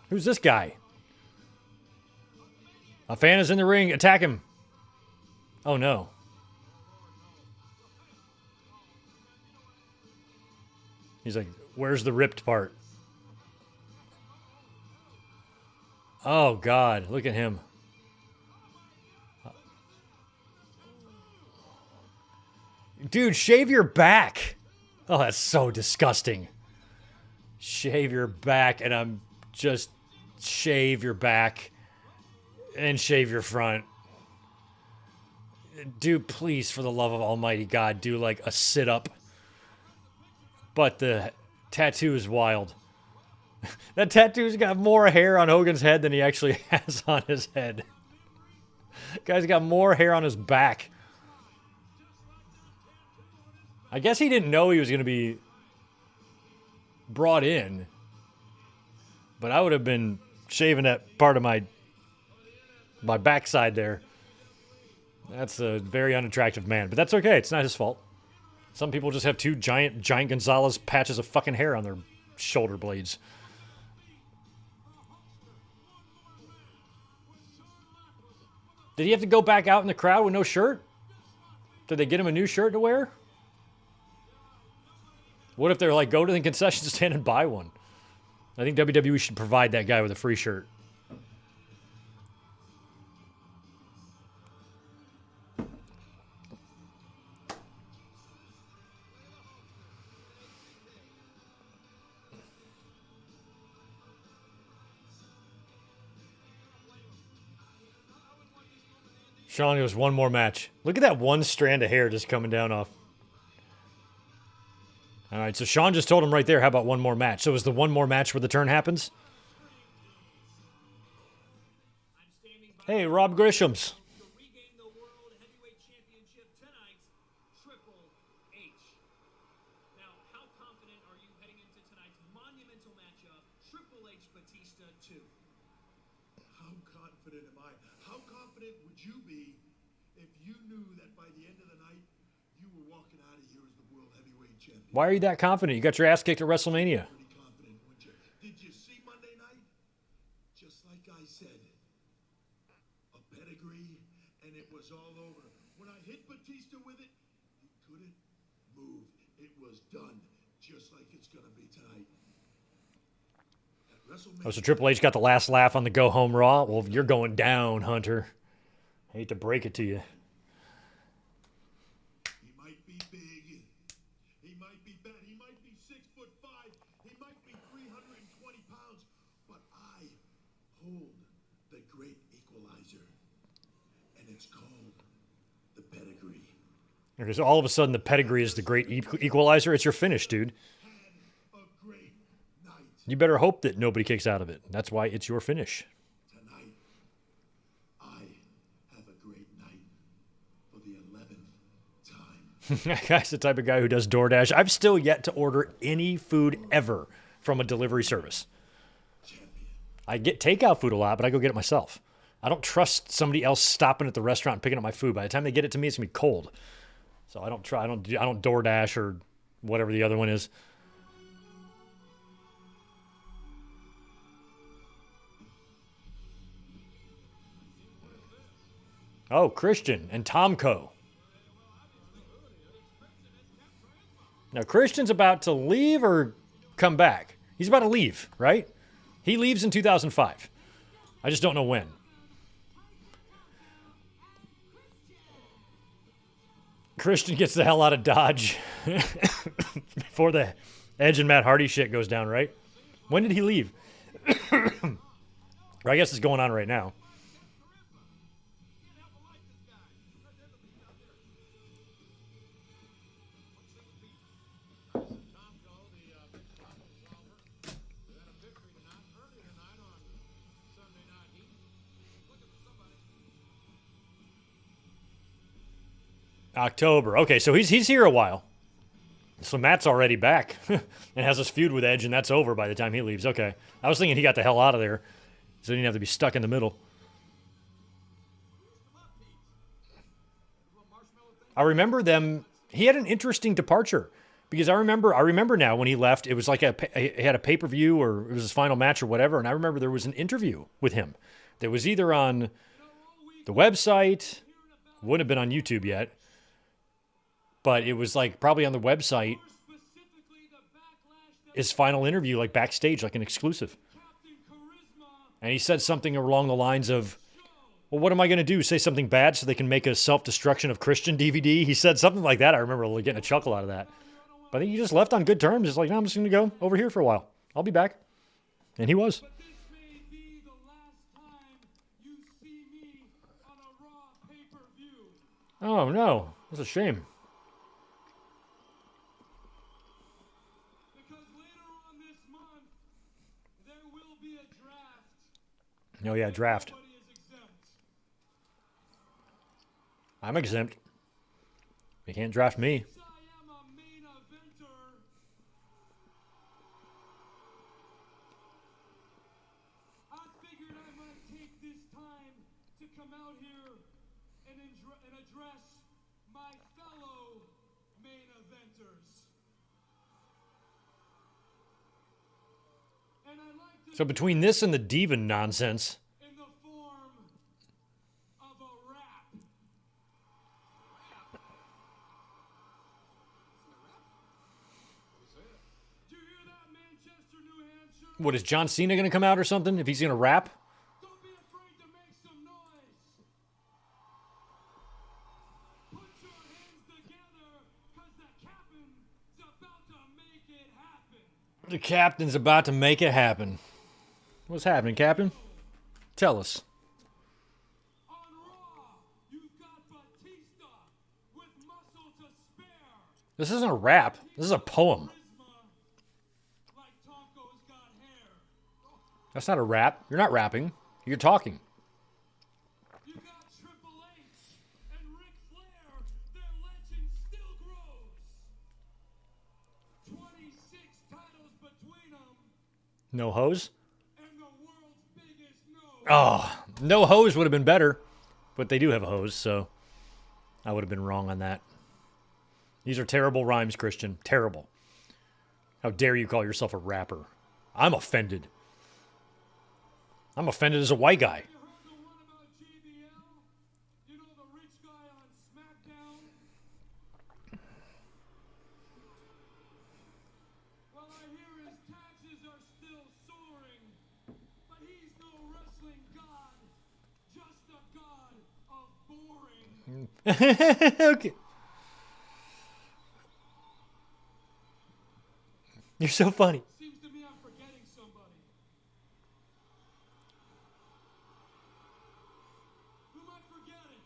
[SPEAKER 1] Who's this guy? A fan is in the ring. Attack him. Oh, no. He's like, where's the ripped part? Oh, God. Look at him. Dude, shave your back. Oh, that's so disgusting. Shave your back, and I'm just shave your back. And shave your front. Dude, please, for the love of Almighty God, do like a sit-up. But the tattoo is wild. That tattoo's got more hair on Hogan's head than he actually has on his head. Guy's got more hair on his back. I guess he didn't know he was going to be brought in. But I would have been shaving that part of my backside there. That's a very unattractive man, but that's okay. It's not his fault. Some people just have two giant Gonzalez patches of fucking hair on their shoulder blades. Did he have to go back out in the crowd with no shirt? Did they get him a new shirt to wear? What if they're like, go to the concession stand and buy one? I think WWE should provide that guy with a free shirt. Sean goes, one more match. Look at that one strand of hair just coming down off. All right, so Sean just told him right there, how about one more match? So is the one more match where the turn happens? Hey, Rob Grisham's.
[SPEAKER 3] To regain the World Heavyweight Championship tonight, Triple H. Now, how confident are you heading into tonight's monumental matchup, Triple H Batista 2?
[SPEAKER 2] How confident am I? How confident would you be if you knew that by the end of the night, you were walking out of here as the World Heavyweight Champion?
[SPEAKER 1] Why are you that confident? You got your ass kicked at WrestleMania.
[SPEAKER 2] Pretty confident, wouldn't you? Did you see Monday night? Just like I said, a pedigree, and it was all over. When I hit Batista with it, he couldn't move. It was done, just like it's gonna be tonight. At WrestleMania,
[SPEAKER 1] Oh, so Triple H got the last laugh on the Go Home Raw? Well, you're going down, Hunter. I hate to break it to you.
[SPEAKER 2] he might be big, he might be bad, he might be 6'5", he might be 320 pounds, but I hold the great equalizer, and it's called the pedigree.
[SPEAKER 1] Okay, so all of a sudden the pedigree is the great equalizer. It's your finish, dude.
[SPEAKER 2] Had a great night
[SPEAKER 1] You better hope that nobody kicks out of it. That's why it's your finish.
[SPEAKER 2] tonight. I have a great night for the 11th time.
[SPEAKER 1] That guy's the type of guy who does DoorDash. I've still yet to order any food ever from a delivery service.
[SPEAKER 2] Champion.
[SPEAKER 1] I get takeout food a lot, but I go get it myself. I don't trust somebody else stopping at the restaurant and picking up my food. By the time they get it to me, it's gonna be cold. So I don't DoorDash or whatever the other one is. Oh, Christian and Tomko. Now, Christian's about to leave or come back? He's about to leave, right? He leaves in 2005. I just don't know when. Christian gets the hell out of Dodge before the Edge and Matt Hardy shit goes down, right? When did he leave? Or I guess it's going on right now. October. Okay, so he's here a while. So Matt's already back and has this feud with Edge, and that's over by the time he leaves. Okay. I was thinking he got the hell out of there, so he didn't have to be stuck in the middle. I remember them. He had an interesting departure because I remember now when he left, it was like he had a pay-per-view or it was his final match or whatever, and I remember there was an interview with him that was either on the website, wouldn't have been on YouTube yet, but it was like probably on the website, his final interview, like backstage, like an exclusive. And he said something along the lines of, well, what am I going to do? Say something bad so they can make a self-destruction of Christian DVD? He said something like that. I remember getting a chuckle out of that. But I think he just left on good terms. It's like, no, I'm just going to go over here for a while. I'll be back. And he was.
[SPEAKER 3] But this may be the last time you see me on a Raw pay-per-view.
[SPEAKER 1] Oh, no. That's a shame.
[SPEAKER 3] Because later on this month, there will be a draft.
[SPEAKER 1] Oh, yeah, draft.
[SPEAKER 3] Everybody is exempt.
[SPEAKER 1] I'm exempt. You can't draft me.
[SPEAKER 3] I am a main eventer.
[SPEAKER 1] So between this and the Diva nonsense,
[SPEAKER 3] in the form of a rap. Do you hear that, Manchester, New Hampshire?
[SPEAKER 1] what is John Cena going to come out or something? If he's going to rap?
[SPEAKER 3] Don't be afraid to make some noise. Put your hands together, cause the captain's about to make it happen.
[SPEAKER 1] The captain's about to make it happen. What's happening, Captain? Tell us.
[SPEAKER 3] On Raw, you've got Batista with muscle to spare.
[SPEAKER 1] This isn't a rap. This is a poem.
[SPEAKER 3] Charisma like Tonko's got hair.
[SPEAKER 1] That's not a rap. You're not rapping. You're talking.
[SPEAKER 3] You got Triple H and Ric Flair. Their legend still grows. 26 titles between them
[SPEAKER 1] No hose?
[SPEAKER 3] and the world's biggest nose.
[SPEAKER 1] Oh, no hose would have been better. But they do have a hose, so I would have been wrong on that. These are terrible rhymes, Christian. Terrible. How dare you call yourself a rapper? I'm offended. I'm offended as a white guy.
[SPEAKER 3] You heard the one about JBL? You know the rich guy on SmackDown? Well, I hear his taxes are still soaring, but he's no wrestling god, just a god of boring.
[SPEAKER 1] Okay. You're so funny.
[SPEAKER 3] Seems to me I'm forgetting somebody. Who am I forgetting?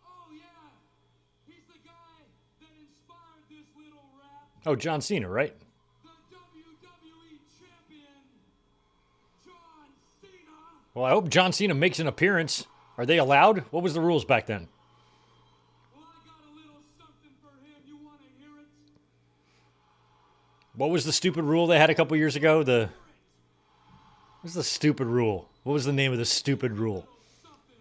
[SPEAKER 3] Oh, yeah. He's the guy that inspired this little rap.
[SPEAKER 1] Oh, John Cena, right?
[SPEAKER 3] The WWE champion, John Cena.
[SPEAKER 1] Well, I hope John Cena makes an appearance. Are they allowed? What was the rules back then?
[SPEAKER 3] Well, I got a little something for him. You want to hear it?
[SPEAKER 1] What was the stupid rule they had a couple years ago? What's the stupid rule? What was the name of the stupid rule?
[SPEAKER 3] Something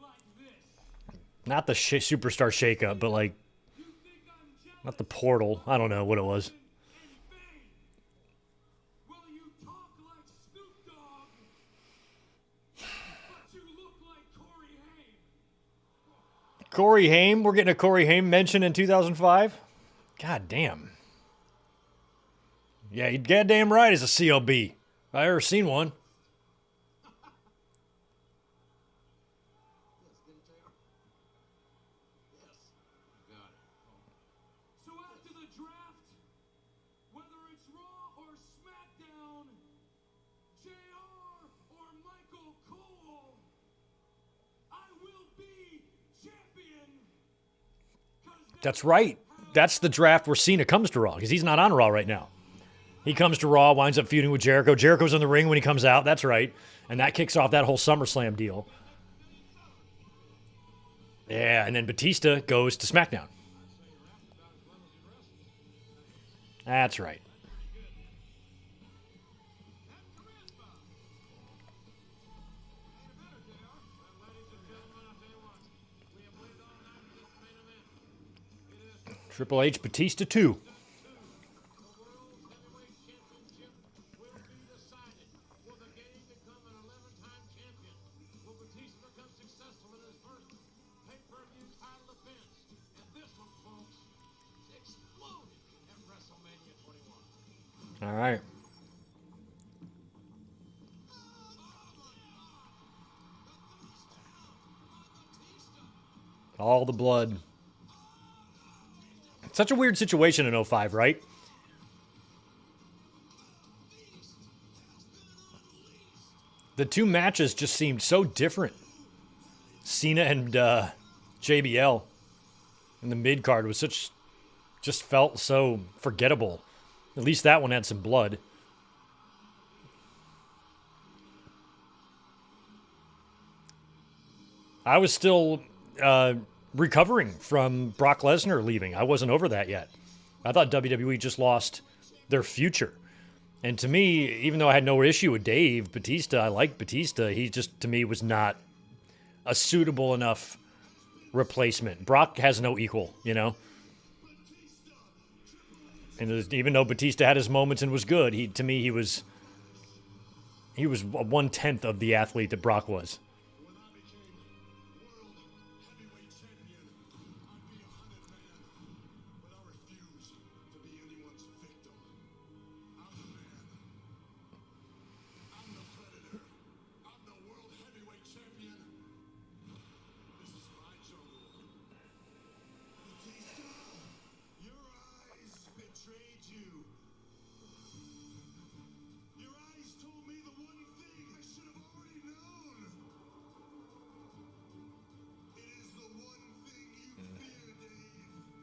[SPEAKER 3] like this.
[SPEAKER 1] Not the superstar shakeup, but like,
[SPEAKER 3] You think I'm jealous
[SPEAKER 1] not the portal. I don't know what it was.
[SPEAKER 3] and vain? Well, you talk like Snoop Dogg, but you look like Corey Haim.
[SPEAKER 1] Corey Haim? We're getting a Corey Haim mention in 2005? God damn. Yeah, you're goddamn right as a CLB. If I ever seen one.
[SPEAKER 3] So after the draft, whether it's Raw or SmackDown, JR or Michael Cole, I will be champion. 'Cause
[SPEAKER 1] That's right. That's the draft where Cena comes to Raw, because he's not on Raw right now. He comes to Raw, winds up feuding with Jericho. Jericho's in the ring when he comes out. That's right. And that kicks off that whole SummerSlam deal. Yeah, and then Batista goes to SmackDown. That's right. Triple H, Batista 2. All right. All the blood. Such a weird situation in 05, right? The two matches just seemed so different. Cena and JBL in the mid card was just felt so forgettable. At least that one had some blood. I was still recovering from Brock Lesnar leaving. I wasn't over that yet. I thought WWE just lost their future. And to me, even though I had no issue with Dave Batista, I like Batista. He just, to me, was not a suitable enough replacement. Brock has no equal, you know? And even though Batista had his moments and was good, to me he was 1/10 of the athlete that Brock was.
[SPEAKER 2] When I became world heavyweight champion, I'd be a 100 man. But I refuse to be anyone's victim. I'm the man. I'm the predator. I'm the world heavyweight champion. This is my jungle. Batista, your eyes betrayed you. Your eyes told me the one thing I should have already known. It is the one thing you fear, Dave.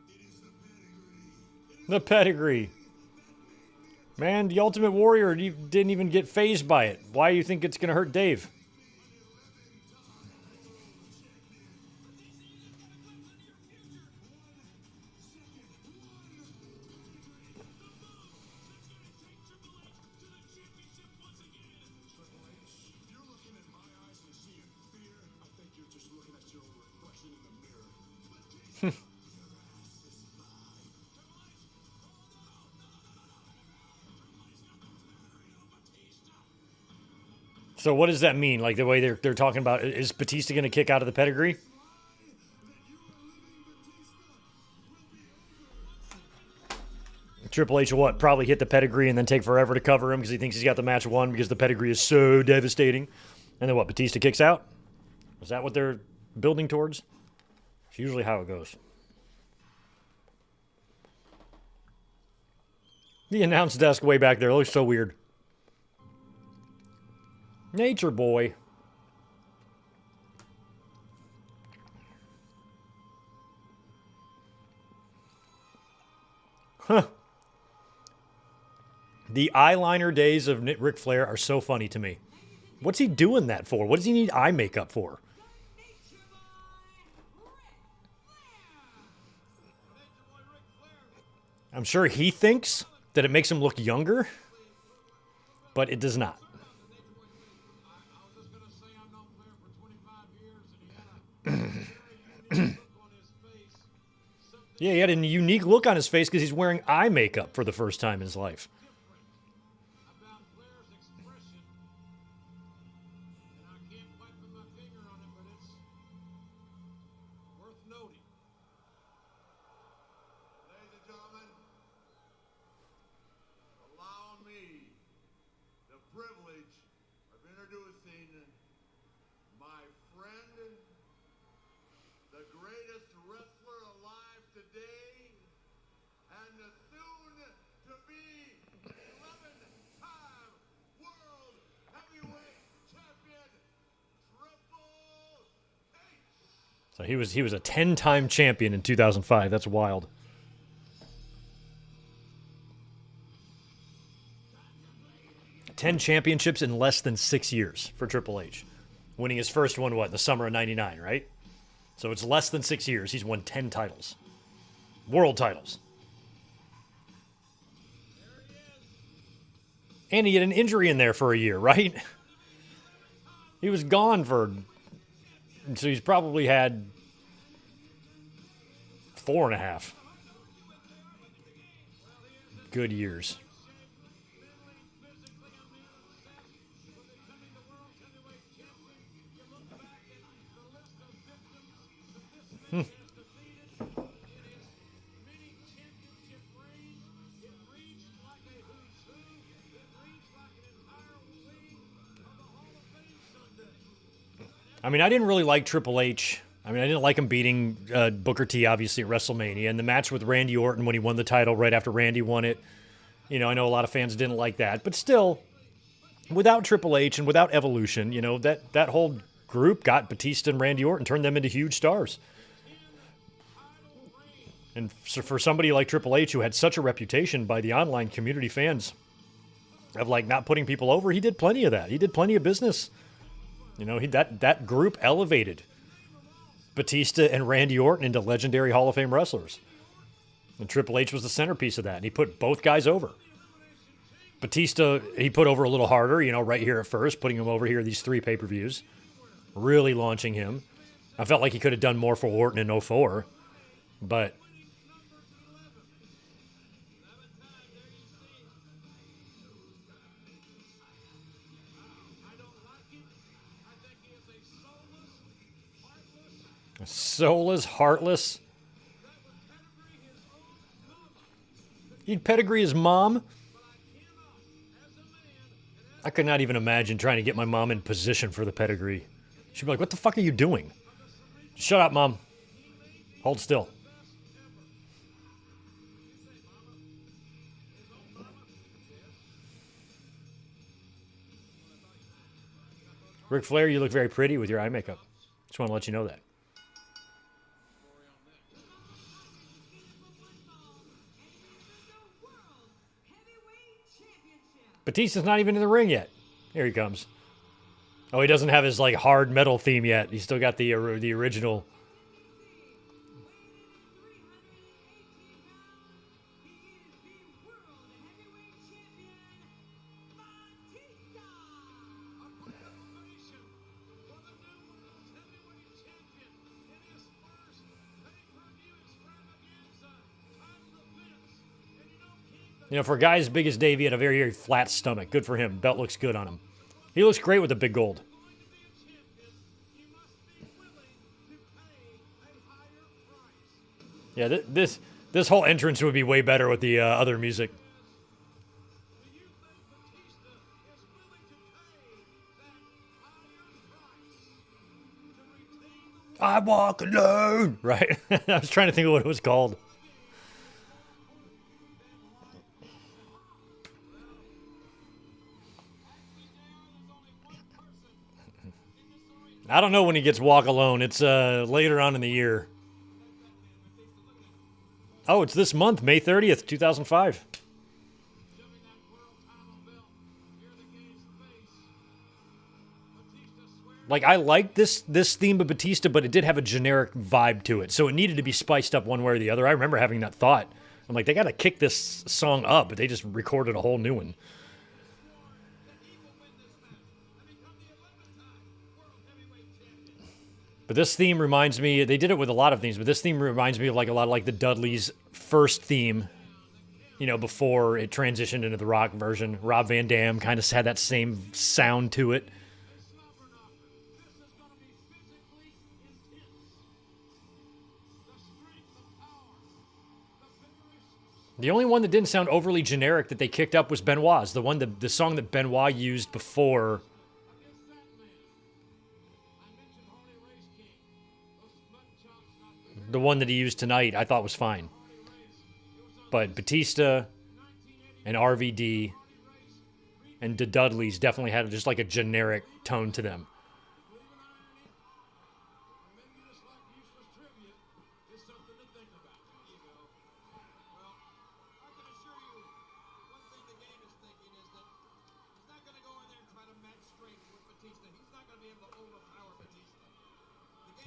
[SPEAKER 2] It is the pedigree.
[SPEAKER 1] The pedigree. Man, the Ultimate Warrior didn't even get phased by it. Why do you think it's going to hurt Dave?
[SPEAKER 2] Triple H, if you're looking in my eyes and seeing fear, I think you're just looking at your own reflection in the mirror. Batista, your ass is mine.
[SPEAKER 1] So what does that mean? Like the way they're talking about, is Batista going to kick out of the pedigree? Triple H will what? Probably hit the pedigree and then take forever to cover him because he thinks he's got the match won because the pedigree is so devastating. And then what? Batista kicks out? Is that what they're building towards? It's usually how it goes. The announce desk way back there looks so weird. Nature boy. Huh. The eyeliner days of Ric Flair are so funny to me. What's he doing that for? What does he need eye makeup for? I'm sure he thinks that it makes him look younger, but it does not. Yeah, he had a unique look on his face because he's wearing eye makeup for the first time in his life.
[SPEAKER 3] About Flair's expression, and I can't quite put my finger on it, but it's worth noting.
[SPEAKER 5] Ladies and gentlemen, allow me the privilege of introducing my friend, the greatest wrestler alive today, and the soon-to-be 11-time world heavyweight champion, Triple H.
[SPEAKER 1] So he was a 10-time champion in 2005. That's wild. Ten championships in less than 6 years for Triple H. Winning his first one, what, in the summer of 99, right? So it's less than 6 years. He's won 10 titles. World titles. And he had an injury in there for a year, right? He was gone for... So he's probably had 4.5 good years. I mean, I didn't really like Triple H. I mean, I didn't like him beating Booker T, obviously, at WrestleMania. And the match with Randy Orton when he won the title right after Randy won it. You know, I know a lot of fans didn't like that. But still, without Triple H and without Evolution, you know, that whole group got Batista and Randy Orton, turned them into huge stars. And so for somebody like Triple H, who had such a reputation by the online community fans of, like, not putting people over, he did plenty of that. He did plenty of business. You know, that group elevated Batista and Randy Orton into legendary Hall of Fame wrestlers. And Triple H was the centerpiece of that, and he put both guys over. Batista, he put over a little harder, you know, right here at first, putting him over here these 3 pay-per-views, really launching him. I felt like he could have done more for Orton in 04, but Soulless, heartless. He'd pedigree his mom. I could not even imagine trying to get my mom in position for the pedigree. She'd be like, what the fuck are you doing? Shut up, Mom. Hold still. Ric Flair, you look very pretty with your eye makeup. Just want to let you know that. Batista's not even in the ring yet. Here he comes. Oh, he doesn't have his like hard metal theme yet. He's still got the original. You know, for a guy as big as Dave, he had a very, very flat stomach. Good for him. Belt looks good on him. He looks great with the big gold. Yeah, this whole entrance would be way better with the other music. I walk alone, right? I was trying to think of what it was called. I don't know when he gets walk alone. It's later on in the year. Oh, it's this month, May 30th, 2005. Like, I liked this theme of Batista, but it did have a generic vibe to it. So it needed to be spiced up one way or the other. I remember having that thought. I'm like, they got to kick this song up, but they just recorded a whole new one. But this theme reminds me, they did it with a lot of themes, but this theme reminds me of like a lot of like the Dudley's first theme, you know, before it transitioned into the rock version. Rob Van Dam kind of had that same sound to it. The only one that didn't sound overly generic that they kicked up was Benoit's. The song that Benoit used before. The one that he used tonight, I thought was fine. But Batista and RVD and the Dudleys definitely had just like a generic tone to them.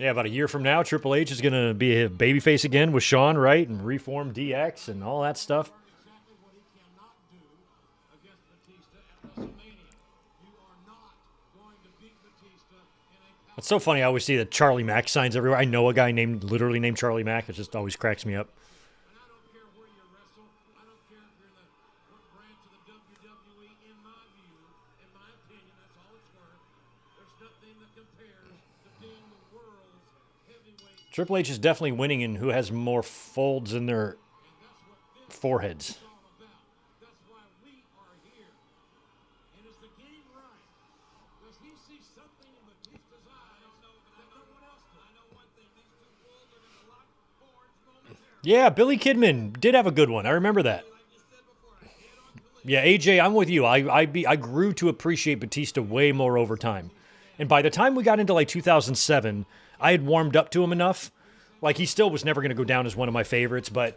[SPEAKER 1] Yeah, about a year from now, Triple H is going to be a babyface again with Shawn, right? And reform DX and all that stuff. It's so funny. I always see the Charlie Mack signs everywhere. I know a guy literally named Charlie Mack. It just always cracks me up. Triple H is definitely winning in who has more folds in their foreheads. Yeah, Billy Kidman did have a good one. I remember that. Yeah, AJ, I'm with you. I grew to appreciate Batista way more over time. And by the time we got into like 2007, I had warmed up to him enough. Like, he still was never going to go down as one of my favorites, but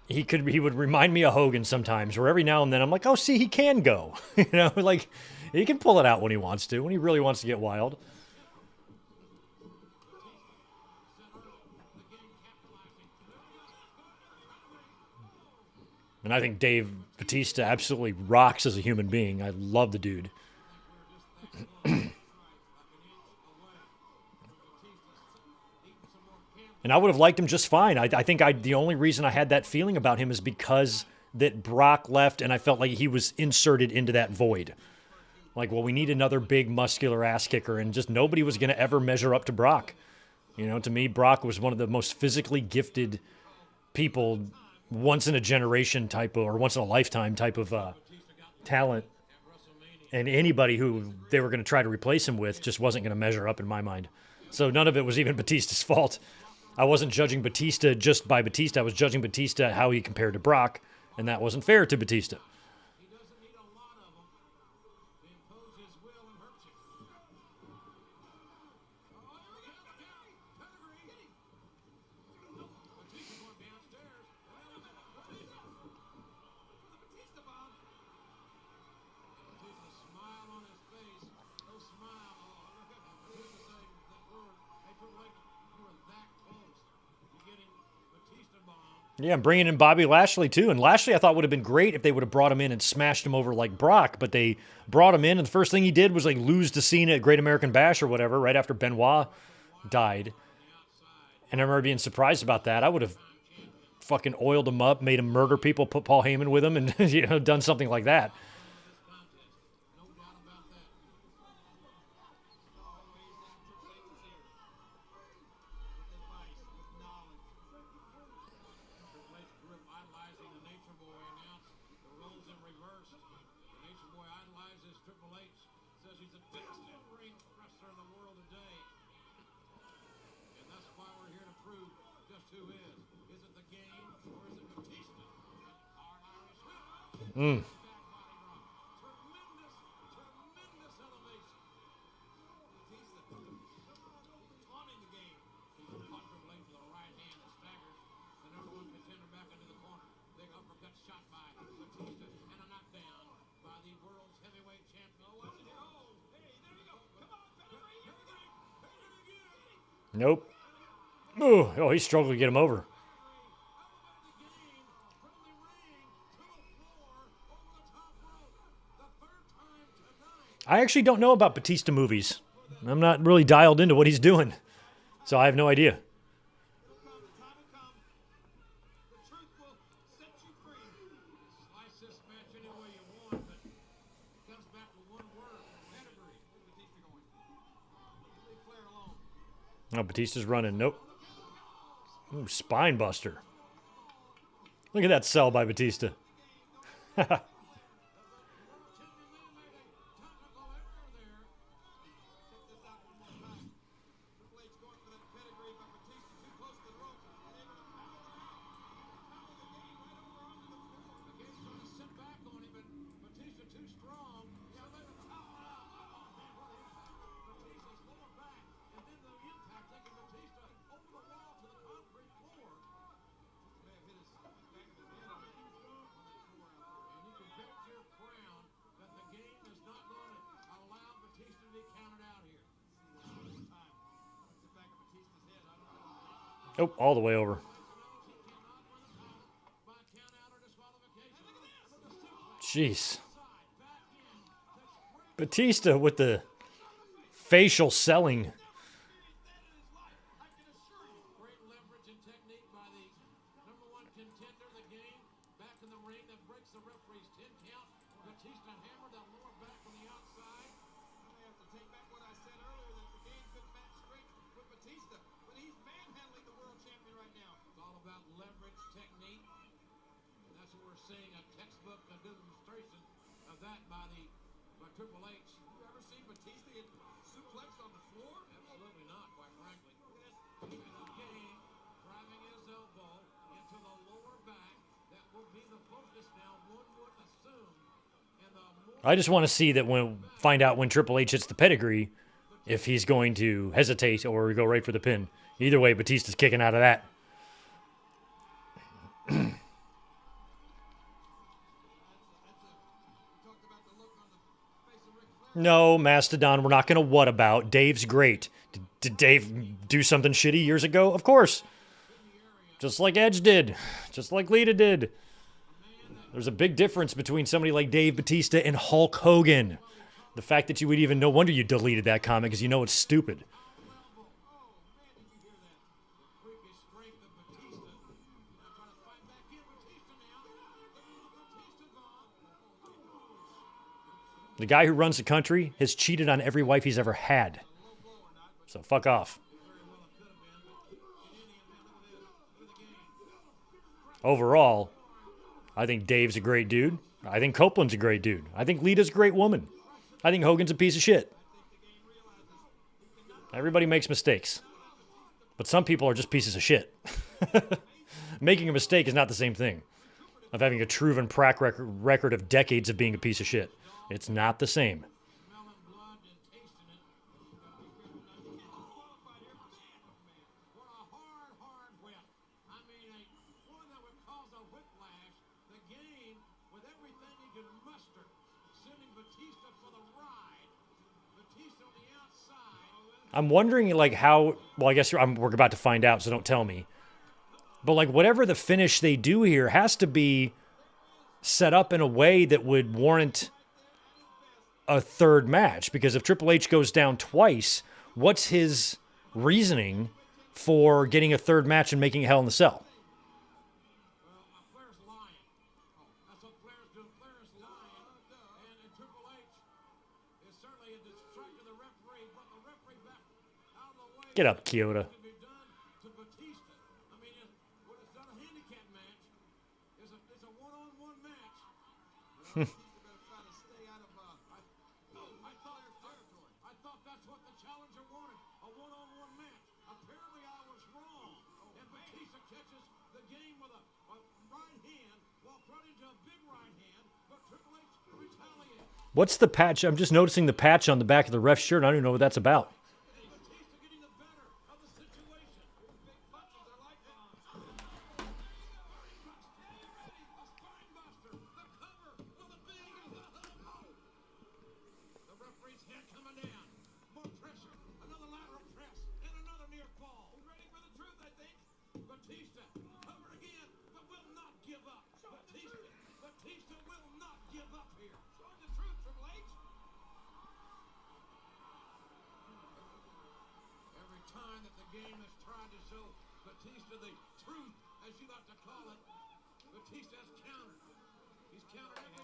[SPEAKER 1] he would remind me of Hogan sometimes, where every now and then I'm like, oh, see, he can go. You know, like, he can pull it out when he wants to, when he really wants to get wild. And I think Dave Batista absolutely rocks as a human being. I love the dude. And I would have liked him just fine. I think the only reason I had that feeling about him is because that Brock left and I felt like he was inserted into that void. Like, well, we need another big muscular ass kicker, and just nobody was going to ever measure up to Brock. You know, to me, Brock was one of the most physically gifted people, once in a generation type of, or once in a lifetime type of talent. And anybody who they were going to try to replace him with just wasn't going to measure up in my mind. So none of it was even Batista's fault. I wasn't judging Batista just by Batista. I was judging Batista how he compared to Brock, and that wasn't fair to Batista.
[SPEAKER 3] He doesn't need a lot of them to impose his will and hurt you. Oh, here we go. Pedigree. Batista going downstairs. Batista for the Batista bomb. Batista smile on his face. No smile. Oh, look at Batista saying that word. Hey, Triple H, you were that close to getting Batista bomb.
[SPEAKER 1] Yeah, I'm bringing in Bobby Lashley, too. And Lashley, I thought, would have been great if they would have brought him in and smashed him over like Brock. But they brought him in, and the first thing he did was, like, lose to Cena at Great American Bash or whatever, right after Benoit died. And I remember being surprised about that. I would have fucking oiled him up, made him murder people, put Paul Heyman with him, and, you know, done something like that.
[SPEAKER 3] No doubt about that. Always in Triple H's ear. With advice, with knowledge. Triple H grew up idolizing the Nature Boy, and now the roles in reverse. The Nature Boy idolizes Triple H, says he's the best in-ring wrestler in the world today. And that's why we're here to prove just who is. Is it the Game or is it Batista? Hard Irish whip. Back body rock. Tremendous elevation. Batista taunting the Game. He's caught Triple H with a right hand that staggers the number one contender back into the corner. Big uppercut shot by Batista and a knockdown by the world's heavyweight champion. Oh, watch it here. Oh, hey, there you go. Come on, Pedigree. Here we go. Pedigree again.
[SPEAKER 1] Nope. Ooh, oh, he struggled to get him over. I actually don't know about Batista movies. I'm not really dialed into what he's doing, so I have no idea. Oh, Batista's running. Nope. Ooh, spine buster. Look at that sell by Batista. Oh, all the way over. Jeez. Batista with the facial selling.
[SPEAKER 3] Great leverage and technique by the number one contender of the Game. Back in the ring that breaks the referee's 10 count. Batista hammered that lower back from the outside. I may have to take back what I said earlier that the Game couldn't match strength with Batista. But he's manhandling the world champion right now. It's all about leverage, technique. And that's what we're seeing, a textbook demonstration of that by Triple H. You ever seen Batista get suplexed on the floor? Absolutely not, quite frankly. Look at this. The Game driving his elbow into the lower back. That will be the focus now, one would assume. And the more
[SPEAKER 1] I just want to see that find out when Triple H hits the pedigree, if he's going to hesitate or go right for the pin. Either way, Batista's kicking out of that. No, Mastodon, we're not going to what about. Dave's great. Did Dave do something shitty years ago? Of course. Just like Edge did. Just like Lita did. There's a big difference between somebody like Dave Batista and Hulk Hogan. The fact that you would even, no wonder you deleted that comment because you know it's stupid. The guy who runs the country has cheated on every wife he's ever had. So fuck off. Overall, I think Dave's a great dude. I think Copeland's a great dude. I think Lita's a great woman. I think Hogan's a piece of shit. Everybody makes mistakes. But some people are just pieces of shit. Making a mistake is not the same thing of having a proven track record of decades of being a piece of shit. It's not the same. I'm wondering, like, how... Well, I guess we're about to find out, so don't tell me. But, like, whatever the finish they do here has to be set up in a way that would warrant a third match. Because if Triple H goes down twice, what's his reasoning for getting a third match and making Hell in the Cell? Get up, Kyoto. What's the patch? I'm just noticing the patch on the back of the ref's shirt. I don't even know what that's about.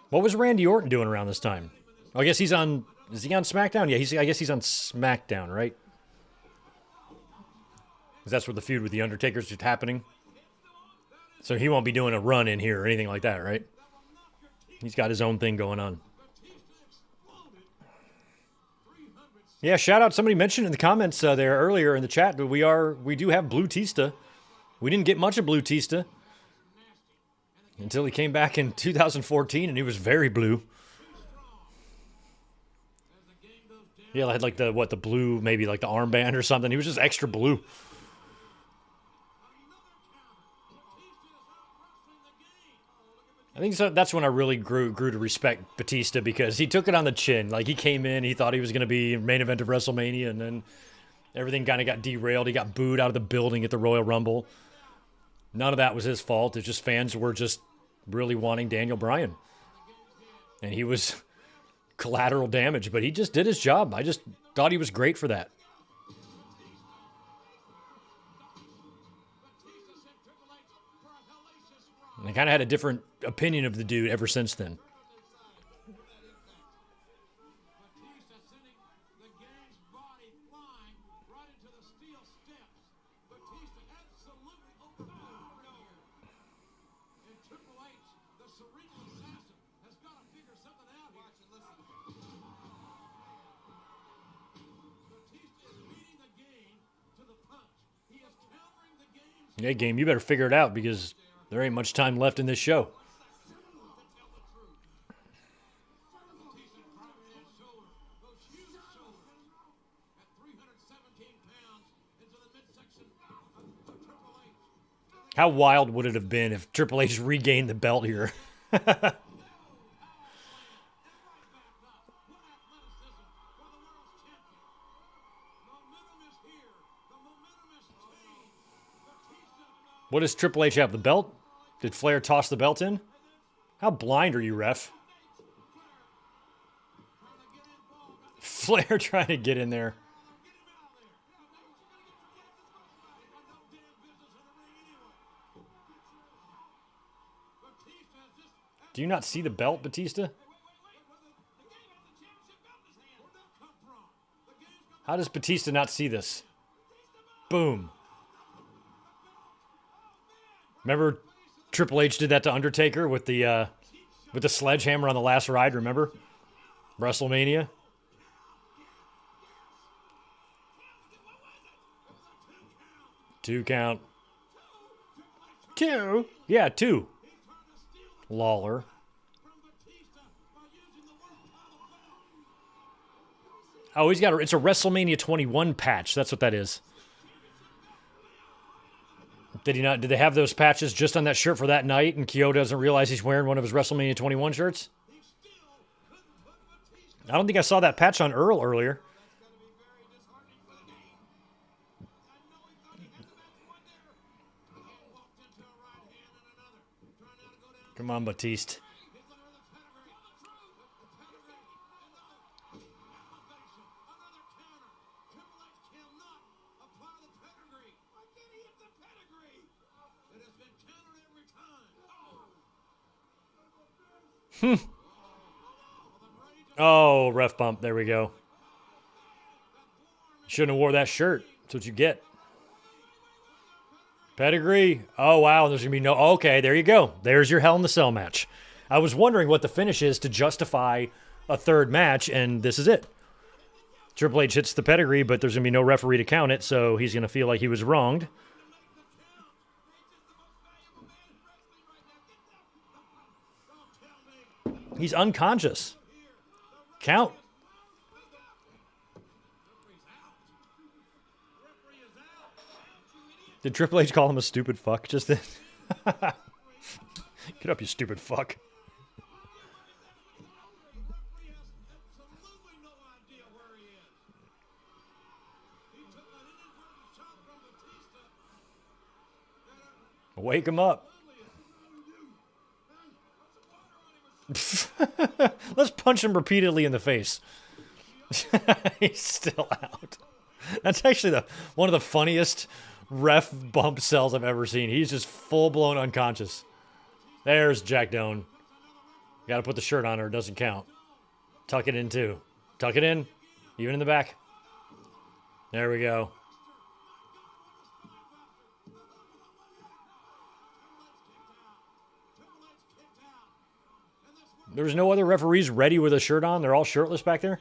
[SPEAKER 1] What was Randy Orton doing around this time? I guess he's on... Is he on SmackDown? Yeah, I guess he's on SmackDown, right? Because that's where the feud with The Undertaker's just happening. So he won't be doing a run in here or anything like that, right? He's got his own thing going on. Yeah, shout out. Somebody mentioned in the comments there earlier in the chat, but we do have Blue Tista. We didn't get much of Blue Tista until he came back in 2014, and he was very blue. Yeah, I had like the blue, maybe like the armband or something. He was just extra blue. I think so, that's when I really grew to respect Batista, because he took it on the chin. Like, he came in, he thought he was going to be main event of WrestleMania, and then everything kind of got derailed. He got booed out of the building at the Royal Rumble. None of that was his fault. It's just fans were just really wanting Daniel Bryan. And he was collateral damage, but he just did his job. I just thought he was great for that. And I kind of had a different opinion of the dude ever since then. Hey, game, you better figure it out, because there ain't much time left in this show. How wild would it have been if Triple H regained the belt here? What does Triple H have, the belt? Did Flair toss the belt in? How blind are you, ref? Flair trying to get in there. Do you not see the belt, Batista? How does Batista not see this? Boom. Remember Triple H did that to Undertaker with the sledgehammer on the last ride, remember? WrestleMania. Two count. Two? Yeah, two. Lawler. Oh, he's got it's a WrestleMania 21 patch. That's what that is. Did he not? Did they have those patches just on that shirt for that night, and Kyoto doesn't realize he's wearing one of his WrestleMania 21 shirts? I don't think I saw that patch on Earl earlier. Come on, Batista. Oh, ref bump. There we go. Shouldn't have wore that shirt. That's what you get. Pedigree. Oh, wow. There's going to be no... Okay, there you go. There's your Hell in the Cell match. I was wondering what the finish is to justify a third match, and this is it. Triple H hits the pedigree, but there's going to be no referee to count it, so he's going to feel like he was wronged. He's unconscious. Count. Did Triple H call him a stupid fuck just then? Get up, you stupid fuck. Wake him up. Let's punch him repeatedly in the face. He's still out. That's actually one of the funniest ref bump cells I've ever seen. He's just full-blown unconscious. There's Jack Doan. Got to put the shirt on or it doesn't count. Tuck it in, too. Tuck it in, even in the back. There we go. There's no other referees ready with a shirt on. They're all shirtless back there.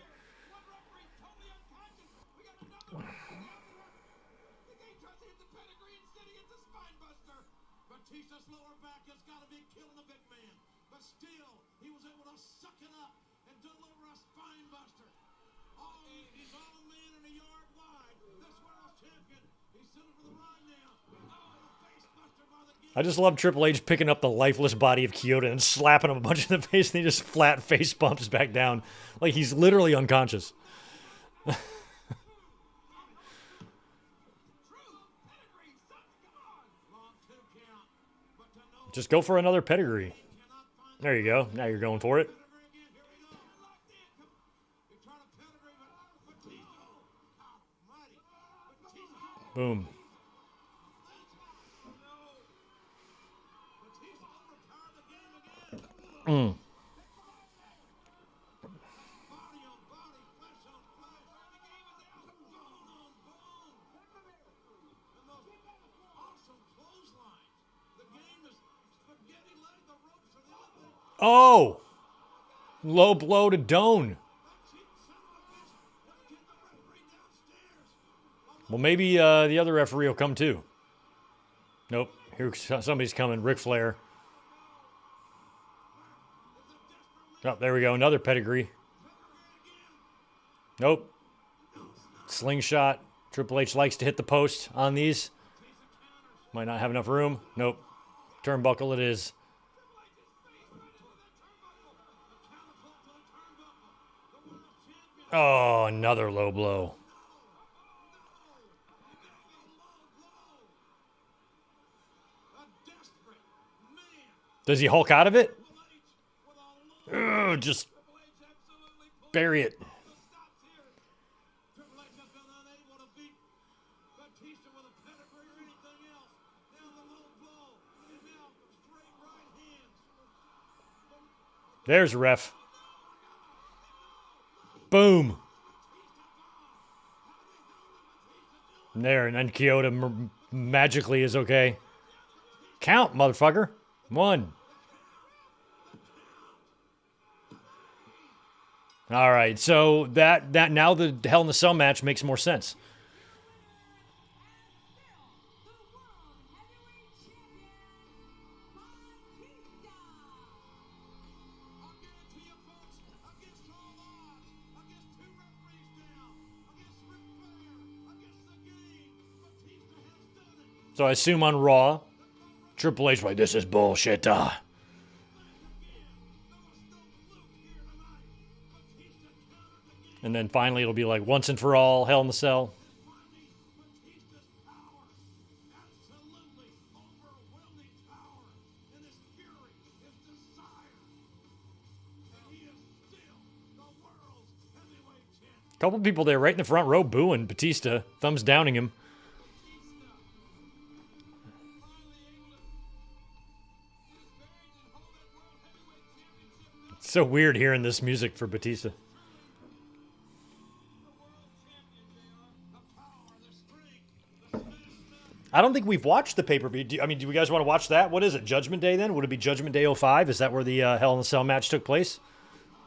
[SPEAKER 1] I just love Triple H picking up the lifeless body of Kyoto and slapping him a bunch in the face, and he just flat face bumps back down. Like he's literally unconscious. Just go for another pedigree. There you go. Now you're going for it. Boom. Mm. Oh! Low blow to Doan. Well, maybe the other referee will come too. Nope. Here somebody's coming. Ric Flair. Oh, there we go. Another pedigree. Nope. Slingshot. Triple H likes to hit the post on these. Might not have enough room. Nope. Turnbuckle it is. Oh, another low blow. Does he Hulk out of it? Ugh, just bury it. There's a ref. Boom. There, and then Kyoto magically is okay. Count, motherfucker. 1. All right, so that now the Hell in the Cell match makes more sense. So I assume on Raw, Triple H like, this is bullshit. And then finally it'll be like once and for all, Hell in the Cell. Couple people there right in the front row booing Batista, thumbs downing him. It's so weird hearing this music for Batista. I don't think we've watched the pay-per-view. Do you guys want to watch that? What is it, Judgment Day then? Would it be Judgment Day 05? Is that where the Hell in the Cell match took place?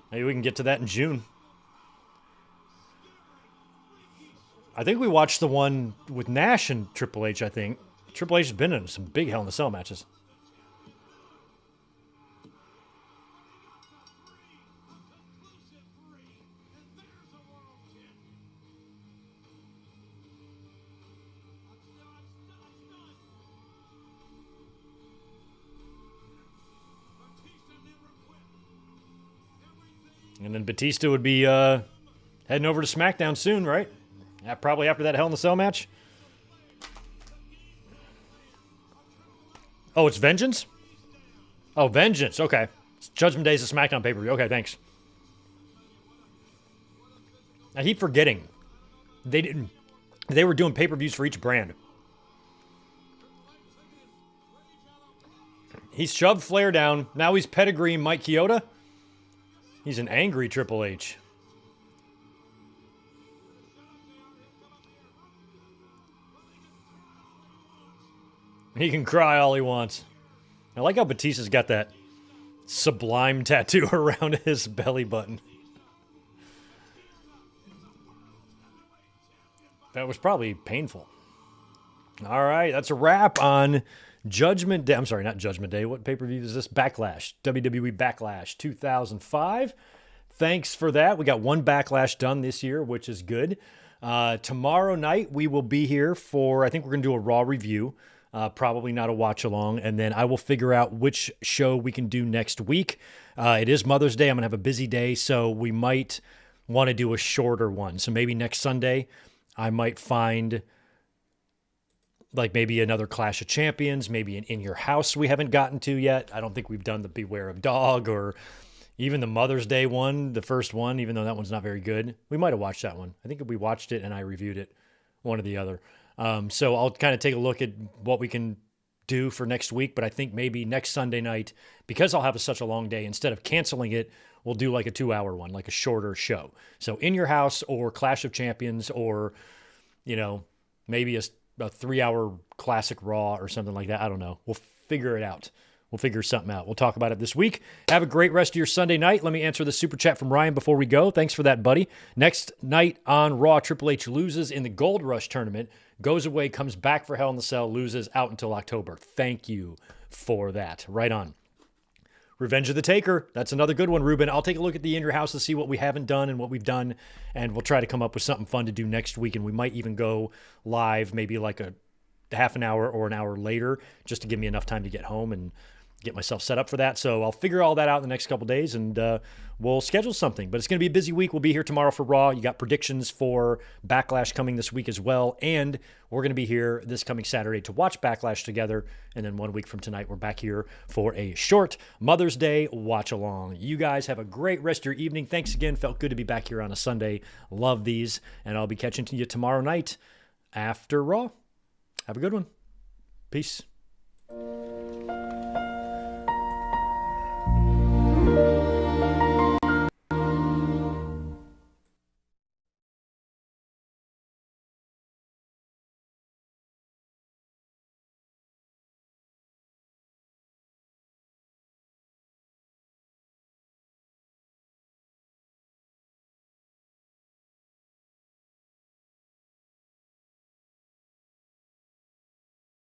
[SPEAKER 1] Maybe we can get to that in June. I think we watched the one with Nash and Triple H, I think. Triple H has been in some big Hell in the Cell matches. And then Batista would be heading over to SmackDown soon, right? Yeah, probably after that Hell in the Cell match. Oh, it's Vengeance? Oh, Vengeance. Okay. It's Judgment Day's a SmackDown pay-per-view. Okay, thanks. I keep forgetting. They were doing pay-per-views for each brand. He's shoved Flair down. Now he's pedigreeing Mike Chioda. He's an angry Triple H. He can cry all he wants. I like how Batista's got that sublime tattoo around his belly button. That was probably painful. All right, that's a wrap on Judgment Day. I'm sorry, not Judgment Day. What pay-per-view is this? Backlash. WWE Backlash 2005. Thanks for that. We got one Backlash done this year, which is good. Tomorrow night, we will be here for, I think we're going to do a Raw review. Probably not a watch-along. And then I will figure out which show we can do next week. It is Mother's Day. I'm going to have a busy day, so we might want to do a shorter one. So maybe next Sunday, I might find like maybe another Clash of Champions, maybe an In Your House we haven't gotten to yet. I don't think we've done the Beware of Dog or even the Mother's Day one, the first one, even though that one's not very good. We might have watched that one. I think we watched it and I reviewed it, one or the other. So I'll kind of take a look at what we can do for next week, but I think maybe next Sunday night, because I'll have such a long day, instead of canceling it, we'll do like a 2-hour one, like a shorter show. So In Your House or Clash of Champions or, you know, maybe a 3-hour classic Raw or something like that. I don't know. We'll figure it out. We'll figure something out. We'll talk about it this week. Have a great rest of your Sunday night. Let me answer the super chat from Ryan before we go. Thanks for that, buddy. Next night on Raw, Triple H loses in the Gold Rush tournament, goes away, comes back for Hell in the Cell, loses out until October. Thank you for that. Right on. Revenge of the Taker. That's another good one, Ruben. I'll take a look at the In Your House to see what we haven't done and what we've done, and we'll try to come up with something fun to do next week, and we might even go live maybe like a half an hour or an hour later just to give me enough time to get home and get myself set up for that. So I'll figure all that out in the next couple days, and we'll schedule something. But it's going to be a busy week. We'll be here tomorrow for Raw. You got predictions for Backlash coming this week as well, and we're going to be here this coming Saturday to watch Backlash together, and then 1 week from tonight, we're back here for a short Mother's Day watch-along. You guys have a great rest of your evening. Thanks again. Felt good to be back here on a Sunday. Love these, and I'll be catching you tomorrow night after Raw. Have a good one. Peace.